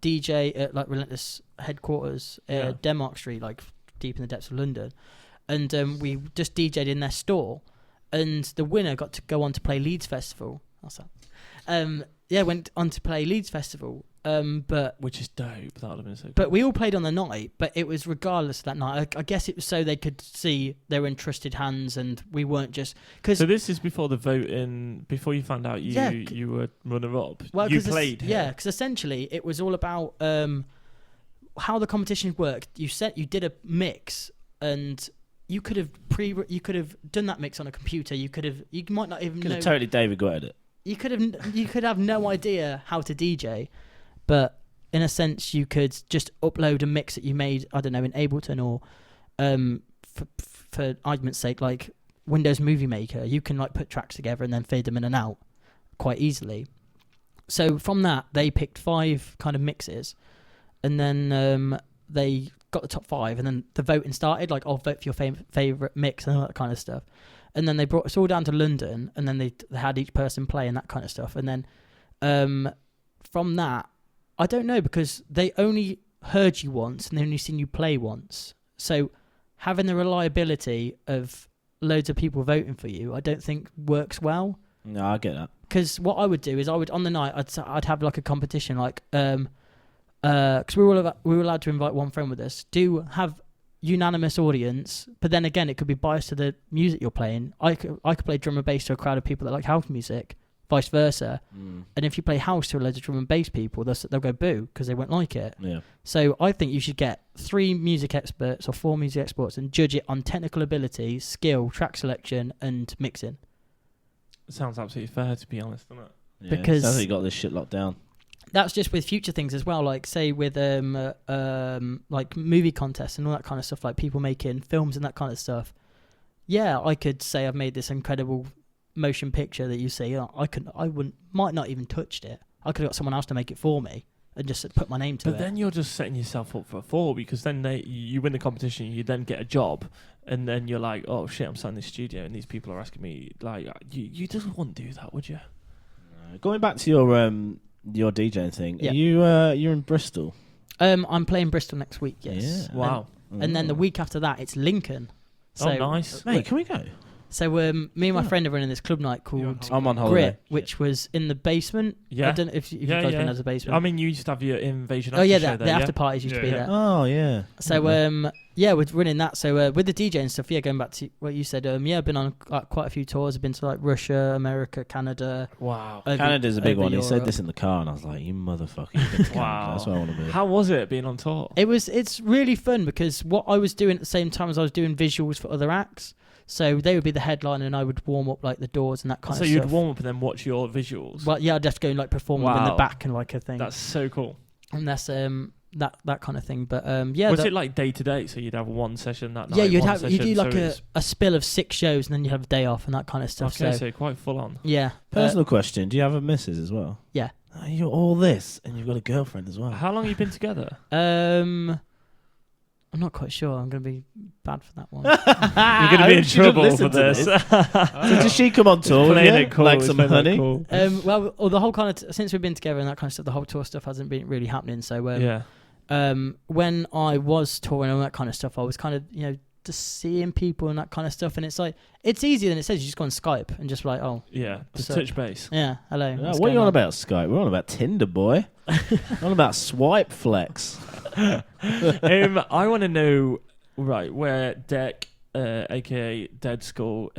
DJ at like Relentless headquarters, Denmark Street, like deep in the depths of London, and we just DJ'd in their store, and the winner got to go on to play Leeds Festival. What's that? Went on to play Leeds Festival, but Which is dope. That would have been so cool. but we all played on the night, but it was regardless of that night. I guess it was so they could see they were in trusted hands, and we weren't just because. So this is before the voting, before you found out you were runner-up. Well, you played here. Yeah, because essentially it was all about how the competition worked. You did a mix, and you could have done that mix on a computer. You might not even Could know. have totally David got it. You could have no idea how to DJ, but in a sense you could just upload a mix that you made, I don't know, in Ableton or for argument's sake, like Windows Movie Maker. You can like put tracks together and then fade them in and out quite easily. So from that they picked 5 kind of mixes, and then they got the top 5, and then the voting started, like I'll vote for your favourite mix and all that kind of stuff. And then they brought us all down to London, and then they had each person play and that kind of stuff. And then from that, I don't know, because they only heard you once and they only seen you play once. So having the reliability of loads of people voting for you, I don't think works well. No, I get that. Because what I would do is on the night I'd have like a competition, like because we were allowed to invite one friend with us. Do have unanimous audience, but then again it could be biased to the music you're playing. I could play drum and bass to a crowd of people that like house music, vice versa. And if you play house to a load of drum and bass people, they'll go boo because they won't like it. Yeah. So I think you should get 3 music experts or 4 music experts and judge it on technical ability, skill, track selection, and mixing. It sounds absolutely fair, to be honest, doesn't it? Yeah, Because- sounds like you got this shit locked down. That's just with future things as well, like say with like movie contests and all that kind of stuff, like people making films and that kind of stuff. Yeah, I could say I've made this incredible motion picture that you see. Might not even touched it. I could have got someone else to make it for me and just put my name to it. But then you're just setting yourself up for a fall, because then you win the competition, you then get a job, and then you're like, oh shit, I'm sat in this studio and these people are asking me, like, you just wouldn't do that, would you? Going back to your DJing thing, Yeah. you're in Bristol. I'm playing Bristol next week, yes. Yeah. Wow. And then the week after that, it's Lincoln. So, nice. Mate, can we go? So me and my friend are running this club night called I'm on holiday. Grit, which was in the basement. Yeah. I don't know if you guys been to the basement. I mean, you used to have your Invasion Oh after yeah, show the there, after parties used to be Yeah. there. Oh yeah. So we're running that. So with the DJ and stuff, going back to what you said, I've been on quite a few tours. I've been to like Russia, America, Canada. Wow. Canada's a big over one. He said Europe. this in the car, and I was like, "You motherfucker!" You've been to Canada. Wow. That's what I want to be. How was it being on tour? It's really fun because what I was doing at the same time as I was doing visuals for other acts. So they would be the headline, and I would warm up like the doors and that kind So of you'd stuff. warm up and then watch your visuals. Well, yeah, I'd have to go and like perform them in the Wow. back and like a thing. That's so cool. And that's that kind of thing. But yeah, Was it like day to day? So you'd have one session that night. yeah, you'd one have you session, do like so it's- a spill of 6 shows, and then you have a day off and that kind of stuff. Okay, So so quite full on. yeah, Personal question: do you have a missus as well? Yeah. Oh, you're all this, and you've got a girlfriend as well. How long have you been together? I'm not quite sure. I'm going to be bad for that one. You're going to be in trouble for this. So does she come on tour? Playing Yeah? it cool. Like some honey? Cool. Well, the whole kind of since we've been together and that kind of stuff, the whole tour stuff hasn't been really happening. So when I was touring and all that kind of stuff, I was kind of just seeing people and that kind of stuff, and it's like it's easier than it says. You just go on Skype and just like, Just touch base. Yeah, hello. What are you on about, Skype? We're on about Tinder, boy. We're on about swipe flex. I want to know, right, where Deck, aka Dead Skull,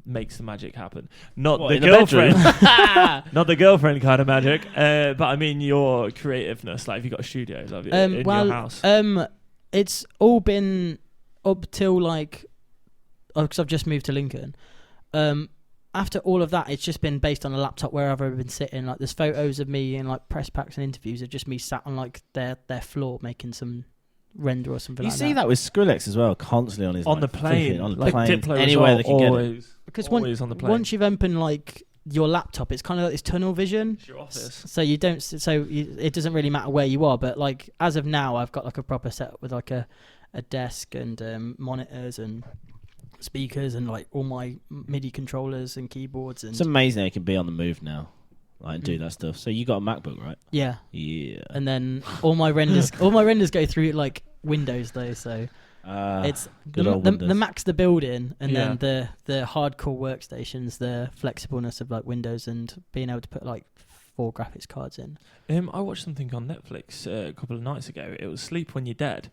makes the magic happen. Not What, the in the girlfriend, bedroom? not the girlfriend kind of magic. But I mean your creativeness. Like, have you got a studio in your house? It's all been up till because I've just moved to Lincoln. After all of that, it's just been based on a laptop wherever I've been sitting. Like, there's photos of me in like press packs and interviews of just me sat on like their floor making some render or something. You like see that with Skrillex as well, constantly on his on the plane, on the like plane, Diplo anywhere they as well, can always, get it. Because always on the plane. once you've opened like your laptop, it's kind of like this tunnel vision. It's your office. So you don't. It doesn't really matter where you are. But like as of now, I've got like a proper setup with like a desk and monitors and speakers and like all my MIDI controllers and keyboards. And It's amazing they can be on the move now, like, and do that stuff. So you got a MacBook, right? yeah. Yeah. And then all my renders go through like Windows though. So it's good old the Windows. Mac's the building, and then the hardcore workstations, the flexibleness of like Windows and being able to put like 4 graphics cards in. I watched something on Netflix a couple of nights ago. It was Sleep When You're Dead.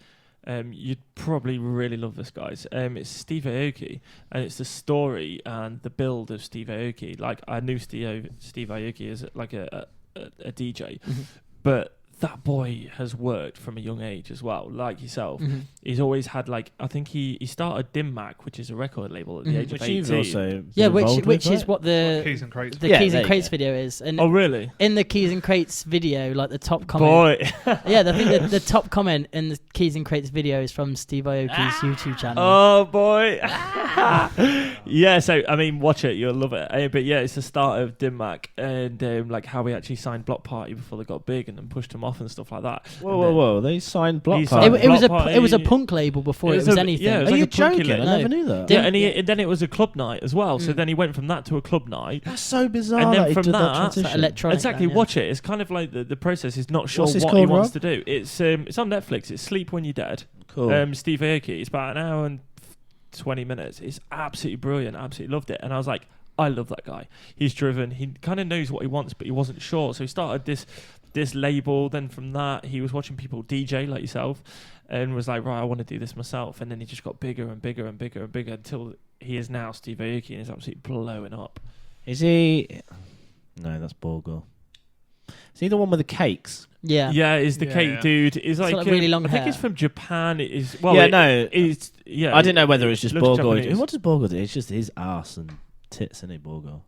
You'd probably really love this, guys. It's Steve Aoki, and it's the story and the build of Steve Aoki. Like, I knew Steve Aoki as like a DJ, but that boy has worked from a young age as well, like yourself. He's always had, like, I think he started Dim Mak, which is a record label, at the age of Which 18. you've also which is what the Keys and Crates. the Yeah, Keys there and you Crates go. video is. And Oh, really? in the Keys and Crates video, like the top comment, Boy. yeah, I think the top comment in the Keys and Crates video is from Steve Aoki's YouTube channel. Oh, boy. Yeah, so, I mean, watch it. You'll love it. But, yeah, it's the start of Dim Mak and, like, how he actually signed Block Party before they got big and then pushed him off and stuff like that. Whoa! They signed Block He Party. signed- It was a punk label before it was anything. Yeah, it was Are like you a punky joking? I label. never knew that. Yeah, and then it was a club night as well. So then he went from that to a club night. That's so bizarre. And then that he from did that, that it's transition. like electronic. Exactly, then, yeah. watch it. It's kind of like the process. He's not sure What's this what he called, wants Rob? to do. It's on Netflix. It's Sleep When You're Dead. Cool. Steve Aoki. It's about an hour and 20 minutes. It's absolutely brilliant. Absolutely loved it. And I was like, I love that guy. He's driven. He kind of knows what he wants, but he wasn't sure. So he started this label. Then from that, he was watching people DJ like yourself, and was like, right, I want to do this myself. And then he just got bigger and bigger and bigger and bigger until he is now Steve Aoki and is absolutely blowing up. Is he? No, that's Borgel. Is he the one with the cakes? Yeah. Yeah, is the cake dude. Is like, got, like, really long I think hair. he's from Japan. It is Yeah, I didn't know whether it's just looks Borgel. Japanese. What does Borgel do? It's just his ass and tits, isn't it, Borgel?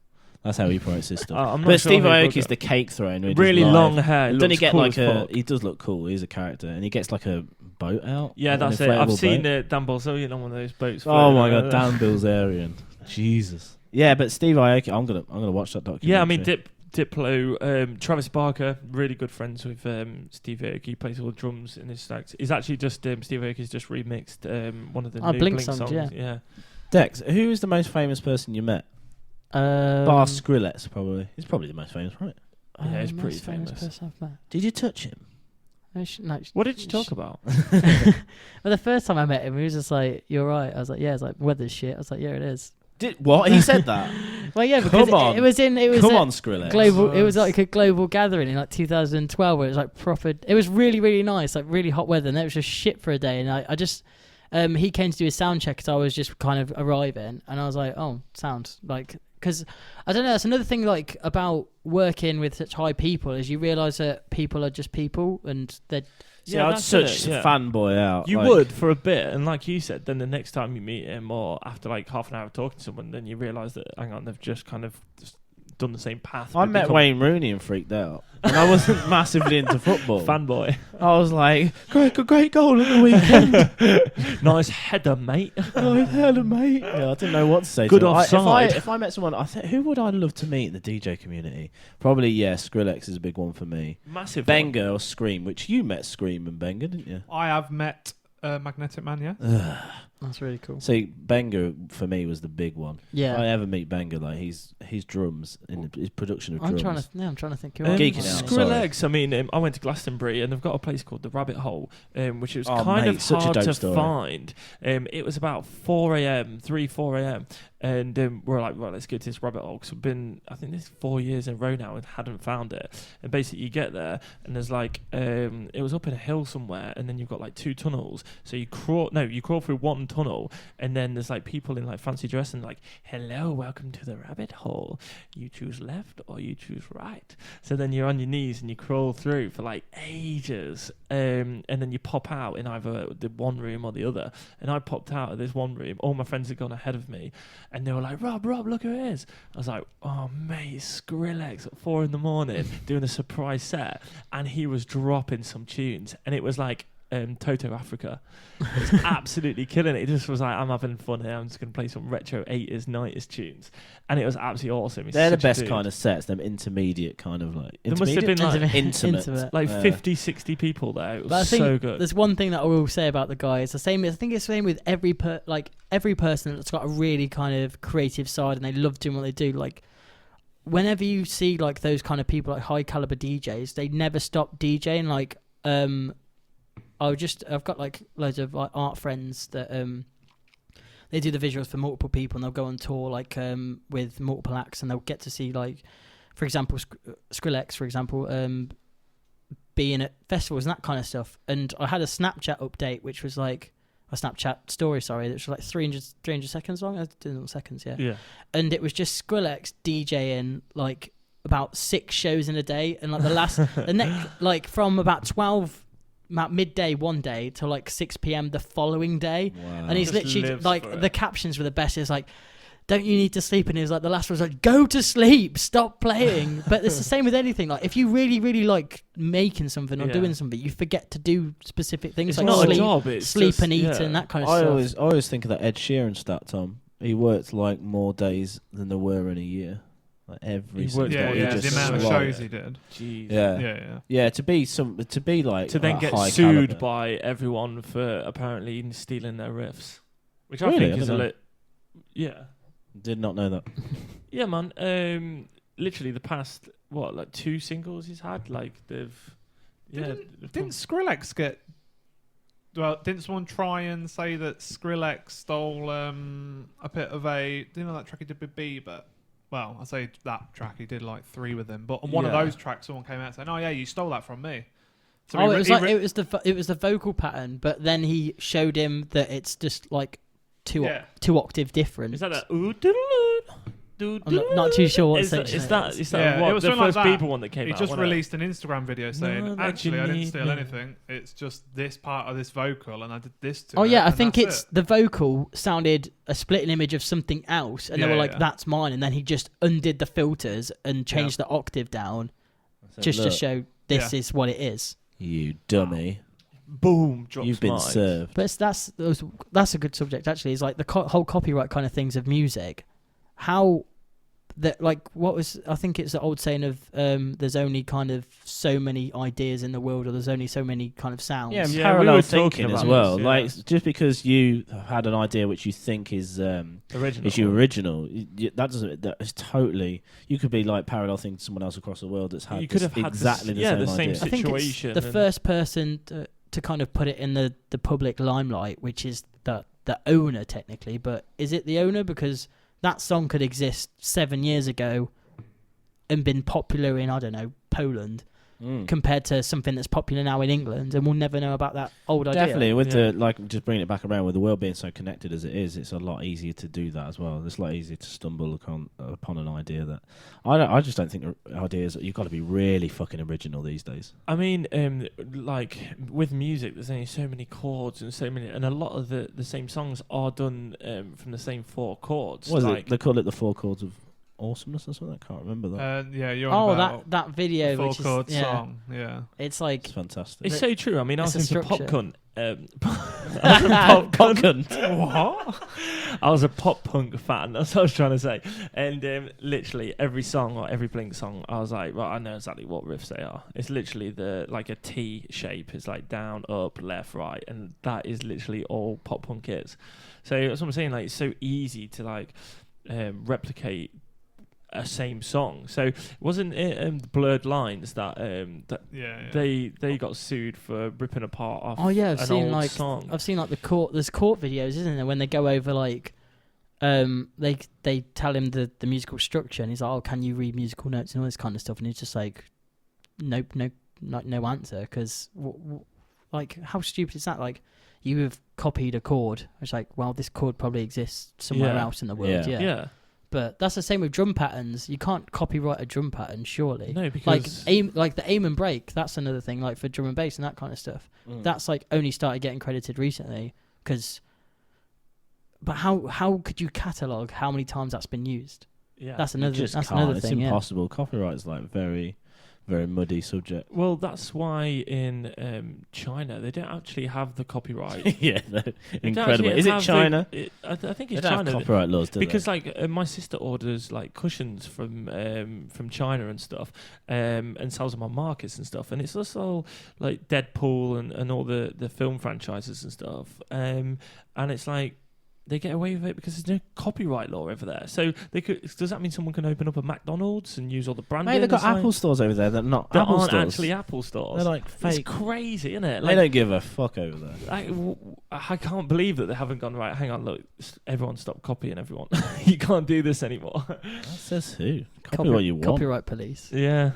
That's how he promotes his stuff. I'm not But sure Steve who Aoki's Borgel- the cake throwing. when he does really live. long hair. And doesn't he looks get cool like as a? fuck. He does look cool. He's a character, and he gets like a boat out. Yeah, an that's it. I've inflatable seen boat. Dan Bolzonian on one of those boats. Oh my floating god, around. Dan Bilzerian. Jesus. Yeah, but Steve Aoki, I'm gonna watch that documentary. Yeah, I mean Diplo, Travis Barker, really good friends with Steve Aoki. He plays all the drums in his stacks. He's actually just Steve Aoki's just remixed one of the new Blink Blink songs, songs. yeah. Dex, who is the most famous person you met? Bar Skrillex, probably. He's probably the most famous, right? Yeah, he's most pretty famous. person I've met. Did you touch him? What did you talk about? Well, the first time I met him, he was just like, "You're right." I was like, "Yeah." It's like, "Weather's shit." I was like, "Yeah, it is." What? He said that? Well, yeah, because Come on. it was Come on, Skrillex. global. It was like a global gathering in like 2012 where it was like proper. It was really, really nice, like really hot weather, and it was just shit for a day. And I just, he came to do a sound check because I was just kind of arriving, and I was like, "Oh, sound like." Because I don't know, that's another thing like about working with such high people is you realise that people are just people and they're. See, Yeah, I'd that's such it, yeah. fanboy out. You like- would for a bit, and like you said, then the next time you meet him, or after like half an hour of talking to someone, then you realise that hang on, they've just kind of just done the same path. I but met become Wayne Rooney and freaked out. And I wasn't massively into football. fanboy. I was like, great goal at the weekend. Nice header, mate. Oh, hello, mate. Yeah, I didn't know what to say. Good to him. offside. If I met someone, who would I love to meet in the DJ community? Probably, yeah, Skrillex is a big one for me. Massive. Benga or Scream, which you met Scream and Benga, didn't you? I have met Magnetic Man, yeah. That's really cool. See, Benga for me was the big one. Yeah. If I ever meet Benga, like his drums in his production of I'm drums. trying to think. Who Geeking out, sorry. Skrillex. I mean, I went to Glastonbury and they've got a place called the Rabbit Hole, which was Oh, kind mate, of such a hard dope to story. find. It was about 4 a.m., and we're like, right, let's go to this rabbit hole because we've been, I think this is 4 years in a row now and hadn't found it. And basically, you get there and there's like, it was up in a hill somewhere, and then you've got like 2 tunnels. So you crawl through one tunnel, and then there's like people in like fancy dress and like, hello, welcome to the rabbit hole. You choose left or you choose right. So then you're on your knees and you crawl through for like ages, and then you pop out in either the one room or the other. And I popped out of this one room. All my friends had gone ahead of me, and they were like, Rob, look who it is. I was like, oh mate, Skrillex at 4 a.m. doing a surprise set, and he was dropping some tunes, and it was like Toto Africa. It was absolutely killing it. He just was like, I'm having fun here. I'm just going to play some retro 80s, 90s tunes. And it was absolutely awesome. He's They're the such a best dude. kind of sets, them intermediate kind of like... There must have been like intimate. like Yeah. 50, 60 people there. It But I was think so good. there's one thing that I will say about the guy. It's the same. I think it's the same with every person that's got a really kind of creative side and they love doing what they do. Like whenever you see like those kind of people, like high caliber DJs, they never stop DJing. Like I've got like loads of like art friends that they do the visuals for multiple people, and they'll go on tour like with multiple acts, and they'll get to see like, for example, Skrillex, for example, being at festivals and that kind of stuff. And I had a Snapchat update, which was like a Snapchat story, which was like 300 seconds long. I did it on seconds, yeah. And it was just Skrillex DJing like about 6 shows in a day, and like the next like from about midday one day till like 6 p.m. the following day. Wow. And he's Just literally lives like for it. the captions were the best. It's like, don't you need to sleep? And he was like, the last one was like, go to sleep, stop playing. But it's the same with anything. Like if you really, really like making something or doing something, you forget to do specific things. It's like not sleep, a job. It's sleep just, and eat and that kind of stuff. I always think of that Ed Sheeran stat, Tom. He worked like more days than there were in a year. Like every He single worked- day. Yeah, He the just amount of slogged. shows he did. Jeez. Yeah. Yeah. To be like To then at get high sued caliber. by everyone for apparently stealing their riffs, which I Really? think I is a don't know. lit. Yeah. Did not know that. Yeah, man. Literally the past like 2 singles he's had, like they've. Didn't Skrillex get? Well, didn't someone try and say that Skrillex stole a bit of a? Do you know that track he did with Bieber? Well, I say that track he did like 3 with him, but on one of Yeah. those tracks, someone came out saying, "Oh yeah, you stole that from me." So Oh, it was the vocal pattern, but then he showed him that it's just like two octave difference. Is that that? Ooh, doodle-oo, I'm not too sure what Is that Yeah, what, it was the something first like that. Bieber one that came He out? just wasn't it? released an Instagram video saying, No, that "Actually, you I didn't need steal me." anything. It's just this part of this vocal, and I did this to Oh it, yeah, I and think that's it's the vocal sounded a splitting image of something else, and they Yeah, were like, yeah. "That's mine," and then he just undid the filters and changed the octave down just to Look, show this is what it is. you dummy. Boom, drops You've been mic. served. But that's a good subject actually. It's like the whole copyright kind of things of music. How that like what was I think it's the old saying of there's only kind of so many ideas in the world, or there's only so many kind of sounds. Yeah, Yeah, we parallel were talking thinking as about well. this, yeah. Like just because you had an idea which you think is Original. that doesn't. That is totally. You could be like parallel thinking to someone else across the world that's had You could this have had exactly the the same same idea. I think it's situation the and- first person to kind of put it in the public limelight, which is the owner technically. But is it the owner? Because that song could exist 7 years ago and been popular in, I don't know, Poland, compared to something that's popular now in England, and we'll never know about that old idea. Definitely, with Yeah. the like, just bringing it back around, with the world being so connected as it is, it's a lot easier to do that as well. It's a lot easier to stumble upon an idea that I just don't think ideas. You've got to be really fucking original these days. I mean, like with music, there's only so many chords and a lot of the same songs are done from the same 4 chords. What is like, it? They call it the 4 chords of awesomeness or something. I can't remember that. Yeah, you're Oh, on about that video, the which is 4-chord yeah, song. Yeah, it's like It's fantastic. It's so true. I mean, I It's was a into pop structure. cunt. Pop cunt. what? I was a pop punk fan. That's what I was trying to say. And literally every song or every Blink song, I was like, right, I know exactly what riffs they are. It's literally like a T shape. It's like down, up, left, right, and that is literally all pop punk is. So that's what I'm saying. Like, it's so easy to like replicate a same song. So wasn't it Blurred Lines that they got sued for ripping apart off an old song? I've seen like there's court videos, isn't there, when they go over like they tell him the musical structure, and he's like, oh, can you read musical notes and all this kind of stuff, and he's just like, nope, no answer, because like, how stupid is that? Like, you have copied a chord. It's like, well, this chord probably exists somewhere else in the world. Yeah. But that's the same with drum patterns. You can't copyright a drum pattern, surely. No, because like the aim and break. That's another thing. Like for drum and bass and that kind of stuff. That's like only started getting credited recently. But how could you catalog how many times that's been used? Yeah, that's another thing. It's impossible. Copyright is like very, very muddy subject. Well, that's why in China they don't actually have the copyright. Yeah, incredible. Is it China? I think it's they don't China. Have copyright laws, do because they? like my sister orders like cushions from China and stuff, and sells them on markets and stuff, and it's also like Deadpool and all the film franchises and stuff, and it's like, they get away with it because there's no copyright law over there. So does that mean someone can open up a McDonald's and use all the branding? Mate, they've got Apple stores over there that aren't actually Apple stores. They're like fake. It's crazy, isn't it? They don't give a fuck over there. I can't believe that they haven't gone, right, hang on, look, everyone stop copying everyone. You can't do this anymore. That says who? Copy what you want. Copyright police. Yeah.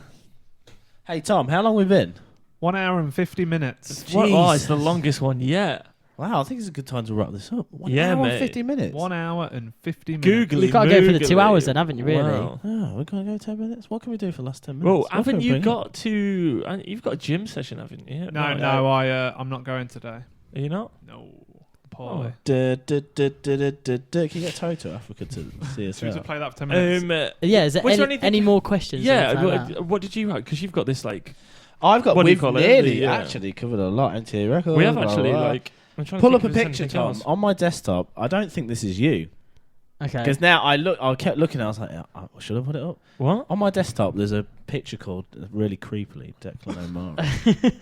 Hey, Tom, how long we been? 1 hour and 50 minutes. Oh, it's the longest one yet. Wow, I think it's a good time to wrap this up. 1 hour and 50 minutes. 1 hour and 50 minutes. Googly, you've got to go for the 2 hours then, haven't you, really? Wow. Oh, we're going to go 10 minutes? What can we do for the last 10 minutes? Well, haven't you got you've got a gym session, haven't you? No, I'm not going today. Are you not? No. Poorly. Can you get Toe to Africa to see us Should we out? play that for 10 minutes? Yeah, is there any more questions? Yeah, what did you write? Because you've got this, like... We've nearly actually covered a lot. MTA record. We have actually, like... Pull up a picture, Tom, on my desktop. I don't think this is you. Okay. Because now I kept looking, I was like, should I put it up? What? On my desktop, there's a picture called, really creepily, Declan O'Mara.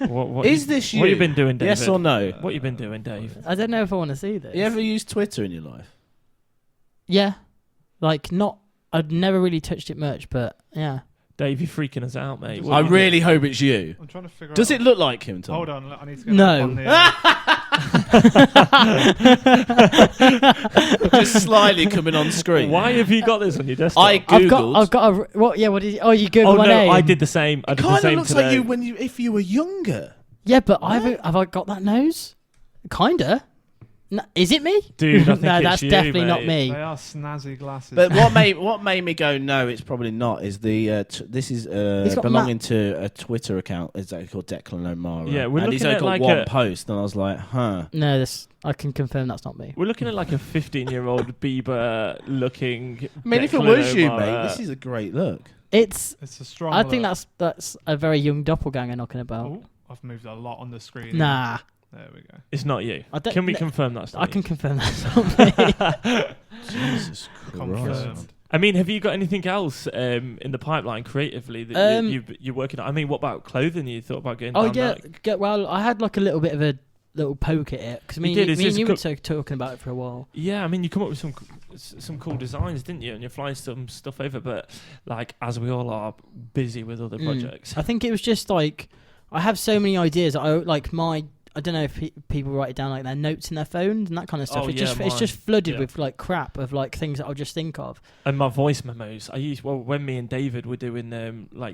What is this you? What have you been doing, David? Yes or no? What have you been doing, Dave? I don't know if I want to see this. You ever used Twitter in your life? Yeah. Like, I'd never really touched it much, but yeah. Dave, you're freaking us out, mate. I really hope it's you. I'm trying to figure out. Does it look like him, Tom? Hold on, I need to get No. Just slightly coming on screen. Why have you got this on your desktop? I googled. I've got a what? Yeah, what did? Oh, you googled my name. I did the same. It kind of looks like you if you were younger. Yeah, but have I got that nose? Kinda. No, is it me? Dude, I think no, it's that's you, definitely mate. not me. They are snazzy glasses. But what made me go no, it's probably not. Is this is belonging to a Twitter account? It's called Declan O'Mara. Yeah, we're and he's looking only at got like one post, and I was like, huh. No, I can confirm that's not me. We're looking at like a 15-year-old Bieber looking. I mean, if it Declan was you, O'Mara. mate, this is a great look. It's a strong. I think that's a very young doppelganger knocking about. Oh, I've moved a lot on the screen. Nah. There we go. It's not you. Can we confirm that's not I can confirm that's not me. Jesus Christ. Confirmed. I mean, have you got anything else in the pipeline creatively that you're working on? I mean, what about clothing? You thought about getting down that? Well, I had like a little bit of a little poke at it because me and you were talking about it for a while. Yeah, I mean, you come up with some cool designs, didn't you? And you're flying some stuff over, but like as we all are busy with other projects. I think it was just like I have so many ideas. I don't know if people write it down like their notes in their phones and that kind of stuff. It's just flooded with like crap of like things that I'll just think of. And my voice memos, when me and David were doing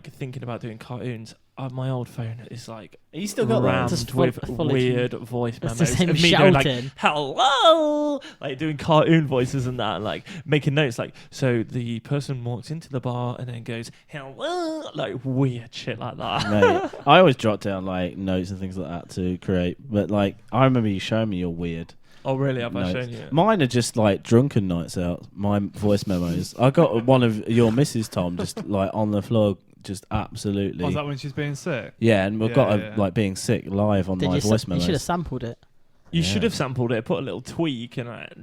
thinking about doing cartoons, my old phone is like you still got rammed with weird voice memos of me shouting. doing like hello, like doing cartoon voices and that, and like making notes like so the person walks into the bar and then goes hello, like weird shit like that. Mate, I always jot down like notes and things like that to create, but like I remember you showing me your weird. Oh really? Have notes. I shown you? Mine are just like drunken nights out. My voice memos. I got one of your Mrs. Tom just like on the floor. Just absolutely. Was that when she's being sick? Yeah, and we've got like being sick live on my voice memos. You should have sampled it. You should have sampled it, put a little tweak and like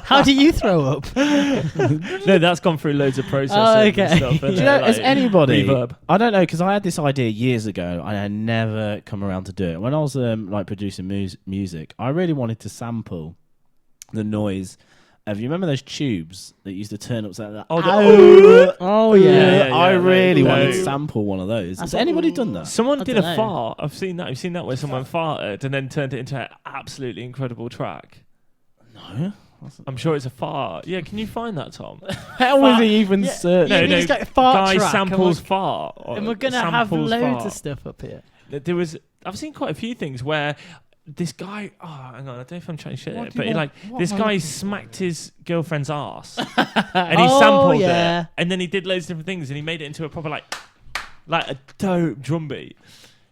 How do you throw up? No, that's gone through loads of processing. okay. And stuff, Do you know, has anybody? reverb. I don't know, because I had this idea years ago and I never come around to do it. When I was like producing music, I really wanted to sample the noise. You remember those tubes that used to turn up like that? Oh yeah. I really no. wanted to sample one of those. Has anybody done that? Someone I did a dunno. fart. I've seen that. You've seen that where someone farted and then turned it into an absolutely incredible track. No. I'm sure it's a fart. Yeah, can you find that, Tom? How was he even search? No, You no. just get a fart Guy track samples and fart. And we're gonna have loads of stuff up here. There was. I've seen quite a few things where this guy. Oh, hang on. I don't know if I'm trying to shit What it, do you but he, want- like what this am I guy looking smacked his girlfriend's ass, and he Oh, sampled yeah. it, and then he did loads of different things, and he made it into a proper like a dope drum beat.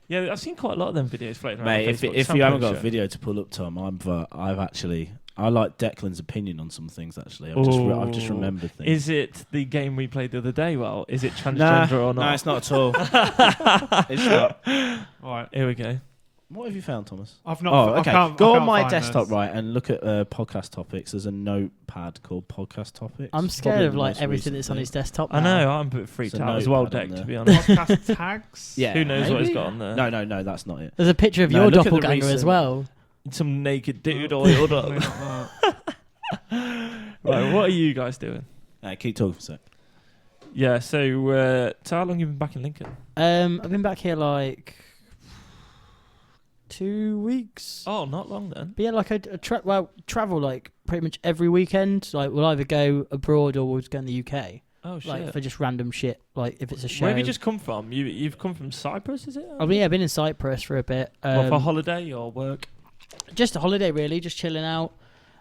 Yeah, I've seen quite a lot of them videos floating around. Mate, on if Facebook. you Sampling haven't got a shit. video to pull up, Tom, I like Declan's opinion on some things. Actually, I've just Ooh. remembered things. Is it the game we played the other day? Well, is it transgender or not? No, it's not at all. It's not. All right. Here we go. What have you found, Thomas? I've not. Oh, I okay. can't- Go I on can't my find desktop, this. right, and look at podcast topics. There's a notepad called podcast topics. I'm Probably scared of the like most everything recent that's on thing. his desktop. I now. know, I'm a bit freaked It's a out as well, notepad on Deck, to there. be honest. Podcast tags. Yeah, Who knows what he's maybe? got on there? No, that's not it. There's a picture of No, your look at the doppelganger as recent- well. Some naked dude oiled up. Probably not that. Right, what are you guys doing? Keep talking for a sec. Yeah, so how long have you been back in Lincoln? I've been back here like 2 weeks. Oh, not long then. But yeah, like I travel like pretty much every weekend. Like we'll either go abroad or we'll just go in the UK. Oh, shit. Like for just random shit. Like if it's a show. Where have you just come from? You've come from Cyprus, is it? I mean, yeah, I've been in Cyprus for a bit. What, for holiday or work? Just a holiday, really, just chilling out.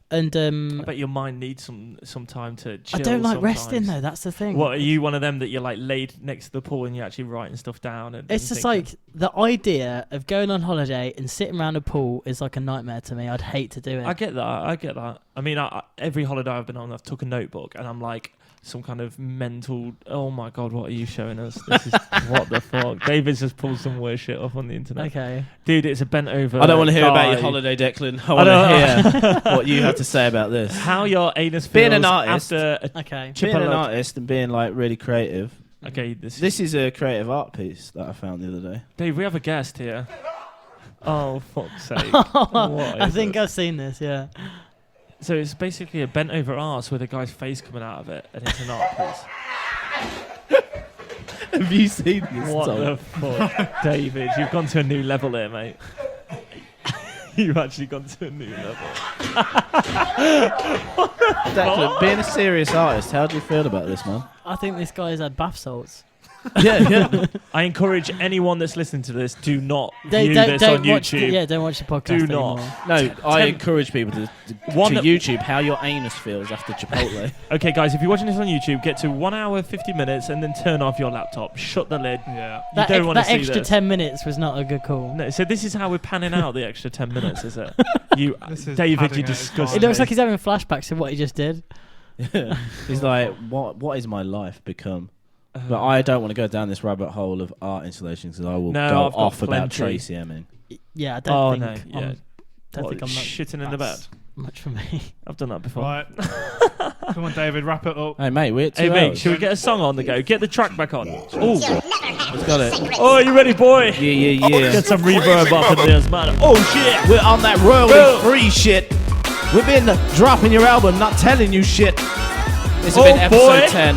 And I bet your mind needs some time to chill. I don't like sometimes. resting though. That's the thing. What, are you one of them that you're like laid next to the pool and you're actually writing stuff down? It's just like the idea of going on holiday and sitting around a pool is like a nightmare to me. I'd hate to do it. I get that. I mean, every holiday I've been on, I've took a notebook and I'm like some kind of mental. Oh my god, what are you showing us? This is what the fuck. David's just pulled some weird shit off on the internet. Okay. Dude, it's a bent over. I don't want to hear about guy. your holiday, Declan. I want to hear what you have to say about this. How your anus feels Being an artist. after a Okay. Being an Chipolo- artist and being like really creative. Okay, this This is a creative art piece that I found the other day. Dave, we have a guest here. Oh, fuck's sake. What I is think this? I've seen this, yeah. So it's basically a bent over arse with a guy's face coming out of it, and it's an art piece. Have you seen this? What Tom? the fuck? David, you've gone to a new level here, mate. You've actually gone to a new level. Declan, being a serious artist, how do you feel about this, man? I think this guy's had bath salts. yeah. I encourage anyone that's listening to this, do not Don't view this on watch YouTube. don't watch the podcast Do anymore. not. No, I Ten- encourage people to One- YouTube how your anus feels after Chipotle. Okay, guys, if you're watching this on YouTube, get to 1 hour, 50 minutes, and then turn off your laptop. Shut the lid. Yeah. You don't want to that see extra this. 10 minutes was not a good call. No, so this is how we're panning out the extra 10 minutes, is it? You, This is David, padding you it, it's disgusting. It looks like he's having flashbacks of what he just did. He's like, what is my life become? But I don't want to go down this rabbit hole of art installations because I will No, go I've got off about plenty. Tracy Emin. Yeah, I don't Oh, think no, I'm, yeah. don't What, think I'm not shitting in the bed. that's much for me. I've done that before. Right. Come on, David, wrap it up. Hey, mate, we're at 2 Hey, mate, hours. should we get a song on the go? Get the track back on. Oh, It's got it. oh, you ready, boy? Yeah. Get some reverb up in this, man. Oh, shit. We're on that royalty free shit. We've been dropping your album, not telling you shit. This has Oh, been episode boy. 10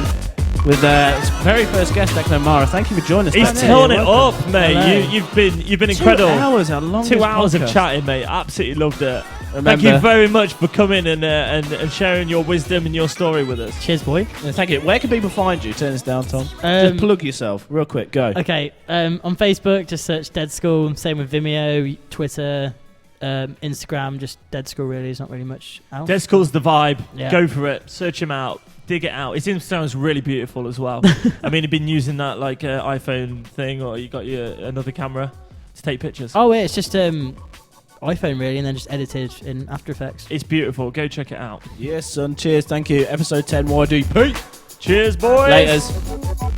with his very first guest, Declan Mara. Thank you for joining us. He's Declan. turning it Welcome. up, mate. Hello. You've been 2 incredible. hours, how long 2 hours of chatting, mate. Absolutely loved it. Thank you very much for coming and sharing your wisdom and your story with us. Cheers, boy. Yeah, thank you. Where can people find you? Turn this down, Tom. Just plug yourself real quick. Go. Okay, on Facebook, just search Dead School. Same with Vimeo, Twitter, Instagram, just Dead School, really. There's not really much else. Dead School's the vibe. Yeah. Go for it. Search him out. Dig it out. His Instagram's really beautiful as well. I mean, you've been using that like iPhone thing, or you got your another camera to take pictures. Oh, yeah, it's just iPhone, really, and then just edited in After Effects. It's beautiful. Go check it out. Yes, son. Cheers. Thank you. Episode 10 YDP. Cheers, boys. Laters.